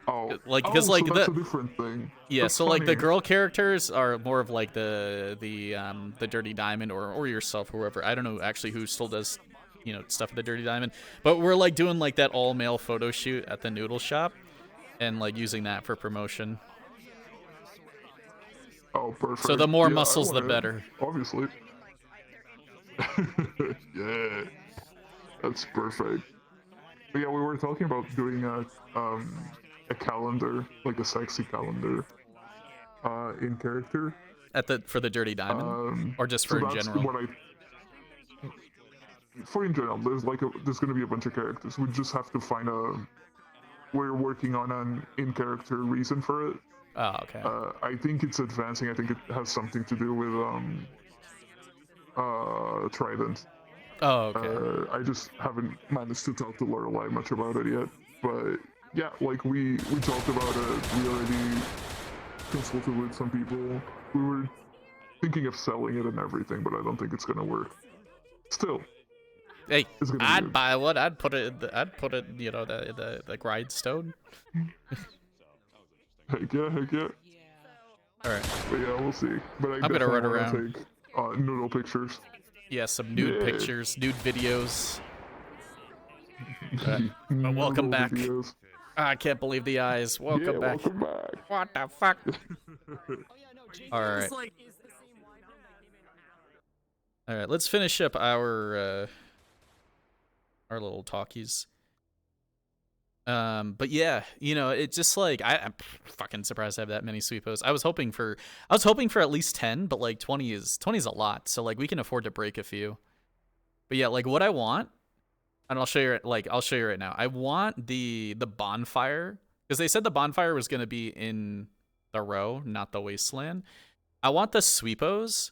Oh, because so like that's a different thing. Yeah, That's so like the funny. girl characters are more of like the Dirty Diamond or yourself, or whoever. I don't know actually who still does stuff at the Dirty Diamond, but we're like doing like that all male photo shoot at the noodle shop, and like using that for promotion. Oh, perfect. So the more Yeah, I muscles, the want it, better. Obviously. Yeah, that's perfect. But yeah, we were talking about doing a calendar, like a sexy calendar, in character. For the Dirty Diamond, or just for so in that's general. What for in general, there's going to be a bunch of characters. We just have to find we're working on an in-character reason for it. Oh, okay. I think it's advancing. I think it has something to do with Trident. Oh, okay. I just haven't managed to talk to Lorelei much about it yet. But yeah, like we talked about it. We already consulted with some people. We were thinking of selling it and everything, but I don't think it's gonna work. Still, Hey, it's gonna be I'd good. buy one. I'd put it. I'd put it. You know, the grindstone. Heck yeah, heck yeah. All right. But yeah, we'll see. But I I'm gonna run definitely wanna around. take noodle pictures. Yeah, some nude Yeah. pictures, nude videos. But Noodle welcome back. videos. I can't believe the eyes. Welcome back. Welcome back. What the fuck? All right. All right. Let's finish up our little talkies. But yeah, you know, it's just like I'm fucking surprised I have that many sweepos. I was hoping for at least 10, but like 20 is a lot. So like we can afford to break a few. But yeah, like what I want, and I'll show you right now. I want the bonfire, because they said the bonfire was gonna be in the row, not the wasteland. I want the sweepos.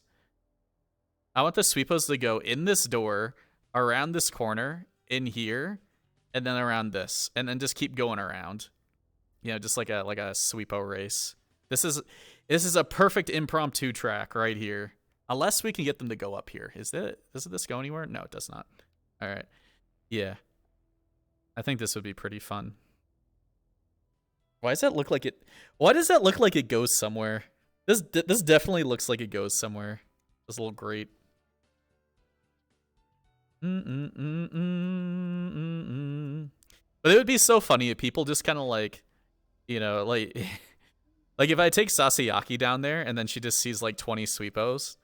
I want the sweepos to go in this door, around this corner, in here, and then around this, and then just keep going around. You know, just like a sweepo race. This is a perfect impromptu track right here. Unless we can get them to go up here. Doesn't this go anywhere? No, it does not. All right. Yeah. I think this would be pretty fun. Why does that look like it? Why does that look like it goes somewhere? This definitely looks like it goes somewhere. This little grate. But it would be so funny if people just kind of like, you know, like like if I take Sasayaki down there and then she just sees like 20 sweepos,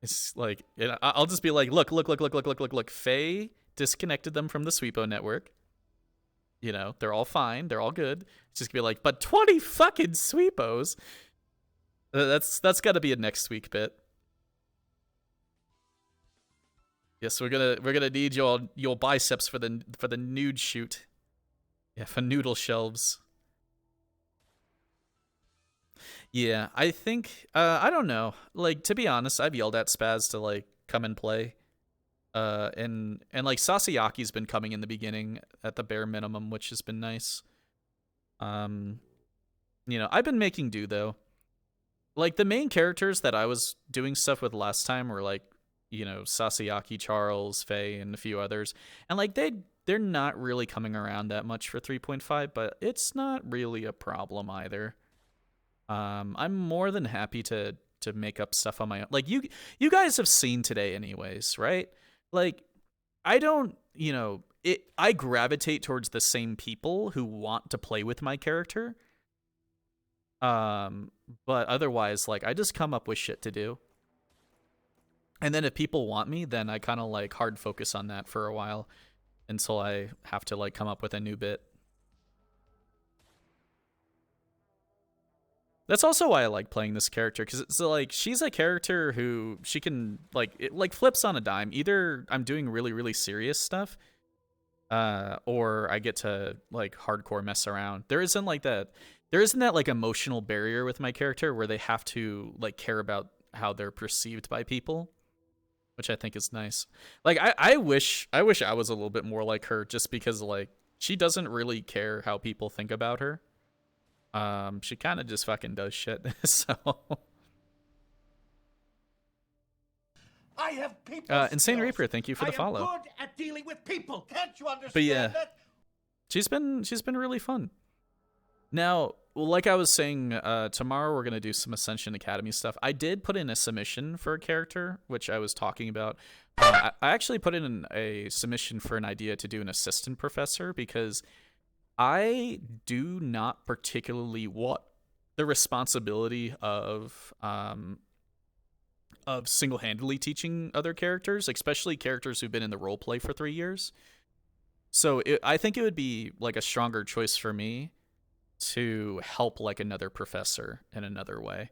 it's like, I'll just be like, look, Faye disconnected them from the sweepo network. You know, they're all fine, they're all good. It's just gonna be like, but 20 fucking sweepos. That's got to be a next week bit. Yes, we're gonna need your biceps for the nude shoot. Yeah, for noodle shelves. Yeah, I think I don't know. Like, to be honest, I've yelled at Spaz to like come and play. And like Sasayaki's been coming in the beginning at the bare minimum, which has been nice. You know, I've been making do though. Like the main characters that I was doing stuff with last time were like, you know, Sasayaki, Charles, Faye, and a few others. And like they're not really coming around that much for 3.5, but it's not really a problem either. I'm more than happy to make up stuff on my own. Like you guys have seen today anyways, right? Like I don't, you know, I gravitate towards the same people who want to play with my character. But otherwise, like I just come up with shit to do. And then if people want me, then I kind of like hard focus on that for a while until I have to like come up with a new bit. That's also why I like playing this character, because it's like she's a character who she can like it like flips on a dime. Either I'm doing really, really serious stuff, or I get to like hardcore mess around. There isn't that like emotional barrier with my character where they have to like care about how they're perceived by people, which I think is nice. Like I wish I was a little bit more like her, just because like she doesn't really care how people think about her. She kind of just fucking does shit. So I have people. Insane Reaper, thank you for the follow. I am good at dealing with people. Can't you understand But yeah, that? she's been really fun. Now, like I was saying, tomorrow we're gonna do some Ascension Academy stuff. I did put in a submission for a character, which I was talking about. I actually put in a submission for an idea to do an assistant professor, because I do not particularly want the responsibility of single-handedly teaching other characters, especially characters who've been in the roleplay for 3 years. So I think it would be like a stronger choice for me to help like another professor in another way.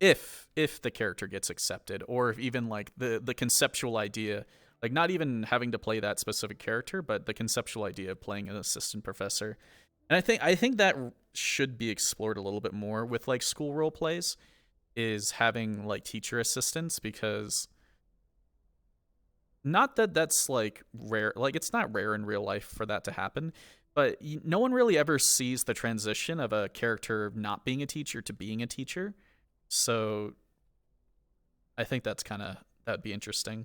If the character gets accepted, or if even like the conceptual idea, like not even having to play that specific character, but the conceptual idea of playing an assistant professor. And I think that should be explored a little bit more with like school role plays, is having like teacher assistants, because not that that's like rare, like it's not rare in real life for that to happen, but no one really ever sees the transition of a character not being a teacher to being a teacher. So I think that's kind of that'd be interesting.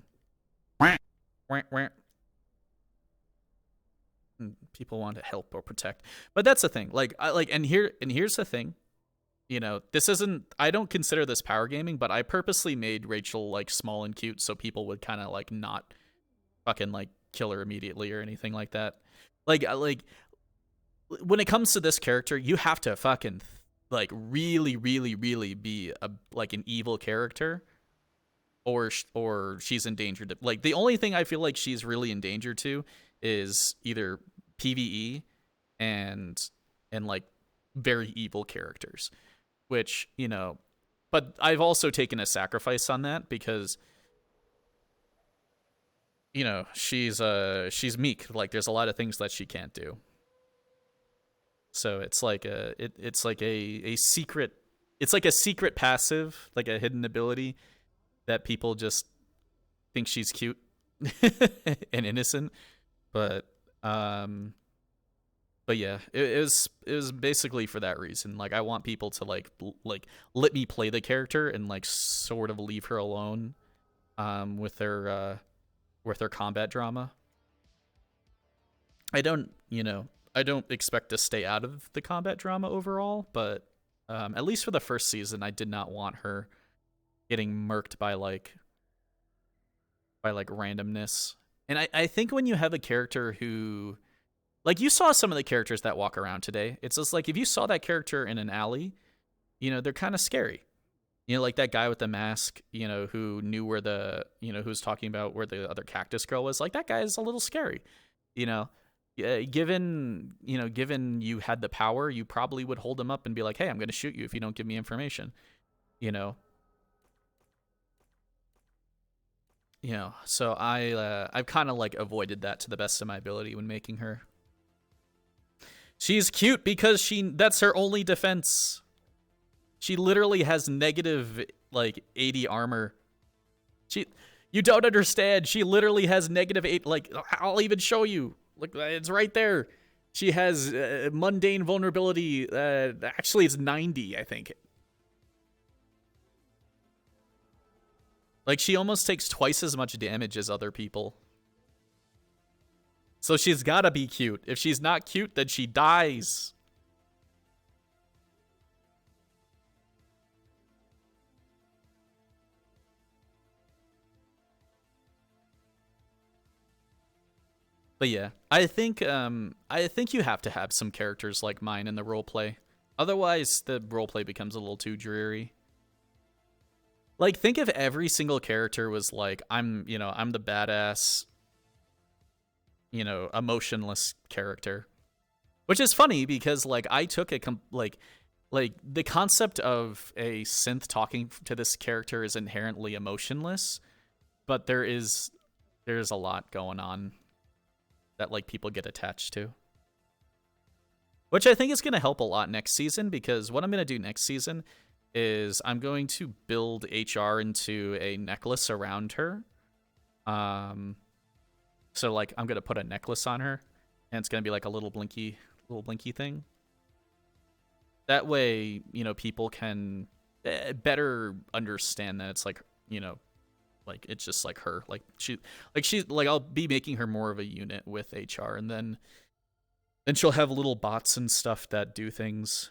People want to help or protect, but that's the thing. Like and here's the thing. You know, this isn't. I don't consider this power gaming, but I purposely made Rachel like small and cute so people would kind of like not fucking like kill her immediately or anything like that. Like when it comes to this character, you have to fucking like really be a like an evil character, or she's endangered. Like the only thing I feel like she's really endangered to is either PvE and like very evil characters, which, you know, but I've also taken a sacrifice on that because, you know, she's meek. Like there's a lot of things that she can't do. So it's like it's like a secret, it's like a secret passive, like a hidden ability that people just think she's cute and innocent. But yeah, it was basically for that reason. Like I want people to like let me play the character and like sort of leave her alone with their combat drama. I don't expect to stay out of the combat drama overall, but at least for the first season, I did not want her getting murked by like randomness. And I think when you have a character who, like, you saw some of the characters that walk around today, it's just like if you saw that character in an alley, you know, they're kind of scary. You know, like that guy with the mask, you know, who knew where the, you know, who's talking about where the other cactus girl was. Like that guy is a little scary, you know. Given you had the power, you probably would hold him up and be like, hey, I'm going to shoot you if you don't give me information, you know. So I've kind of like avoided that to the best of my ability when making her. She's cute because that's her only defense. She literally has negative like 80 armor. You don't understand. She literally has negative 8. Like, I'll even show you. Look, it's right there. She has mundane vulnerability. Actually, it's 90, I think. Like, she almost takes twice as much damage as other people. So she's gotta be cute. If she's not cute, then she dies. But yeah, I think you have to have some characters like mine in the roleplay. Otherwise, the roleplay becomes a little too dreary. Like, think if every single character was like, I'm the badass, you know, emotionless character. Which is funny because, like, I took like the concept of a synth talking to this character is inherently emotionless, but there's a lot going on that, like, people get attached to. Which I think is going to help a lot next season, because what I'm going to do next season is I'm going to build HR into a necklace around her. So, like, I'm going to put a necklace on her, and it's going to be like a little blinky thing. That way, you know, people can better understand that it's like, you know, like it's just like her. Like I'll be making her more of a unit with HR, and then she'll have little bots and stuff that do things.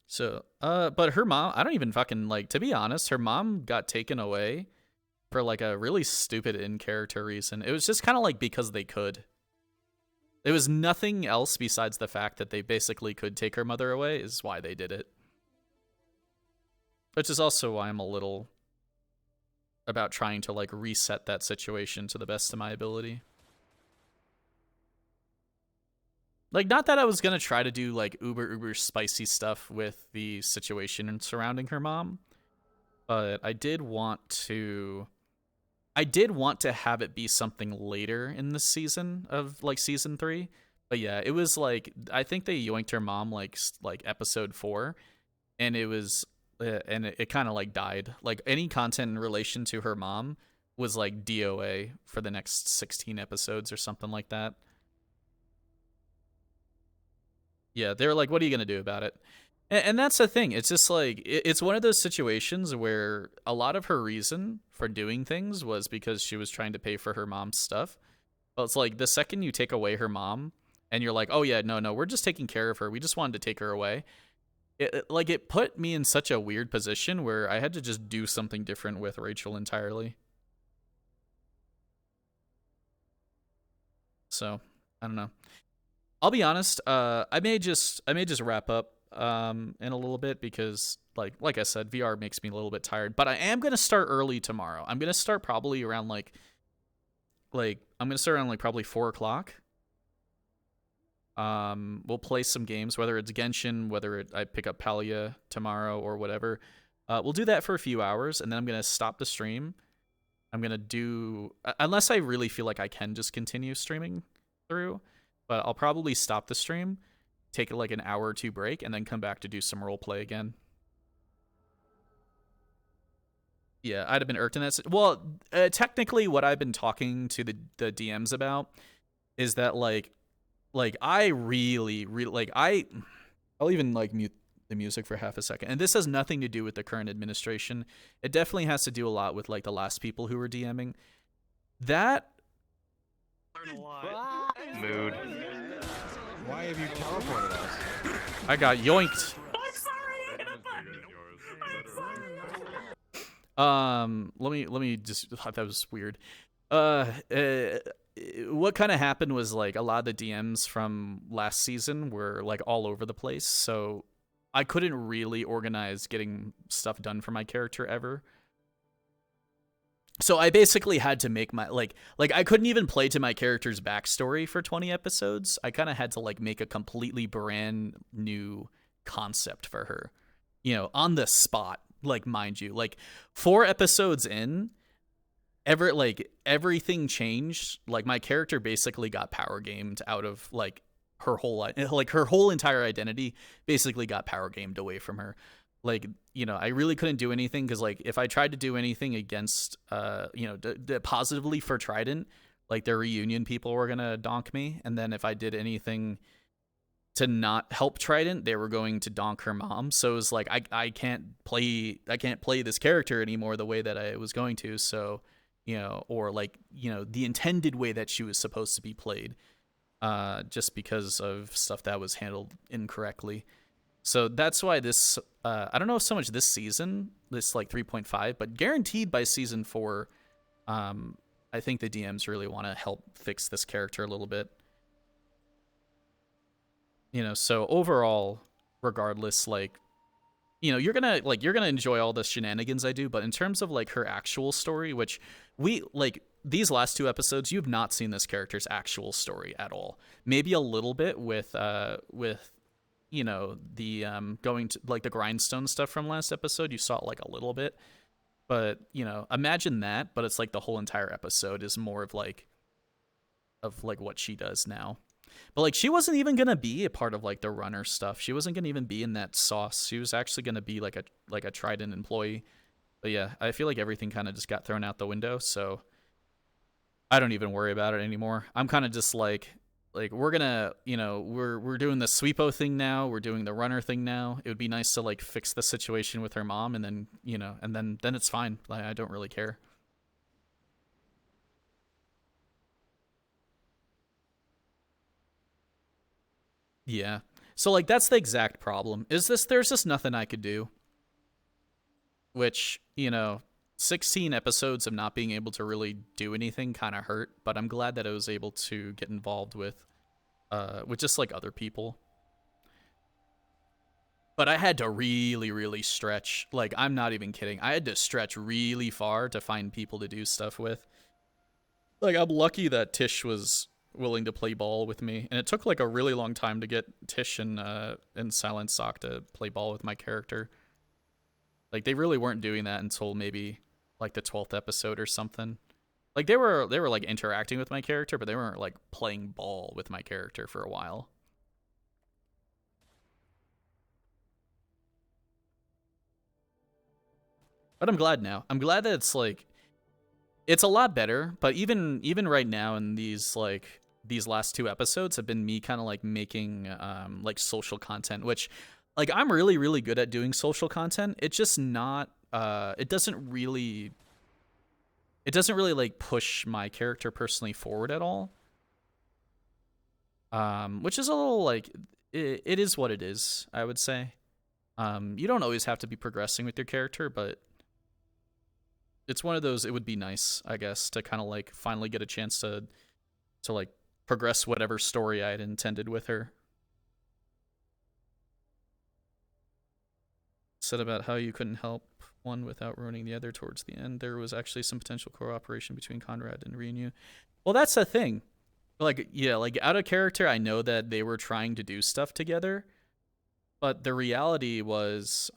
So, but her mom, I don't even fucking, like, to be honest, her mom got taken away for, like, a really stupid in-character reason. It was just kind of, like, because they could. There was nothing else besides the fact that they basically could take her mother away is why they did it. Which is also why I'm a little about trying to, like, reset that situation to the best of my ability. Like, not that I was going to try to do, like, uber spicy stuff with the situation surrounding her mom, but I did want to have it be something later in the season of, like, season 3. But yeah, it was, like, I think they yoinked her mom, like episode 4, and it was, and it kind of, like, died. Like, any content in relation to her mom was, like, DOA for the next 16 episodes or something like that. Yeah, they're like, what are you gonna do about it? And that's the thing. It's just like it's one of those situations where a lot of her reason for doing things was because she was trying to pay for her mom's stuff. But it's like the second you take away her mom, and you're like, oh yeah, no, we're just taking care of her. We just wanted to take her away. It put me in such a weird position where I had to just do something different with Rachel entirely. So I don't know. I'll be honest. I may just wrap up in a little bit because like I said, VR makes me a little bit tired. But I am gonna start early tomorrow. I'm gonna start probably around I'm gonna start around like probably 4 o'clock. We'll play some games, whether it's Genshin, whether I pick up Palia tomorrow or whatever. We'll do that for a few hours, and then I'm gonna stop the stream. I'm gonna do, unless I really feel like I can just continue streaming through, but I'll probably stop the stream, take like an hour or two break, and then come back to do some role play again. Yeah, I'd have been irked in that. Well, technically, what I've been talking to the DMs about is that like I really I'll even like mute the music for half a second. And this has nothing to do with the current administration. It definitely has to do a lot with like the last people who were DMing. That Mood. Why have you teleported us? I got yoinked. Let me just, that was weird. What kind of happened was like a lot of the DMs from last season were like all over the place, so I couldn't really organize getting stuff done for my character ever. So I basically had to make my like I couldn't even play to my character's backstory for 20 episodes. I kind of had to like make a completely brand new concept for her, you know, on the spot. Like, mind you, like 4 episodes in, everything changed. Like my character basically got power gamed out of like her whole entire identity basically got power gamed away from her. Like, you know, I really couldn't do anything because like if I tried to do anything against you know, positively for Trident, like their reunion people were gonna donk me, and then if I did anything to not help Trident, they were going to donk her mom. So it was like I can't play this character anymore the way that I was going to. So, you know, or like, you know, the intended way that she was supposed to be played, just because of stuff that was handled incorrectly. So that's why this, I don't know so much this season, this like 3.5, but guaranteed by season 4, I think the DMs really want to help fix this character a little bit. You know, so overall, regardless, like, you know, you're gonna enjoy all the shenanigans I do, but in terms of like her actual story, which we like these last 2 episodes, you've not seen this character's actual story at all. Maybe a little bit with you know, the going to like the grindstone stuff from last episode, you saw it like a little bit, but you know, imagine that, but it's like the whole entire episode is more of like what she does now. But like she wasn't even gonna be a part of like the runner stuff. She wasn't gonna even be in that sauce. She was actually gonna be like a Trident employee. But yeah, I feel like everything kind of just got thrown out the window, so I don't even worry about it anymore. I'm kind of just like we're gonna, you know, we're doing the sweepo thing now. We're doing the runner thing now. It would be nice to like fix the situation with her mom, and then, you know, and then it's fine. Like, I don't really care. Yeah. So like that's the exact problem. There's just nothing I could do. Which, you know, 16 episodes of not being able to really do anything kind of hurt, but I'm glad that I was able to get involved with just like other people. But I had to really stretch. Like, I'm not even kidding. I had to stretch really far to find people to do stuff with. Like, I'm lucky that Tish was willing to play ball with me, and it took like a really long time to get Tish and Silent Sock to play ball with my character. Like, they really weren't doing that until maybe like the 12th episode or something. Like, they were like interacting with my character, but they weren't like playing ball with my character for a while. But I'm glad now. I'm glad that it's like, it's a lot better, but even right now in these like these last 2 episodes have been me kind of like making like social content, which like I'm really really good at doing social content. It's just not it doesn't really like push my character personally forward at all. Which is a little like it is what it is, I would say. You don't always have to be progressing with your character, but it's one of those, it would be nice, I guess, to kind of like finally get a chance to like progress whatever story I had intended with her. Said about how you couldn't help one without ruining the other towards the end. There was actually some potential cooperation between Conrad and Renew. Well, that's the thing. Like, yeah, like out of character, I know that they were trying to do stuff together, but the reality was,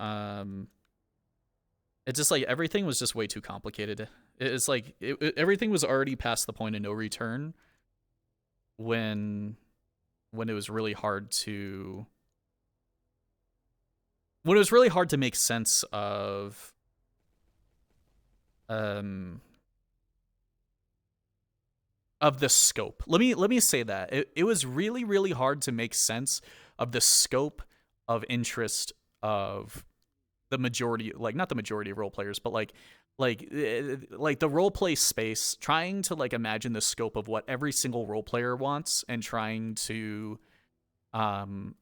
it's just like everything was just way too complicated. It's like everything was already past the point of no return when it was really hard to make sense of the scope. Let me say that. It was really really hard to make sense of the scope of interest of the majority, like not the majority of role players, but like the role play space, trying to like imagine the scope of what every single role player wants and trying to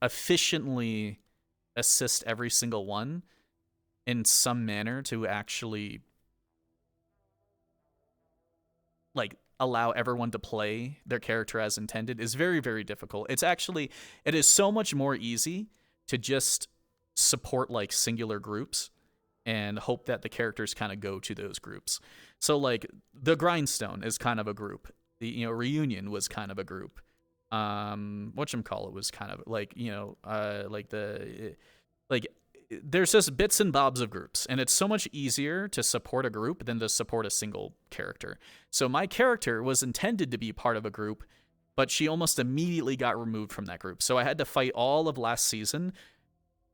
efficiently assist every single one in some manner to actually like allow everyone to play their character as intended is very very difficult. It is so much more easy to just support like singular groups and hope that the characters kind of go to those groups. So like the Grindstone is kind of a group. The Reunion was kind of a group. Whatchamacallit was kind of like, there's just bits and bobs of groups, and it's so much easier to support a group than to support a single character. So my character was intended to be part of a group, but she almost immediately got removed from that group. So I had to fight all of last season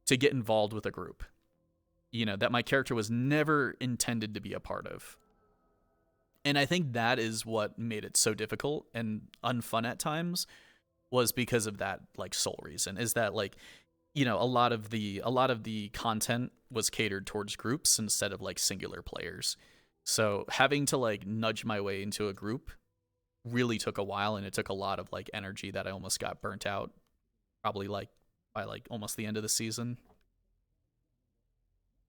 to get involved with a group, that my character was never intended to be a part of. And I think that is what made it so difficult and unfun at times, was because of that like sole reason, is that like, a lot of the content was catered towards groups instead of like singular players. So having to like nudge my way into a group really took a while, and it took a lot of like energy that I almost got burnt out, probably like by like almost the end of the season.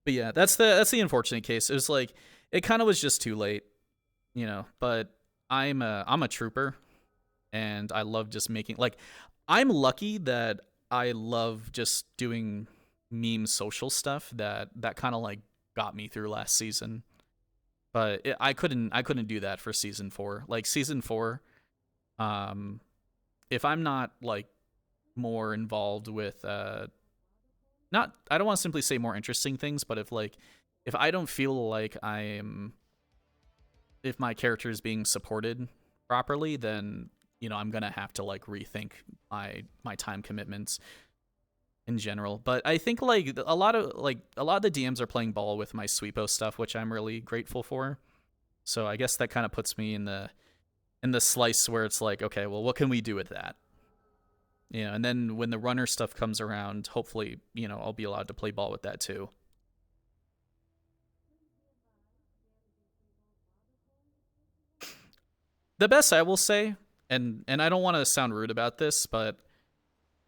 But yeah, that's the unfortunate case. It was like it kind of was just too late, but I'm a trooper, and I love just making, like, I'm lucky that I love just doing meme social stuff that kind of like got me through last season. But I couldn't do that for season 4. Like season 4, if I'm not like more involved with I don't want to simply say more interesting things, but if I don't feel like if my character is being supported properly, then I'm gonna have to like rethink my time commitments in general. But I think like a lot of the DMs are playing ball with my Sweepo stuff, which I'm really grateful for. So I guess that kind of puts me in the slice where it's like, okay, well, what can we do with that? And then when the runner stuff comes around, hopefully, I'll be allowed to play ball with that too. The best I will say, and I don't want to sound rude about this, but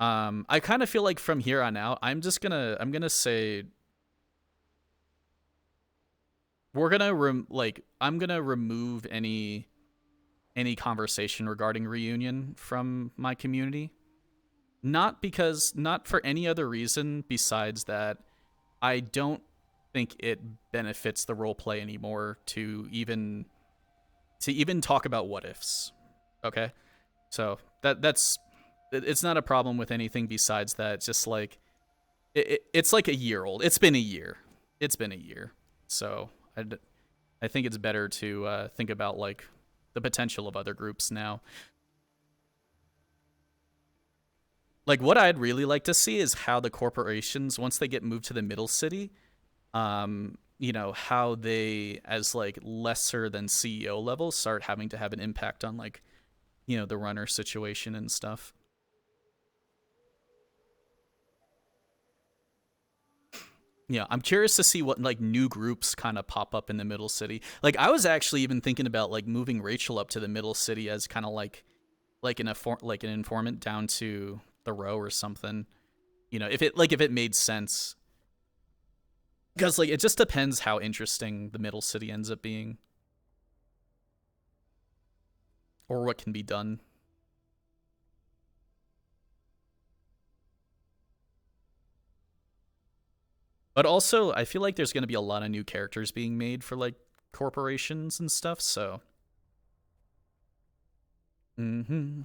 I kind of feel like from here on out, I'm gonna say I'm gonna remove any conversation regarding Reunion from my community. Not for any other reason besides that I don't think it benefits the roleplay anymore to even talk about what ifs. Okay? So it's not a problem with anything besides that. It's just like it's like a year old. It's been a year. So I think it's better to think about like the potential of other groups now. Like what I'd really like to see is how the corporations, once they get moved to the middle city, how they, as like lesser than CEO levels, start having to have an impact on like, you know, the runner situation and stuff. Yeah, I'm curious to see what like new groups kind of pop up in the middle city. Like I was actually even thinking about like moving Rachel up to the middle city as kind of like an informant down to the row or something. You know, if it made sense. Because like it just depends how interesting the middle city ends up being. Or what can be done. But also, I feel like there's going to be a lot of new characters being made for, like, corporations and stuff, so... There's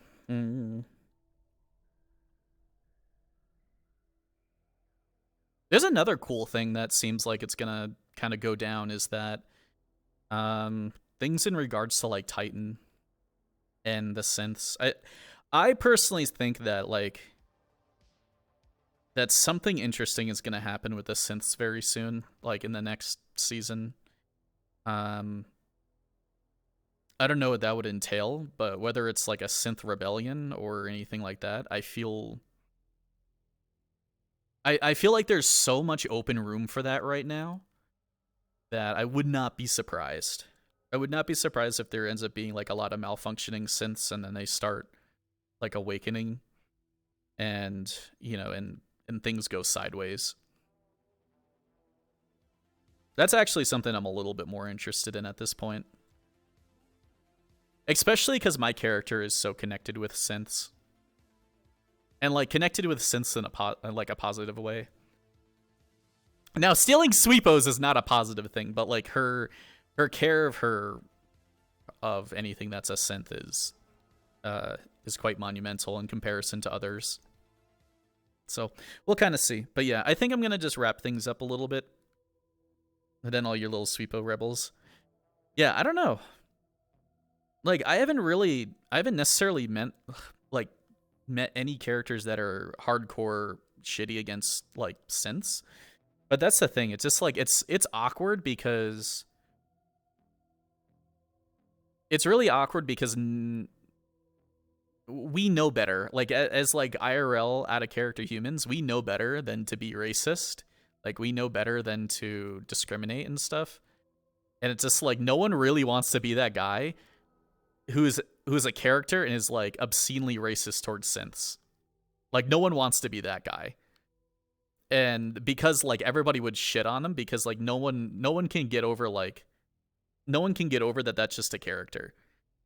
another cool thing that seems like it's going to kind of go down is that things in regards to, like, Titan and the synths. I personally think that, like... that something interesting is going to happen with the synths very soon, like in the next season. I don't know what that would entail, but whether it's like a synth rebellion or anything like that, I feel like there's so much open room for that right now that I would not be surprised. I would not be surprised if there ends up being like a lot of malfunctioning synths and then they start like awakening and, you know, and things go sideways. That's actually something I'm a little bit more interested in at this point. Especially because my character is so connected with synths. And, like, connected with synths in a positive way. Now, stealing Sweepos is not a positive thing, but, like, her care of anything that's a synth is quite monumental in comparison to others. So, we'll kind of see. But yeah, I think I'm going to just wrap things up a little bit. And then all your little Sweepo rebels. Yeah, I don't know. Like, I haven't necessarily met any characters that are hardcore shitty against, like, synths. But that's the thing. It's just, like, it's awkward because... It's really awkward because... we know better. Like, as like IRL out of character humans, we know better than to be racist. Like, we know better than to discriminate and stuff. And it's just like no one really wants to be that guy who's a character and is like obscenely racist towards synths. Like, no one wants to be that guy. And because like everybody would shit on him because like no one can get over that that's just a character.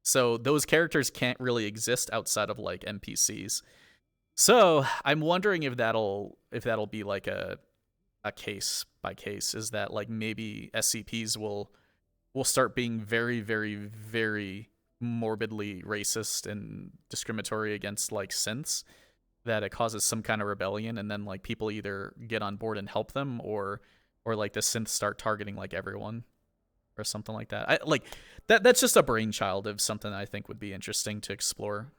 So those characters can't really exist outside of like NPCs. So I'm wondering if that'll be like a case by case, is that like maybe SCPs will start being very, very, very morbidly racist and discriminatory against like synths, that it causes some kind of rebellion, and then like people either get on board and help them or like the synths start targeting like everyone. Or something like that. That's just a brainchild of something I think would be interesting to explore.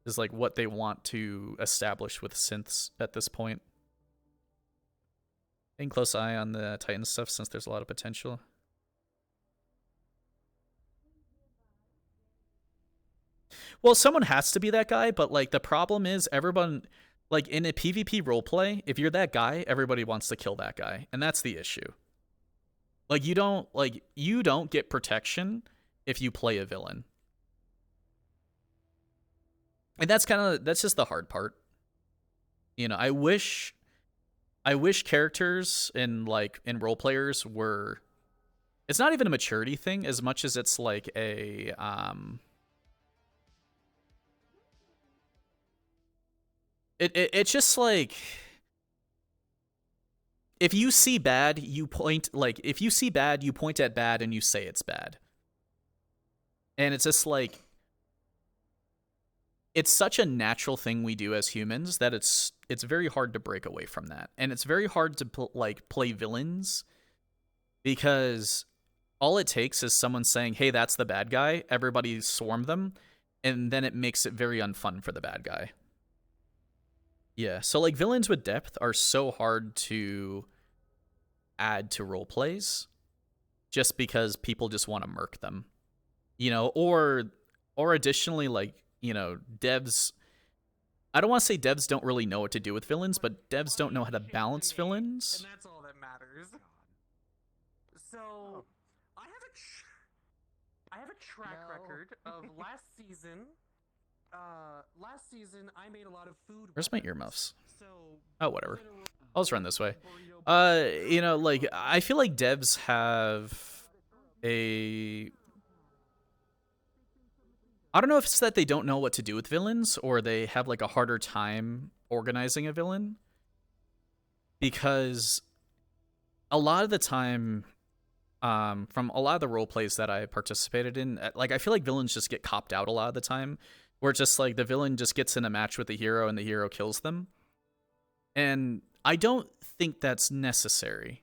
Is like what they want to establish with synths at this point. Paying close eye on the Titan stuff since there's a lot of potential. Well, someone has to be that guy, but like the problem is everyone, like in a PvP roleplay, if you're that guy, everybody wants to kill that guy, and that's the issue. Like, you don't get protection if you play a villain. And that's just the hard part. You know, I wish characters and role players were... It's not even a maturity thing as much as it's like a... It's just like... If you see bad, you point at bad and you say it's bad. And it's just like, it's such a natural thing we do as humans that it's very hard to break away from that. And it's very hard to play villains because all it takes is someone saying, hey, that's the bad guy. Everybody swarm them. And then it makes it very unfun for the bad guy. Yeah, so like villains with depth are so hard to add to role plays just because people just want to murk them. You know, or additionally, like you know, devs. I don't want to say devs don't really know what to do with villains, but devs don't know how to balance villains. And that's all that matters. So, I have a track record of last season. Last season I made a lot of food. Where's my earmuffs? Oh, whatever. I'll just run this way. You know, like, I feel like devs have a... I don't know if it's that they don't know what to do with villains, or they have, like, a harder time organizing a villain. Because a lot of the time, from a lot of the role plays that I participated in, like, I feel like villains just get copped out a lot of the time. Where it's just like the villain just gets in a match with the hero and the hero kills them. And I don't think that's necessary.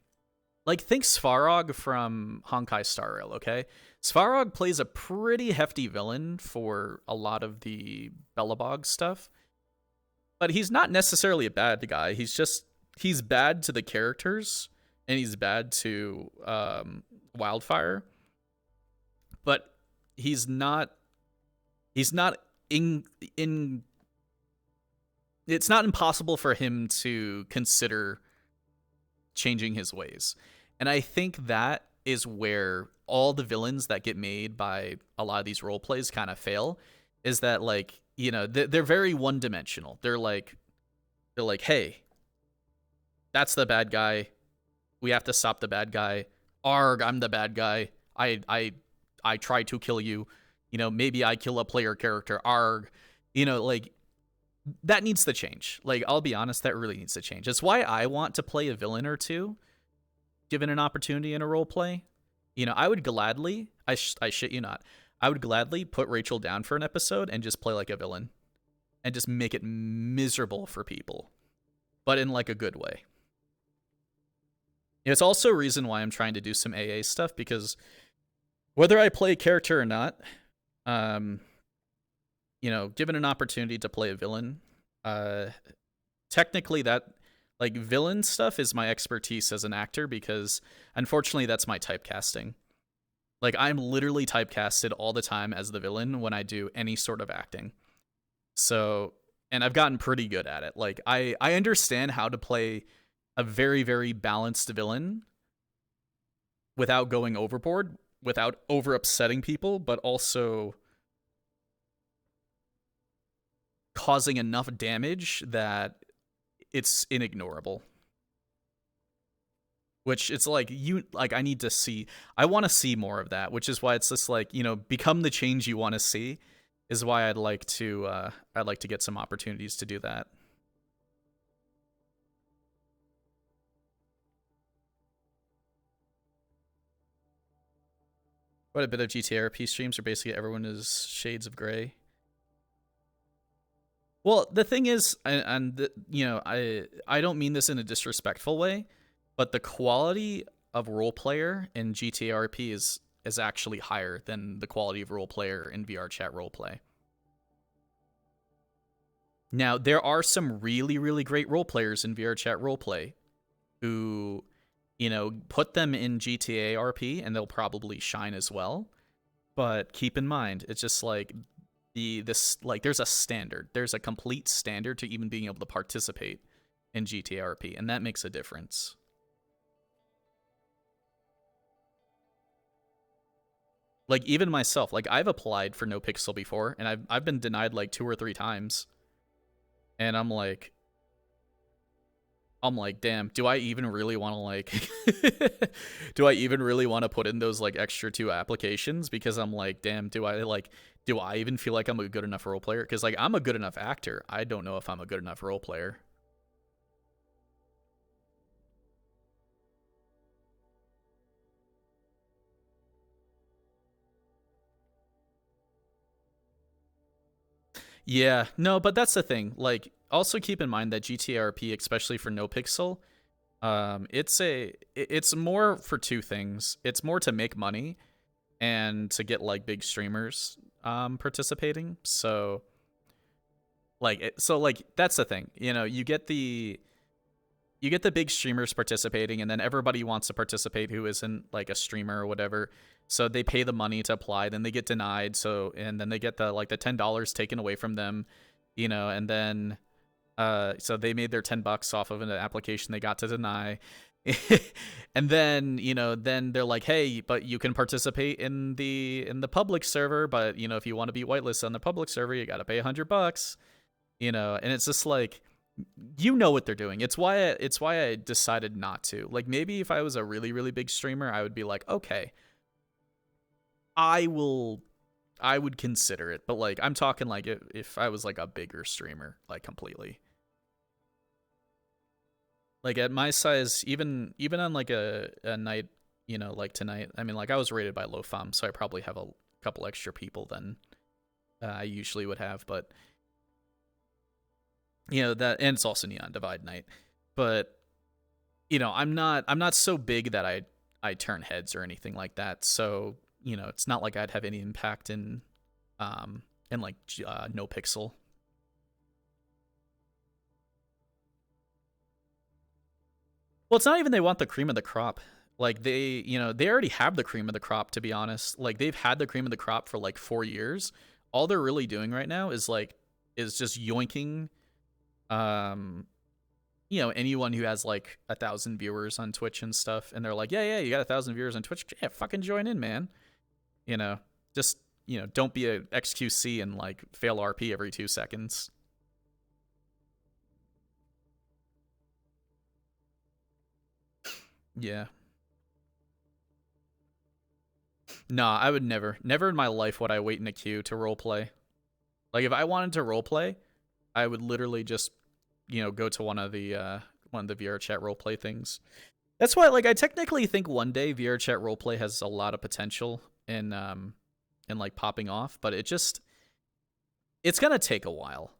Like, think Svarog from Honkai Star Rail, okay? Svarog plays a pretty hefty villain for a lot of the Belobog stuff. But he's not necessarily a bad guy. He's bad to the characters, and he's bad to Wildfire. But he's not it's not impossible for him to consider changing his ways. And I think that is where all the villains that get made by a lot of these role plays kind of fail, is that, like, you know, they're very one-dimensional. They're like, hey, that's the bad guy. We have to stop the bad guy. Arg, I'm the bad guy. I try to kill you. You know, maybe I kill a player character. Arg. You know, like, that needs to change. Like, I'll be honest, that really needs to change. It's why I want to play a villain or two, given an opportunity in a role play. You know, I would gladly, I shit you not, I would gladly put Rachel down for an episode and just play like a villain. And just make it miserable for people. But in, like, a good way. It's also a reason why I'm trying to do some AA stuff, because whether I play a character or not, you know, given an opportunity to play a villain, technically that, like, villain stuff is my expertise as an actor, because unfortunately that's my typecasting. Like, I'm literally typecasted all the time as the villain when I do any sort of acting. So, and I've gotten pretty good at it. Like, I understand how to play a very, very balanced villain without going overboard, without over upsetting people, but also causing enough damage that it's inignorable. Which it's like, I need to see, I want to see more of that, which is why it's just like, you know, become the change you want to see, is why I'd like to get some opportunities to do that. Quite a bit of GTRP streams where basically everyone is shades of gray. Well, the thing is, you know, I don't mean this in a disrespectful way, but the quality of role player in GTRP is actually higher than the quality of role player in VR chat roleplay. Now, there are some really, really great role players in VR chat roleplay who, you know, put them in GTA RP and they'll probably shine as well. But keep in mind, it's just like there's a standard. There's a complete standard to even being able to participate in GTA RP, and that makes a difference. Like, even myself, like, I've applied for No Pixel before, and I've been denied like 2 or 3 times. And I'm like, damn, do I even really want to, like, do I even really want to put in those, like, extra 2 applications? Because I'm like, damn, do I even feel like I'm a good enough role player? Because, like, I'm a good enough actor. I don't know if I'm a good enough role player. Yeah, no, but that's the thing. Like, also keep in mind that GTRP, especially for No Pixel, it's more for 2 things. It's more to make money and to get, like, big streamers participating. So, like, that's the thing. You know, you get the you get the big streamers participating, and then everybody wants to participate who isn't like a streamer or whatever. So they pay the money to apply, then they get denied. So and then they get the $10 taken away from them, you know, and then so they made their $10 off of an application they got to deny. And then, you know, then they're like, hey, but you can participate in the public server, but you know, if you want to be whitelisted on the public server, you got to pay $100, you know. And it's just like, you know what they're doing. It's why I decided not to. Like, maybe if I was a really, really big streamer, I would be like, okay, I would consider it. But like, I'm talking like if I was like a bigger streamer, like completely. Like at my size, even on like a night, you know, like tonight, I mean, like I was rated by low fam, so I probably have a couple extra people than I usually would have, but you know, that, and it's also Neon Divide night. But you know, I'm not so big that I turn heads or anything like that. So, you know, it's not like I'd have any impact in like No Pixel. Well, it's not even they want the cream of the crop. Like they, you know, they already have the cream of the crop, to be honest. Like they've had the cream of the crop for like 4 years. All they're really doing right now is just yoinking you know, anyone who has like 1,000 viewers on Twitch and stuff, and they're like, yeah, you got 1,000 viewers on Twitch, yeah, fucking join in, man. You know, just, you know, don't be a XQC and like fail RP every 2 seconds. Yeah. Nah, I would never in my life would I wait in a queue to roleplay. Like if I wanted to roleplay, I would literally just, you know, go to one of the VR chat roleplay things. That's why, like, I technically think one day VR chat roleplay has a lot of potential in like popping off, but it's gonna take a while.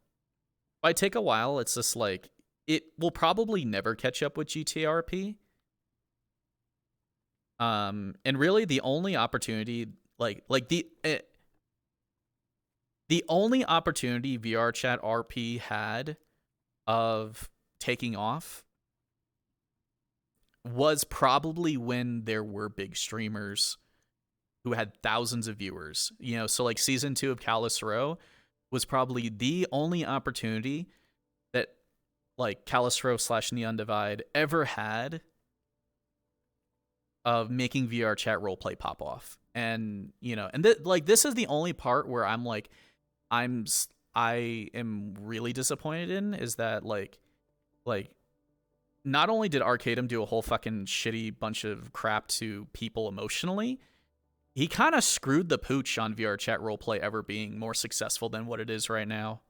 By take a while, it's just like it will probably never catch up with GTRP. And really the only opportunity, the only opportunity VR chat RP had of taking off was probably when there were big streamers who had thousands of viewers. You know, so like season 2 of Callus Row was probably the only opportunity that like Callus Row / Neon Divide ever had of making VR chat roleplay pop off. And, you know, and this is the only part where I'm like, I am really disappointed in, is that like not only did Arcadum do a whole fucking shitty bunch of crap to people emotionally, he kind of screwed the pooch on VR chat roleplay ever being more successful than what it is right now.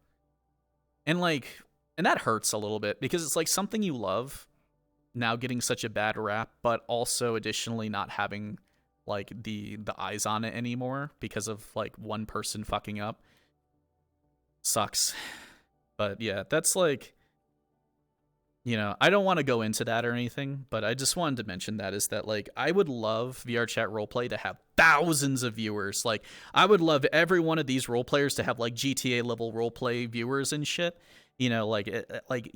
And that hurts a little bit, because it's like something you love now getting such a bad rap, but also additionally not having like the eyes on it anymore because of like one person fucking up. Sucks. But yeah, that's like, you know, I don't want to go into that or anything, but I just wanted to mention that, is that like I would love VR chat roleplay to have thousands of viewers. Like I would love every one of these role players to have like GTA level roleplay viewers and shit. You know, like like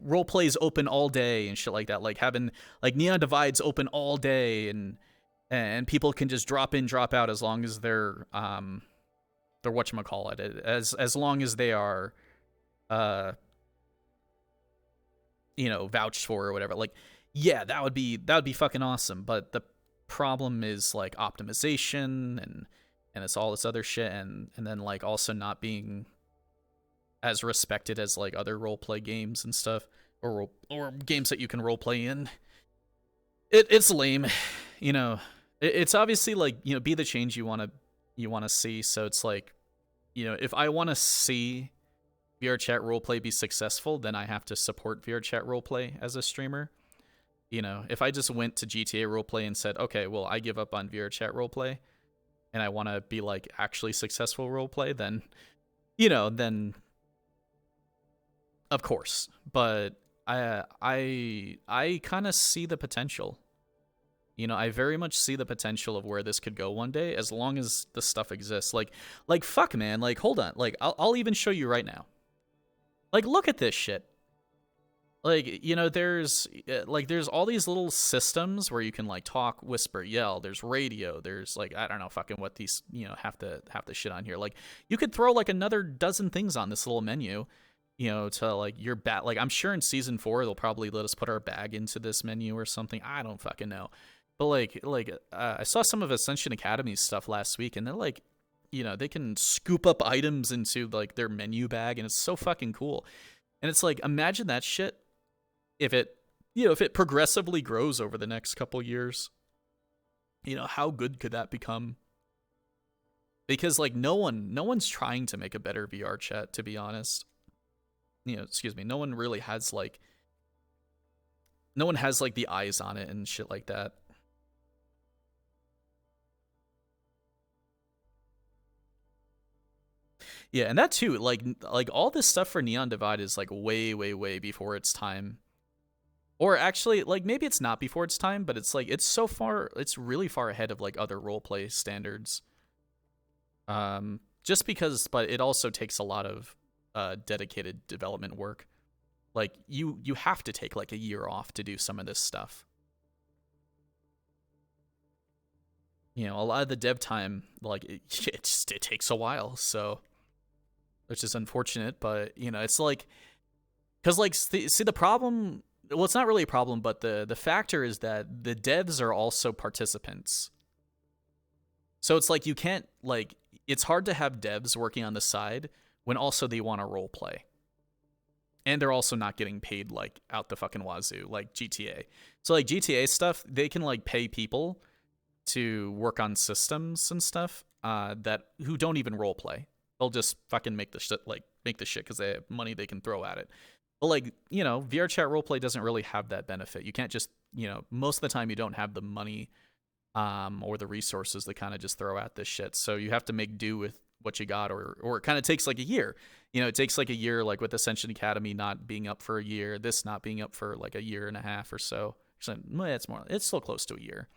role plays open all day and shit like that. Like having like Neon Divides open all day, and people can just drop in, drop out as long as they're whatchamacallit, as long as they are you know, vouched for or whatever. Like, yeah, that would be fucking awesome. But the problem is like optimization and it's all this other shit, and then like also not being as respected as like other roleplay games and stuff, or games that you can roleplay in. It's lame, you know. It's obviously like, you know, be the change you want to see. So it's like, you know, if I want to see VR chat roleplay be successful, then I have to support VR chat roleplay as a streamer. You know, if I just went to GTA roleplay and said, okay, well, I give up on VR chat roleplay and I want to be like actually successful roleplay, then, you know, then of course. But I kind of see the potential. You know, I very much see the potential of where this could go one day, as long as the stuff exists. Like fuck, man. Like, hold on. Like, I'll even show you right now. Like, look at this shit. Like, you know, there's there's all these little systems where you can like talk, whisper, yell. There's radio. There's like, I don't know fucking what these, you know, have to shit on here. Like, you could throw like another dozen things on this little menu, you know, to like your bat. Like, I'm sure in season 4 they'll probably let us put our bag into this menu or something. I don't fucking know. But I saw some of Ascension Academy's stuff last week, and they're like, you know, they can scoop up items into like their menu bag, and it's so fucking cool. And it's like, imagine that shit if it, you know, if it progressively grows over the next couple years. You know, how good could that become? Because like no one's trying to make a better VR chat, to be honest. You know, excuse me, no one really has like, no one has like the eyes on it and shit like that. Yeah, and that too, like all this stuff for Neon Divide is like way before its time. Or actually, like, maybe it's not before its time, but it's like, it's really far ahead of like other roleplay standards. Just because, but it also takes a lot of dedicated development work. Like, you have to take like a year off to do some of this stuff. You know, a lot of the dev time, like, it takes a while, so, which is unfortunate, but, you know, it's like, because, like, see, the problem, well, it's not really a problem, but the factor is that the devs are also participants. So it's like, you can't, like, it's hard to have devs working on the side when also they want to role play. And they're also not getting paid, like, out the fucking wazoo, like GTA. So, like, GTA stuff, they can, like, pay people to work on systems and stuff who don't even role play. They'll just fucking make the shit because they have money they can throw at it. But, like, you know, VR chat roleplay doesn't really have that benefit. You can't just, you know, most of the time you don't have the money or the resources to kind of just throw at this shit. So you have to make do with what you got, or it kind of takes like a year. You know, it takes like a year, like with Ascension Academy not being up for a year, this not being up for like a year and a half or so. It's still close to a year.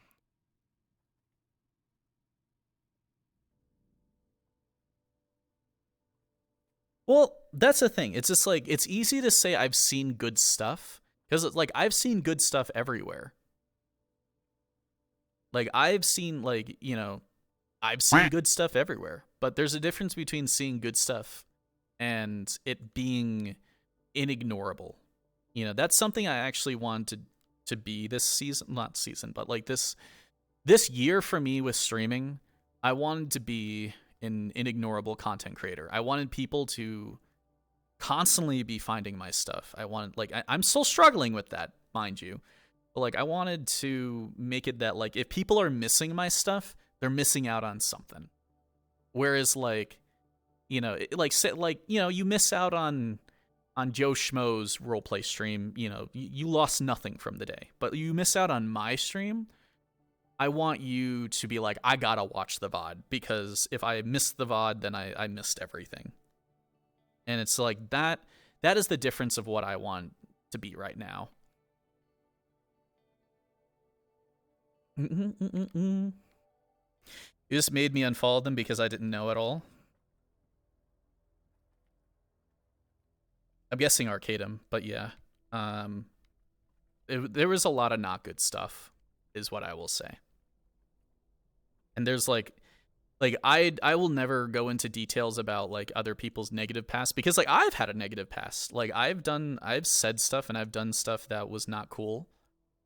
Well, that's the thing. It's just like, it's easy to say I've seen good stuff because like I've seen good stuff everywhere. Like I've seen like, you know, I've seen good stuff everywhere, but there's a difference between seeing good stuff and it being inignorable. You know, that's something I actually wanted to be this season, not season, but like this year for me with streaming, I wanted to be an inignorable content creator. I wanted people to constantly be finding my stuff. I wanted, like, I'm still struggling with that, mind you. But, like, I wanted to make it that, like, if people are missing my stuff, they're missing out on something. Whereas, like, you know, you miss out on Joe Schmo's roleplay stream, you know, you lost nothing from the day. But you miss out on my stream, I want you to be like, I gotta watch the VOD, because if I missed the VOD, then I missed everything. And it's like, that is the difference of what I want to be right now. You just made me unfollow them because I didn't know at all. I'm guessing Arcadum, but yeah. There was a lot of not good stuff, is what I will say. And there's like I will never go into details about like other people's negative past, because like I've had a negative past. Like I've said stuff and I've done stuff that was not cool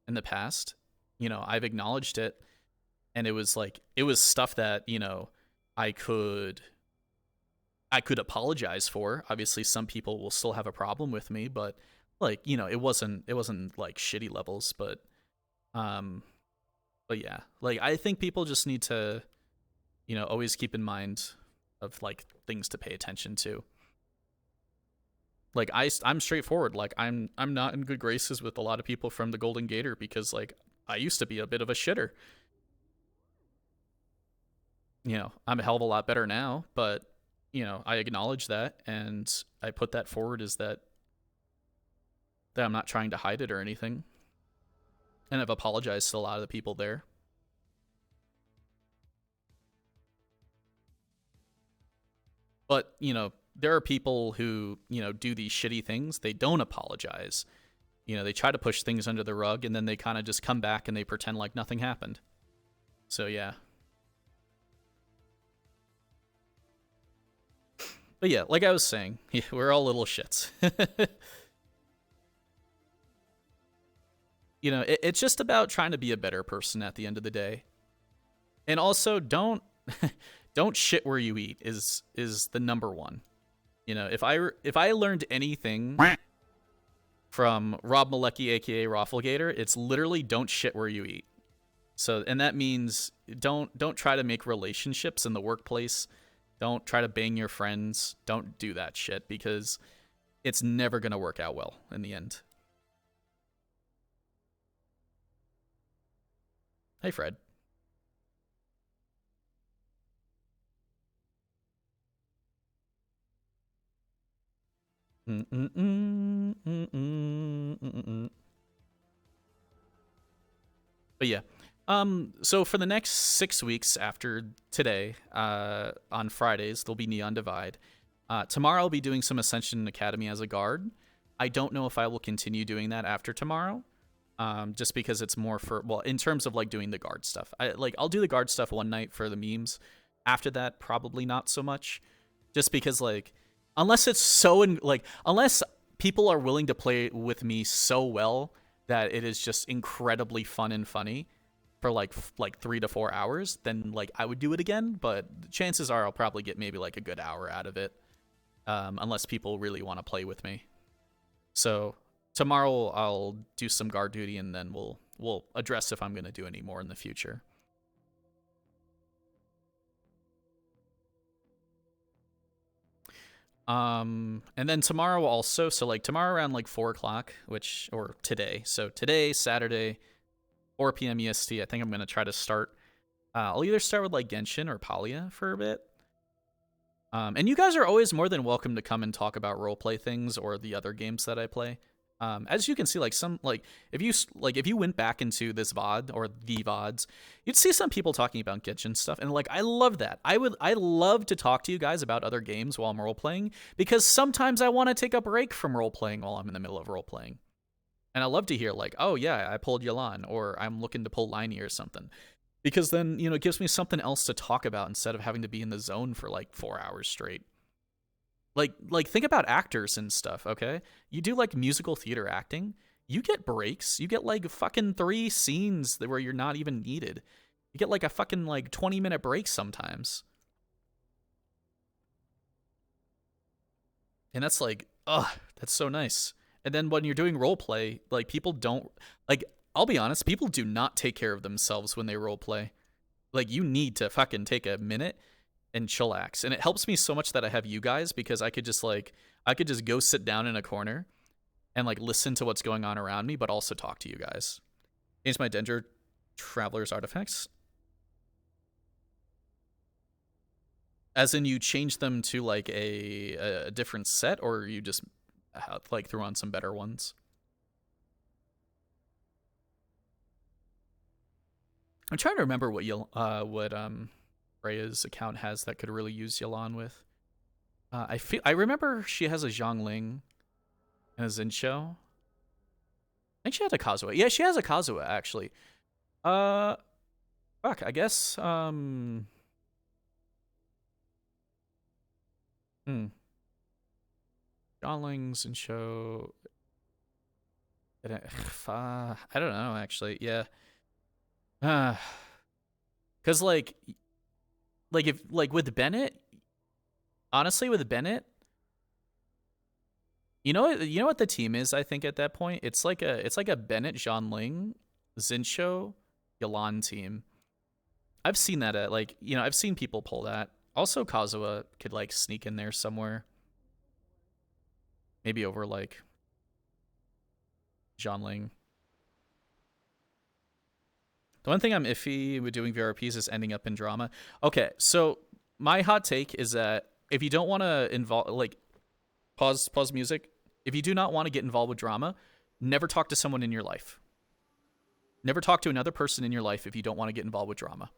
in the past. You know, I've acknowledged it, and it was stuff that, you know, I could apologize for. Obviously some people will still have a problem with me, but like, you know, it wasn't like shitty levels, but yeah, like I think people just need to, you know, always keep in mind of like things to pay attention to. Like I'm straightforward. Like I'm not in good graces with a lot of people from the Golden Gator because like I used to be a bit of a shitter. You know, I'm a hell of a lot better now, but you know, I acknowledge that and I put that forward as that I'm not trying to hide it or anything. And I've apologized to a lot of the people there. But, you know, there are people who, you know, do these shitty things. They don't apologize. You know, they try to push things under the rug, and then they kind of just come back and they pretend like nothing happened. So yeah. But yeah, like I was saying, yeah, we're all little shits. You know, it's just about trying to be a better person at the end of the day. And also, don't shit where you eat is the number one. You know, if I learned anything from Rob Malecki, aka Rafflegator, it's literally don't shit where you eat. So, and that means don't try to make relationships in the workplace. Don't try to bang your friends. Don't do that shit, because it's never gonna work out well in the end. Hey, Fred. But yeah, so for the next 6 weeks after today, on Fridays there'll be Neon Divide. Tomorrow I'll be doing some Ascension Academy as a guard. I don't know if I will continue doing that after tomorrow, just because it's more for, well, in terms of like doing the guard stuff. I'll do the guard stuff one night for the memes. After that, probably not so much, just because like, unless it's so unless people are willing to play with me so well that it is just incredibly fun and funny for like 3 to 4 hours, then like I would do it again. But chances are I'll probably get maybe like a good hour out of it, unless people really want to play with me. So tomorrow I'll do some guard duty, and then we'll address if I'm going to do any more in the future. And then tomorrow also, so like tomorrow around like 4 o'clock, or today. So today, Saturday, 4 p.m. EST, I think I'm going to try to start. I'll either start with like Genshin or Palia for a bit. And you guys are always more than welcome to come and talk about roleplay things or the other games that I play. As you can see, if you went back into this VOD or the VODs, you'd see some people talking about Genshin stuff, and like I love that. I love to talk to you guys about other games while I'm role playing, because sometimes I want to take a break from role playing while I'm in the middle of role playing, and I love to hear like, oh yeah, I pulled Yalan, or I'm looking to pull Liney or something, because then it gives me something else to talk about instead of having to be in the zone for like 4 hours straight. Like think about actors and stuff, okay? You do like musical theater acting, you get breaks. You get like fucking 3 scenes where you're not even needed. You get like a fucking like 20-minute break sometimes. And that's like, ugh, that's so nice. And then when you're doing roleplay, like people don't, like, I'll be honest, people do not take care of themselves when they roleplay. Like you need to fucking take a minute and chillax. And it helps me so much that I have you guys, because I could just go sit down in a corner and like listen to what's going on around me, but also talk to you guys. Change my Dendro Traveler's artifacts. As in you change them to like a different set, or you just like threw on some better ones? I'm trying to remember what Freya's account has that could really use Yalan with. I remember she has a Zhongling and a Zincho. I think she has a Kazuha. Yeah, she has a Kazuha actually. Fuck, I guess Zhongling, Zincho. I don't know actually. Yeah. Cause like if with Bennett, honestly, with Bennett, you know what the team is, I think at that point it's like a Bennett, Zhongling, Zincho, Yalan team. I've seen that at I've seen people pull that. Also Kazuha could like sneak in there somewhere. Maybe over like Zhongling. The one thing I'm iffy with doing VRPs is ending up in drama. Okay, so my hot take is that if you don't want to involve, pause music. If you do not want to get involved with drama, never talk to someone in your life. Never talk to another person in your life if you don't want to get involved with drama.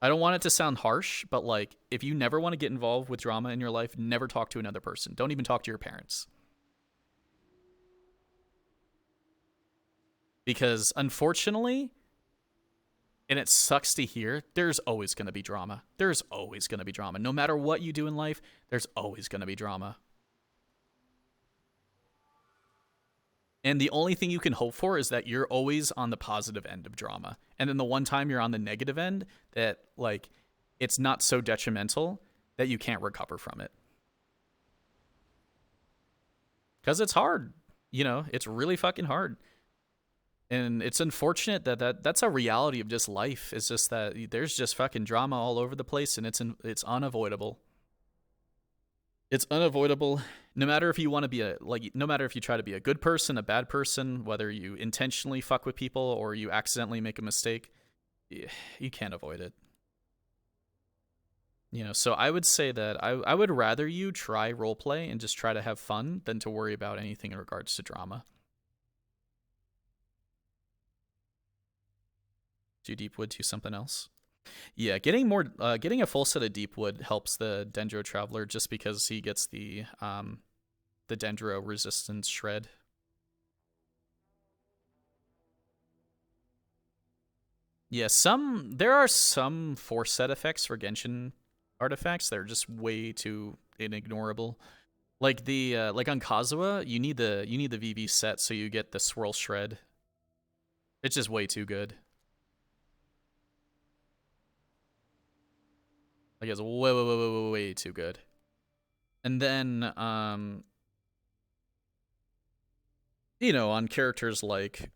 I don't want it to sound harsh, but like, if you never want to get involved with drama in your life, never talk to another person. Don't even talk to your parents. Because unfortunately, and it sucks to hear, there's always going to be drama. There's always going to be drama. No matter what you do in life, there's always going to be drama. And the only thing you can hope for is that you're always on the positive end of drama. And then the one time you're on the negative end, that, like, it's not so detrimental that you can't recover from it. Because it's hard. You know, it's really fucking hard. And it's unfortunate that's a reality of just life. It's just that there's just fucking drama all over the place, and it's unavoidable. It's unavoidable. No matter if you want to be no matter if you try to be a good person, a bad person, whether you intentionally fuck with people or you accidentally make a mistake, you can't avoid it. You know, so I would say that I would rather you try roleplay and just try to have fun than to worry about anything in regards to drama. Do Deepwood to something else? Yeah, getting a full set of Deepwood helps the Dendro Traveler just because he gets the Dendro resistance shred. Yeah, there are some 4-set effects for Genshin artifacts that are just way too inignorable. Like like on Kazuha, you need the VV set so you get the swirl shred. It's just way too good. Like, it's way too good. And then, you know, on characters like,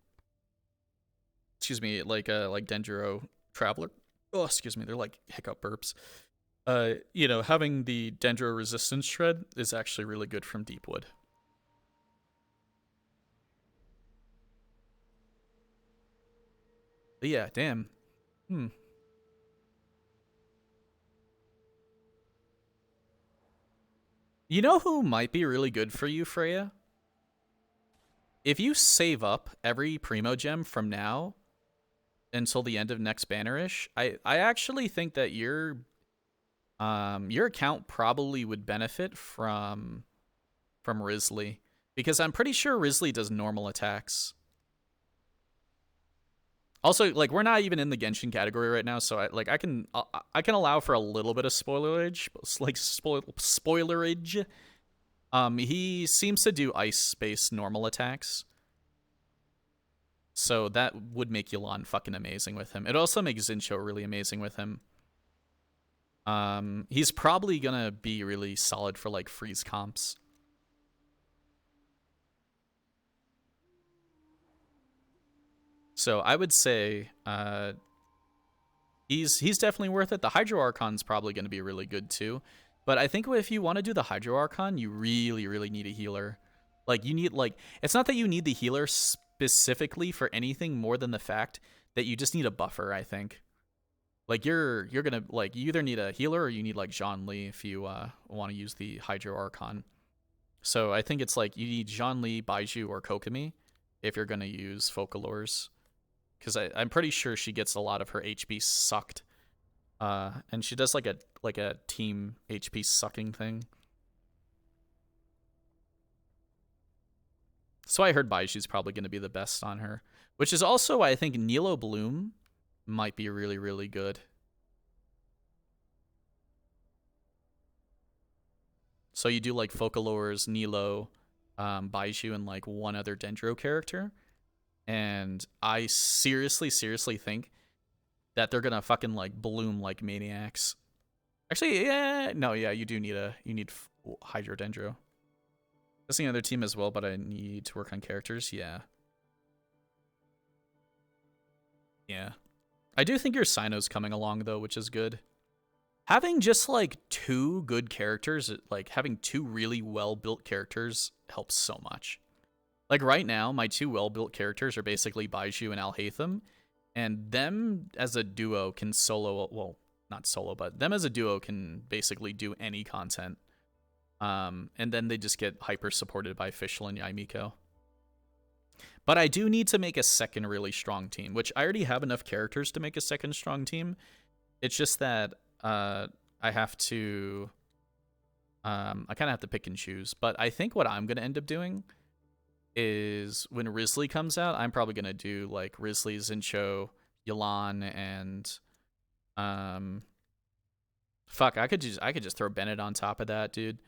excuse me, like Dendro Traveler. Oh, excuse me, they're like hiccup burps. You know, having the Dendro resistance shred is actually really good from Deepwood. But yeah, damn. You know who might be really good for you, Freya? If you save up every Primo Gem from now until the end of next Bannerish, I actually think that your account probably would benefit from Risley, because I'm pretty sure Risley does normal attacks. Also, like, we're not even in the Genshin category right now, so I can allow for a little bit of spoilerage, like spoilerage. He seems to do ice-based normal attacks, so that would make Yelan fucking amazing with him. It also makes Zincho really amazing with him. He's probably gonna be really solid for like freeze comps. So I would say he's definitely worth it. The Hydro Archon's probably going to be really good too. But I think if you want to do the Hydro Archon, you really need a healer. Like, you need, like, it's not that you need the healer specifically for anything more than the fact that you just need a buffer, I think. Like, you're going to, like, you either need a healer or you need, like, Zhongli if you want to use the Hydro Archon. So I think it's like you need Zhongli, Baizhu, or Kokomi if you're going to use Focalors. Because I'm pretty sure she gets a lot of her HP sucked. And she does like a team HP sucking thing. So I heard Baiju's probably going to be the best on her. Which is also why I think Nilo Bloom might be really good. So you do like Focalors, Nilo, Baizhu, and like one other Dendro character. And I seriously think that they're gonna fucking like bloom like maniacs. Actually, yeah, no, yeah, you need Hydro Dendro. That's the other team as well, but I need to work on characters. Yeah. I do think your Sino's coming along though, which is good. Having just like 2 good characters, like having 2 really well-built characters helps so much. Like right now, my 2 well-built characters are basically Baizhu and Alhaitham, and them as a duo can solo, well, not solo, but them as a duo can basically do any content. And then they just get hyper supported by Fischl and Yaimiko. But I do need to make a second really strong team, which I already have enough characters to make a second strong team. It's just that I have to, I kind of have to pick and choose. But I think what I'm going to end up doing is when Risley comes out, I'm probably gonna do like Risley, Zincho, Yalan, and fuck, I could just throw Bennett on top of that, dude.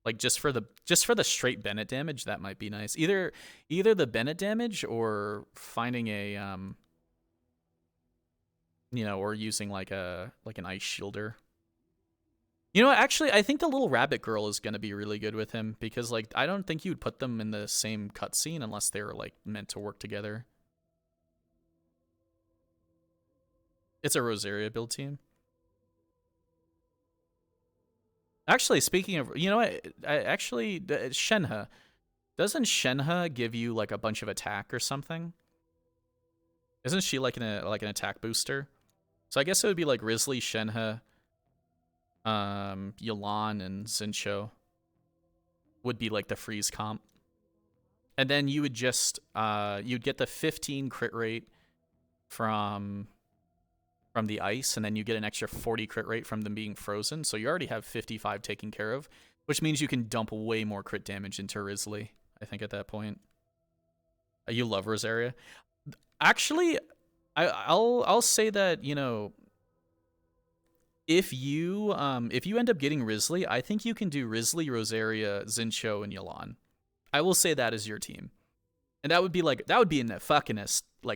Like just for the straight Bennett damage, that might be nice. Either the Bennett damage or finding a or using like an ice shielder. You know, actually, I think the little rabbit girl is gonna be really good with him because like I don't think you'd put them in the same cutscene unless they were like meant to work together. It's a Rosaria build team. Actually, speaking of, I actually Shenhe. Doesn't Shenhe give you like a bunch of attack or something? Isn't she like an attack booster? So I guess it would be like Risley, Shenhe, Yalan, and Zincho would be like the freeze comp. And then you would just you'd get the 15 crit rate from the ice, and then you get an extra 40 crit rate from them being frozen. So you already have 55 taken care of, which means you can dump way more crit damage into Risley, I think, at that point. You love Rosaria. Actually, I'll say that, if you end up getting Risley, I think you can do Risley, Rosaria, Zincho, and Yalan. I will say that is your team. And that would be a fucking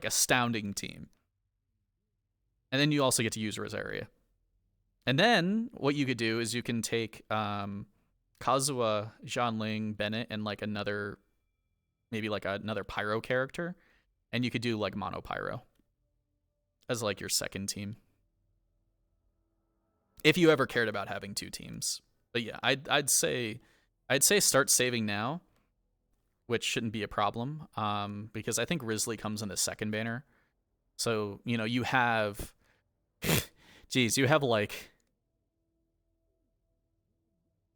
astounding team. And then you also get to use Rosaria. And then what you could do is you can take Kazuha, Zhanling, Bennett, and like another Pyro character, and you could do like Mono Pyro as like your second team. If you ever cared about having two teams. But yeah, I'd say start saving now, which shouldn't be a problem. Because I think Risley comes in the second banner. So, you have geez, you have like,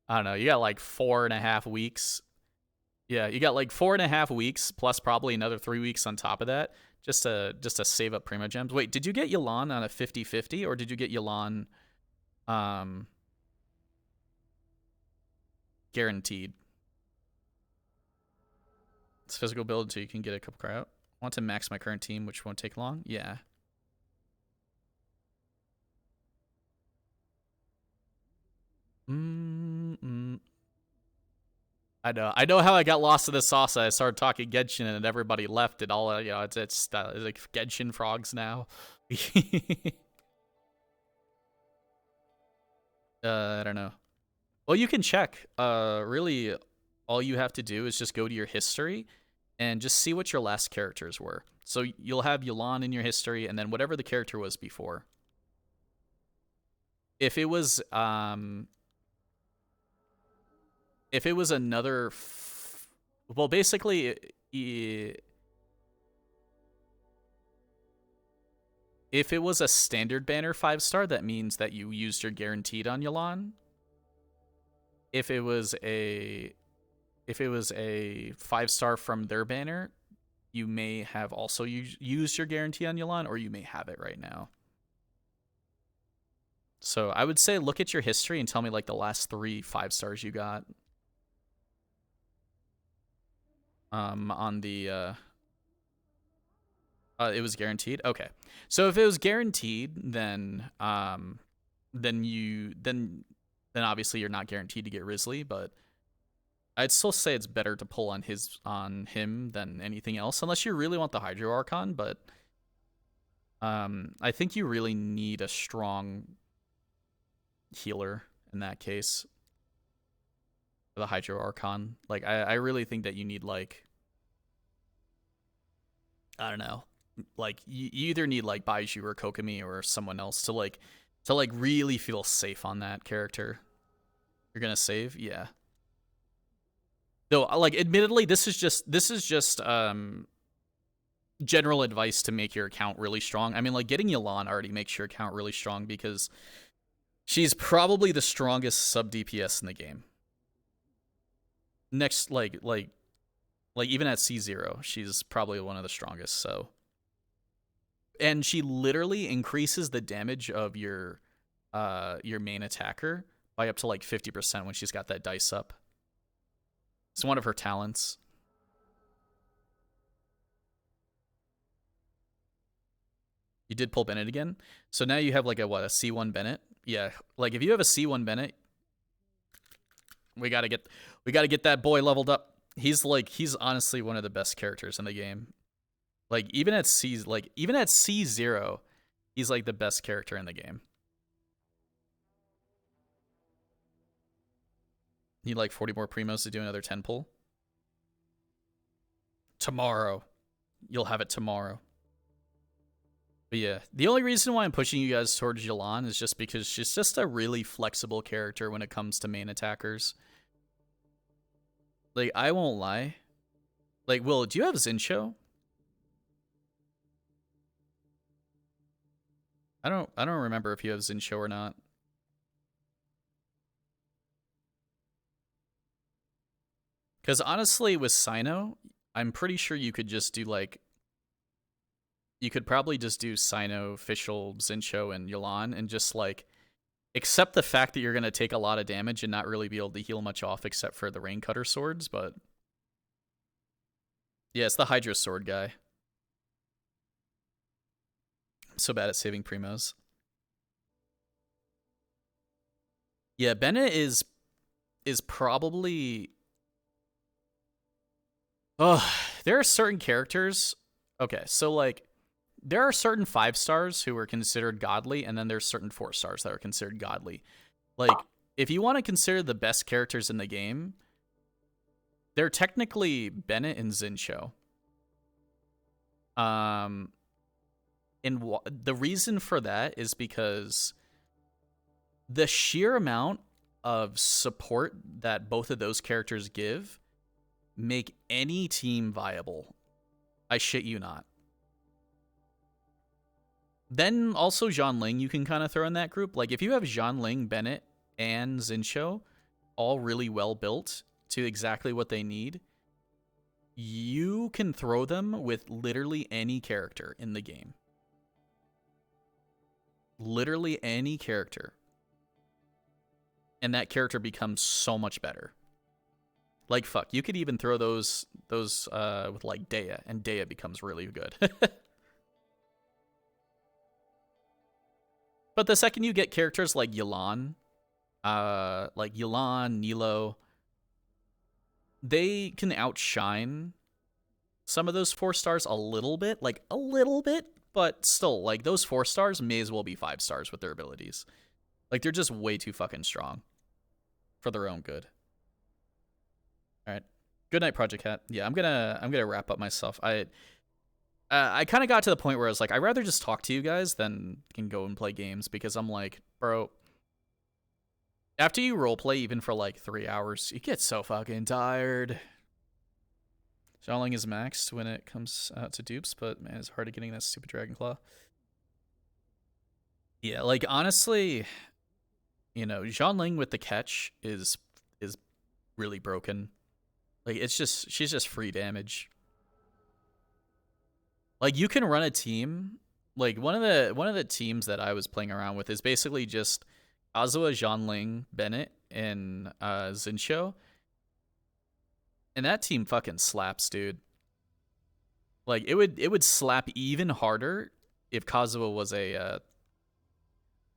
I don't know, you got like 4.5 weeks. Yeah, you got like 4.5 weeks plus probably another 3 weeks on top of that just to save up Primo Gems. Wait, did you get Yalan on a 50-50 or did you get Yalan guaranteed? It's physical build so you can get a couple crowd. I want to max my current team, which won't take long. Yeah. I know how I got lost in the sauce. I started talking Genshin and everybody left and all. It's like Genshin frogs now. I don't know. Well, you can check. Really, all you have to do is just go to your history and just see what your last characters were. So you'll have Yalan in your history, and then whatever the character was before. If it was another, well, basically, if it was a standard banner 5-star, that means that you used your guaranteed on Yalan. If it was a 5-star from their banner, you may have also used your guarantee on Yalan, or you may have it right now. So I would say look at your history and tell me like the last 3 5-stars you got. On the it was guaranteed. Okay, so if it was guaranteed, then obviously you're not guaranteed to get Risley, but I'd still say it's better to pull on him than anything else, unless you really want the Hydro Archon. But I think you really need a strong healer in that case. The Hydro Archon, like I really think that you need like, I don't know, like you either need like Baiju or Kokomi or someone else to really feel safe on that character. You're gonna save, yeah. Though, like, admittedly, this is just general advice to make your account really strong. I mean, like, getting Yalan already makes your account really strong because she's probably the strongest sub DPS in the game. Next, like even at C0, she's probably one of the strongest. So, and she literally increases the damage of your main attacker by up to like 50% when she's got that dice up. It's one of her talents. You did pull Bennett again? So now you have like a, what, a C1 Bennett? Yeah, like if you have a C1 Bennett, we gotta get that boy leveled up. He's honestly one of the best characters in the game. Like even at C0, he's like the best character in the game. Need like 40 more primos to do another 10 pull. Tomorrow. You'll have it tomorrow. But yeah, the only reason why I'm pushing you guys towards Yelan is just because she's just a really flexible character when it comes to main attackers. Like, I won't lie. Like, Will, do you have Zincho? I don't remember if you have Zincho or not. Because honestly, with Sino, I'm pretty sure you could just do like... You could probably just do Sino, Fischl, Zincho, and Yelan and just like... Accept the fact that you're going to take a lot of damage and not really be able to heal much off except for the Rain Cutter swords, but... Yeah, it's the Hydra sword guy. I'm so bad at saving primos. Yeah, Bennett is probably... Oh, there are certain characters... Okay, so like... There are certain 5 stars who are considered godly, and then there's certain 4 stars that are considered godly. Like, if you want to consider the best characters in the game, they're technically Bennett and Zincho. And the reason for that is because the sheer amount of support that both of those characters give make any team viable. I shit you not. Then also Zhonling you can kind of throw in that group. Like if you have Zhonling, Bennett, and Zincho all really well built to exactly what they need, you can throw them with literally any character in the game. Literally any character. And that character becomes so much better. Like fuck, you could even throw those with like Dea, and Dea becomes really good. But the second you get characters like Yelan, Nilo, they can outshine some of those 4 stars a little bit, but still, like, those 4 stars may as well be 5 stars with their abilities. Like, they're just way too fucking strong for their own good. All right. Good night, Project Cat. Yeah, I'm gonna wrap up myself. I kind of got to the point where I was like, I'd rather just talk to you guys than can go and play games, because I'm like, bro, after you roleplay even for like 3 hours, you get so fucking tired. Zhonling is maxed when it comes out to dupes, but man, it's hard to getting that stupid Dragon Claw. Yeah, like honestly, you know, Zhonling with the catch is really broken. Like she's just free damage. Like you can run a team. Like one of the teams that I was playing around with is basically just Kazuha, Zhonling, Bennett, and Zincho. And that team fucking slaps, dude. Like it would slap even harder if Kazuha was a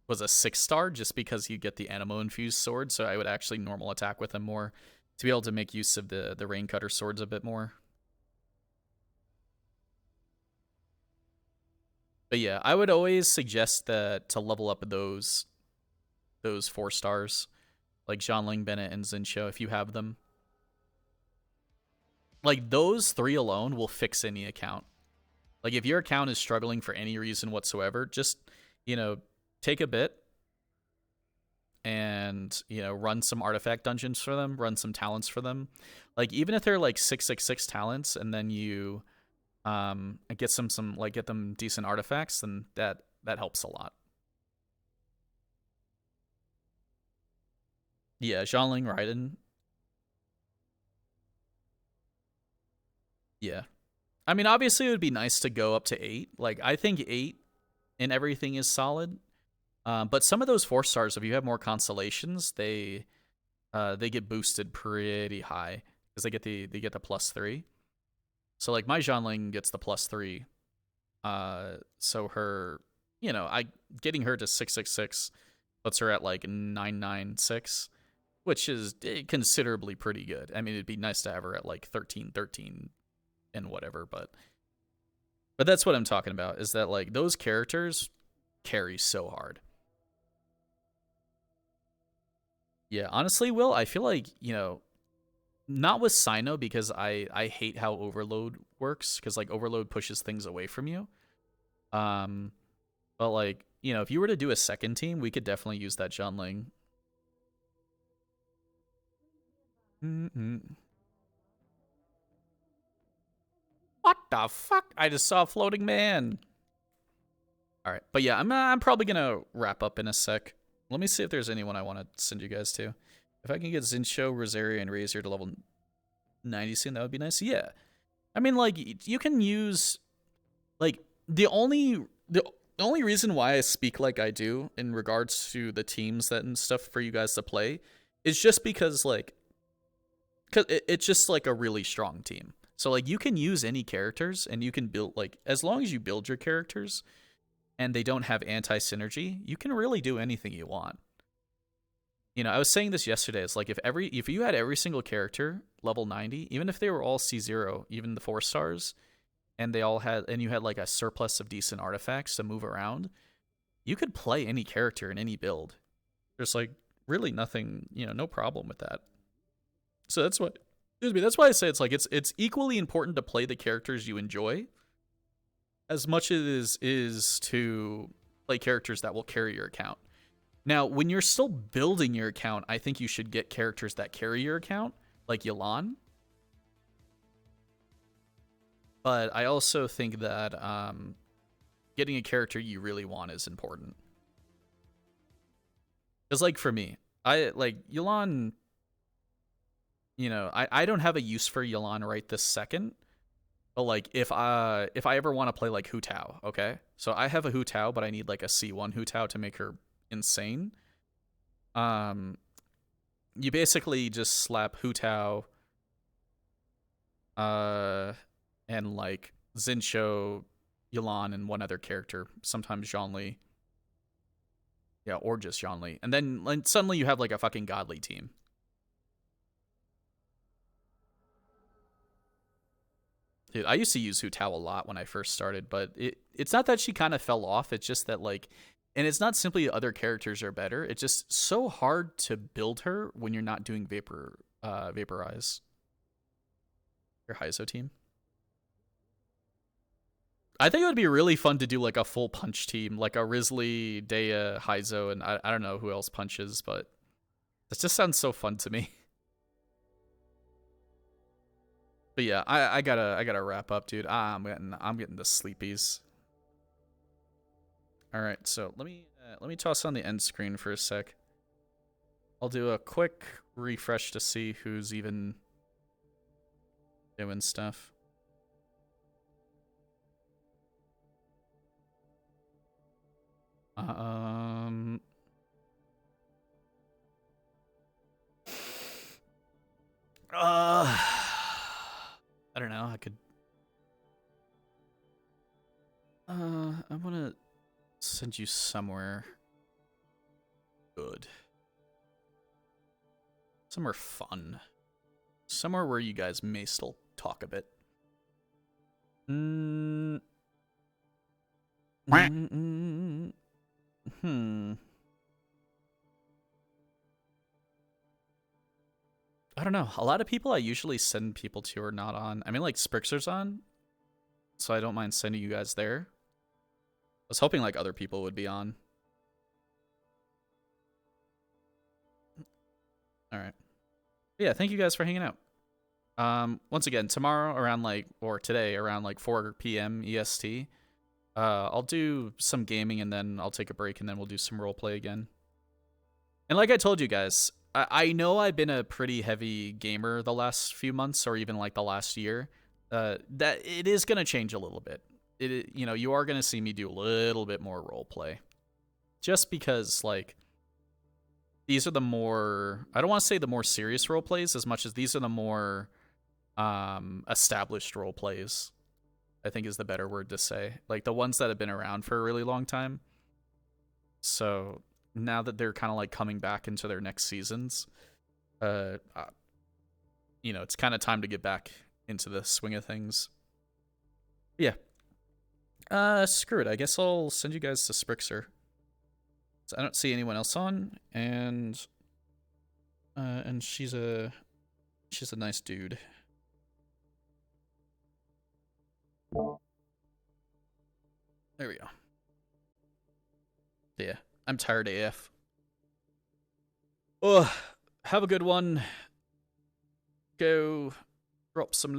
6-star, just because you get the Anemo infused sword, so I would actually normal attack with him more to be able to make use of the Rain Cutter swords a bit more. But yeah, I would always suggest that to level up those 4 stars, like Zhonling, Bennett, and Zincho, if you have them. Like, those 3 alone will fix any account. Like, if your account is struggling for any reason whatsoever, just, you know, take a bit and, you know, run some artifact dungeons for them, run some talents for them. Like, even if they're, like, 666 talents, and then you... get them decent artifacts, then that helps a lot. Yeah, Zhonling, Raiden. Yeah. I mean, obviously it would be nice to go up to 8. Like, I think 8 and everything is solid. But some of those 4 stars, if you have more constellations, they get boosted pretty high. because they get the +3. So like my Zhanling gets the +3. So her, you know, getting her to 666 puts her at like 996, which is considerably pretty good. I mean, it'd be nice to have her at like 1313 and whatever, but that's what I'm talking about, is that like those characters carry so hard. Yeah, honestly, Will, I feel like, you know, not with Sino, because I hate how Overload works, because like Overload pushes things away from you. But like, you know, if you were to do a second team, we could definitely use that Zhanling. What the fuck? I just saw a floating man. All right, but yeah, I'm probably gonna wrap up in a sec. Let me see if there's anyone I want to send you guys to. If I can get Zincho, Rosaria, and Razor to level 90 soon, that would be nice. Yeah, I mean, like, you can use, like, the only reason why I speak like I do in regards to the teams that and stuff for you guys to play is just because, like, cause it's just like a really strong team. So like you can use any characters and you can build, like, as long as you build your characters and they don't have anti-synergy, you can really do anything you want. You know, I was saying this yesterday. It's like if you had every single character level 90, even if they were all C0, even the 4 stars, and they all had, and you had like a surplus of decent artifacts to move around, you could play any character in any build. There's like really nothing, you know, no problem with that. So that's what, excuse me, that's why I say it's like it's equally important to play the characters you enjoy as much as it is to play characters that will carry your account. Now, when you're still building your account, I think you should get characters that carry your account, like Yelan. But I also think that getting a character you really want is important. Because, like, for me, I like Yelan. You know, I don't have a use for Yelan right this second. But like, if I ever want to play like Hu Tao, okay? So I have a Hu Tao, but I need like a C1 Hu Tao to make her insane. You basically just slap Hu Tao, and like Zincho, Yelan, and one other character, sometimes Zhongli. Yeah, or just Zhongli. And then like, suddenly you have like a fucking godly team. Dude, I used to use Hu Tao a lot when I first started, but it's not that she kind of fell off. It's just that, like, and it's not simply other characters are better. It's just so hard to build her when you're not doing Vaporize. Your Heizo team. I think it would be really fun to do, like, a full punch team, like a Risley, Dea, Heizo, and I don't know who else punches, but this just sounds so fun to me. But yeah, I gotta wrap up, dude. I'm getting the sleepies. All right, so let me toss on the end screen for a sec. I'll do a quick refresh to see who's even doing stuff. I don't know. I could. I want to send you somewhere good. Somewhere fun. Somewhere where you guys may still talk a bit. I don't know. A lot of people I usually send people to are not on. I mean, like, Sprixer's on, so I don't mind sending you guys there. I was hoping, like, other people would be on. All right. Yeah, thank you guys for hanging out. Once again, tomorrow around, like, or today around, like, 4 p.m. EST, I'll do some gaming, and then I'll take a break, and then we'll do some roleplay again. And like I told you guys, I know I've been a pretty heavy gamer the last few months, or even like the last year. That it is gonna change a little bit. You know, you are gonna see me do a little bit more roleplay, just because like these are the more, I don't want to say the more serious roleplays as much as these are the more established role plays, I think is the better word to say. Like the ones that have been around for a really long time. So now that they're kind of like coming back into their next seasons, you know, it's kind of time to get back into the swing of things. Yeah. Screw it. I guess I'll send you guys to Sprixer. So I don't see anyone else on, and she's a nice dude. There we go. Yeah, I'm tired AF. Oh, have a good one. Go drop some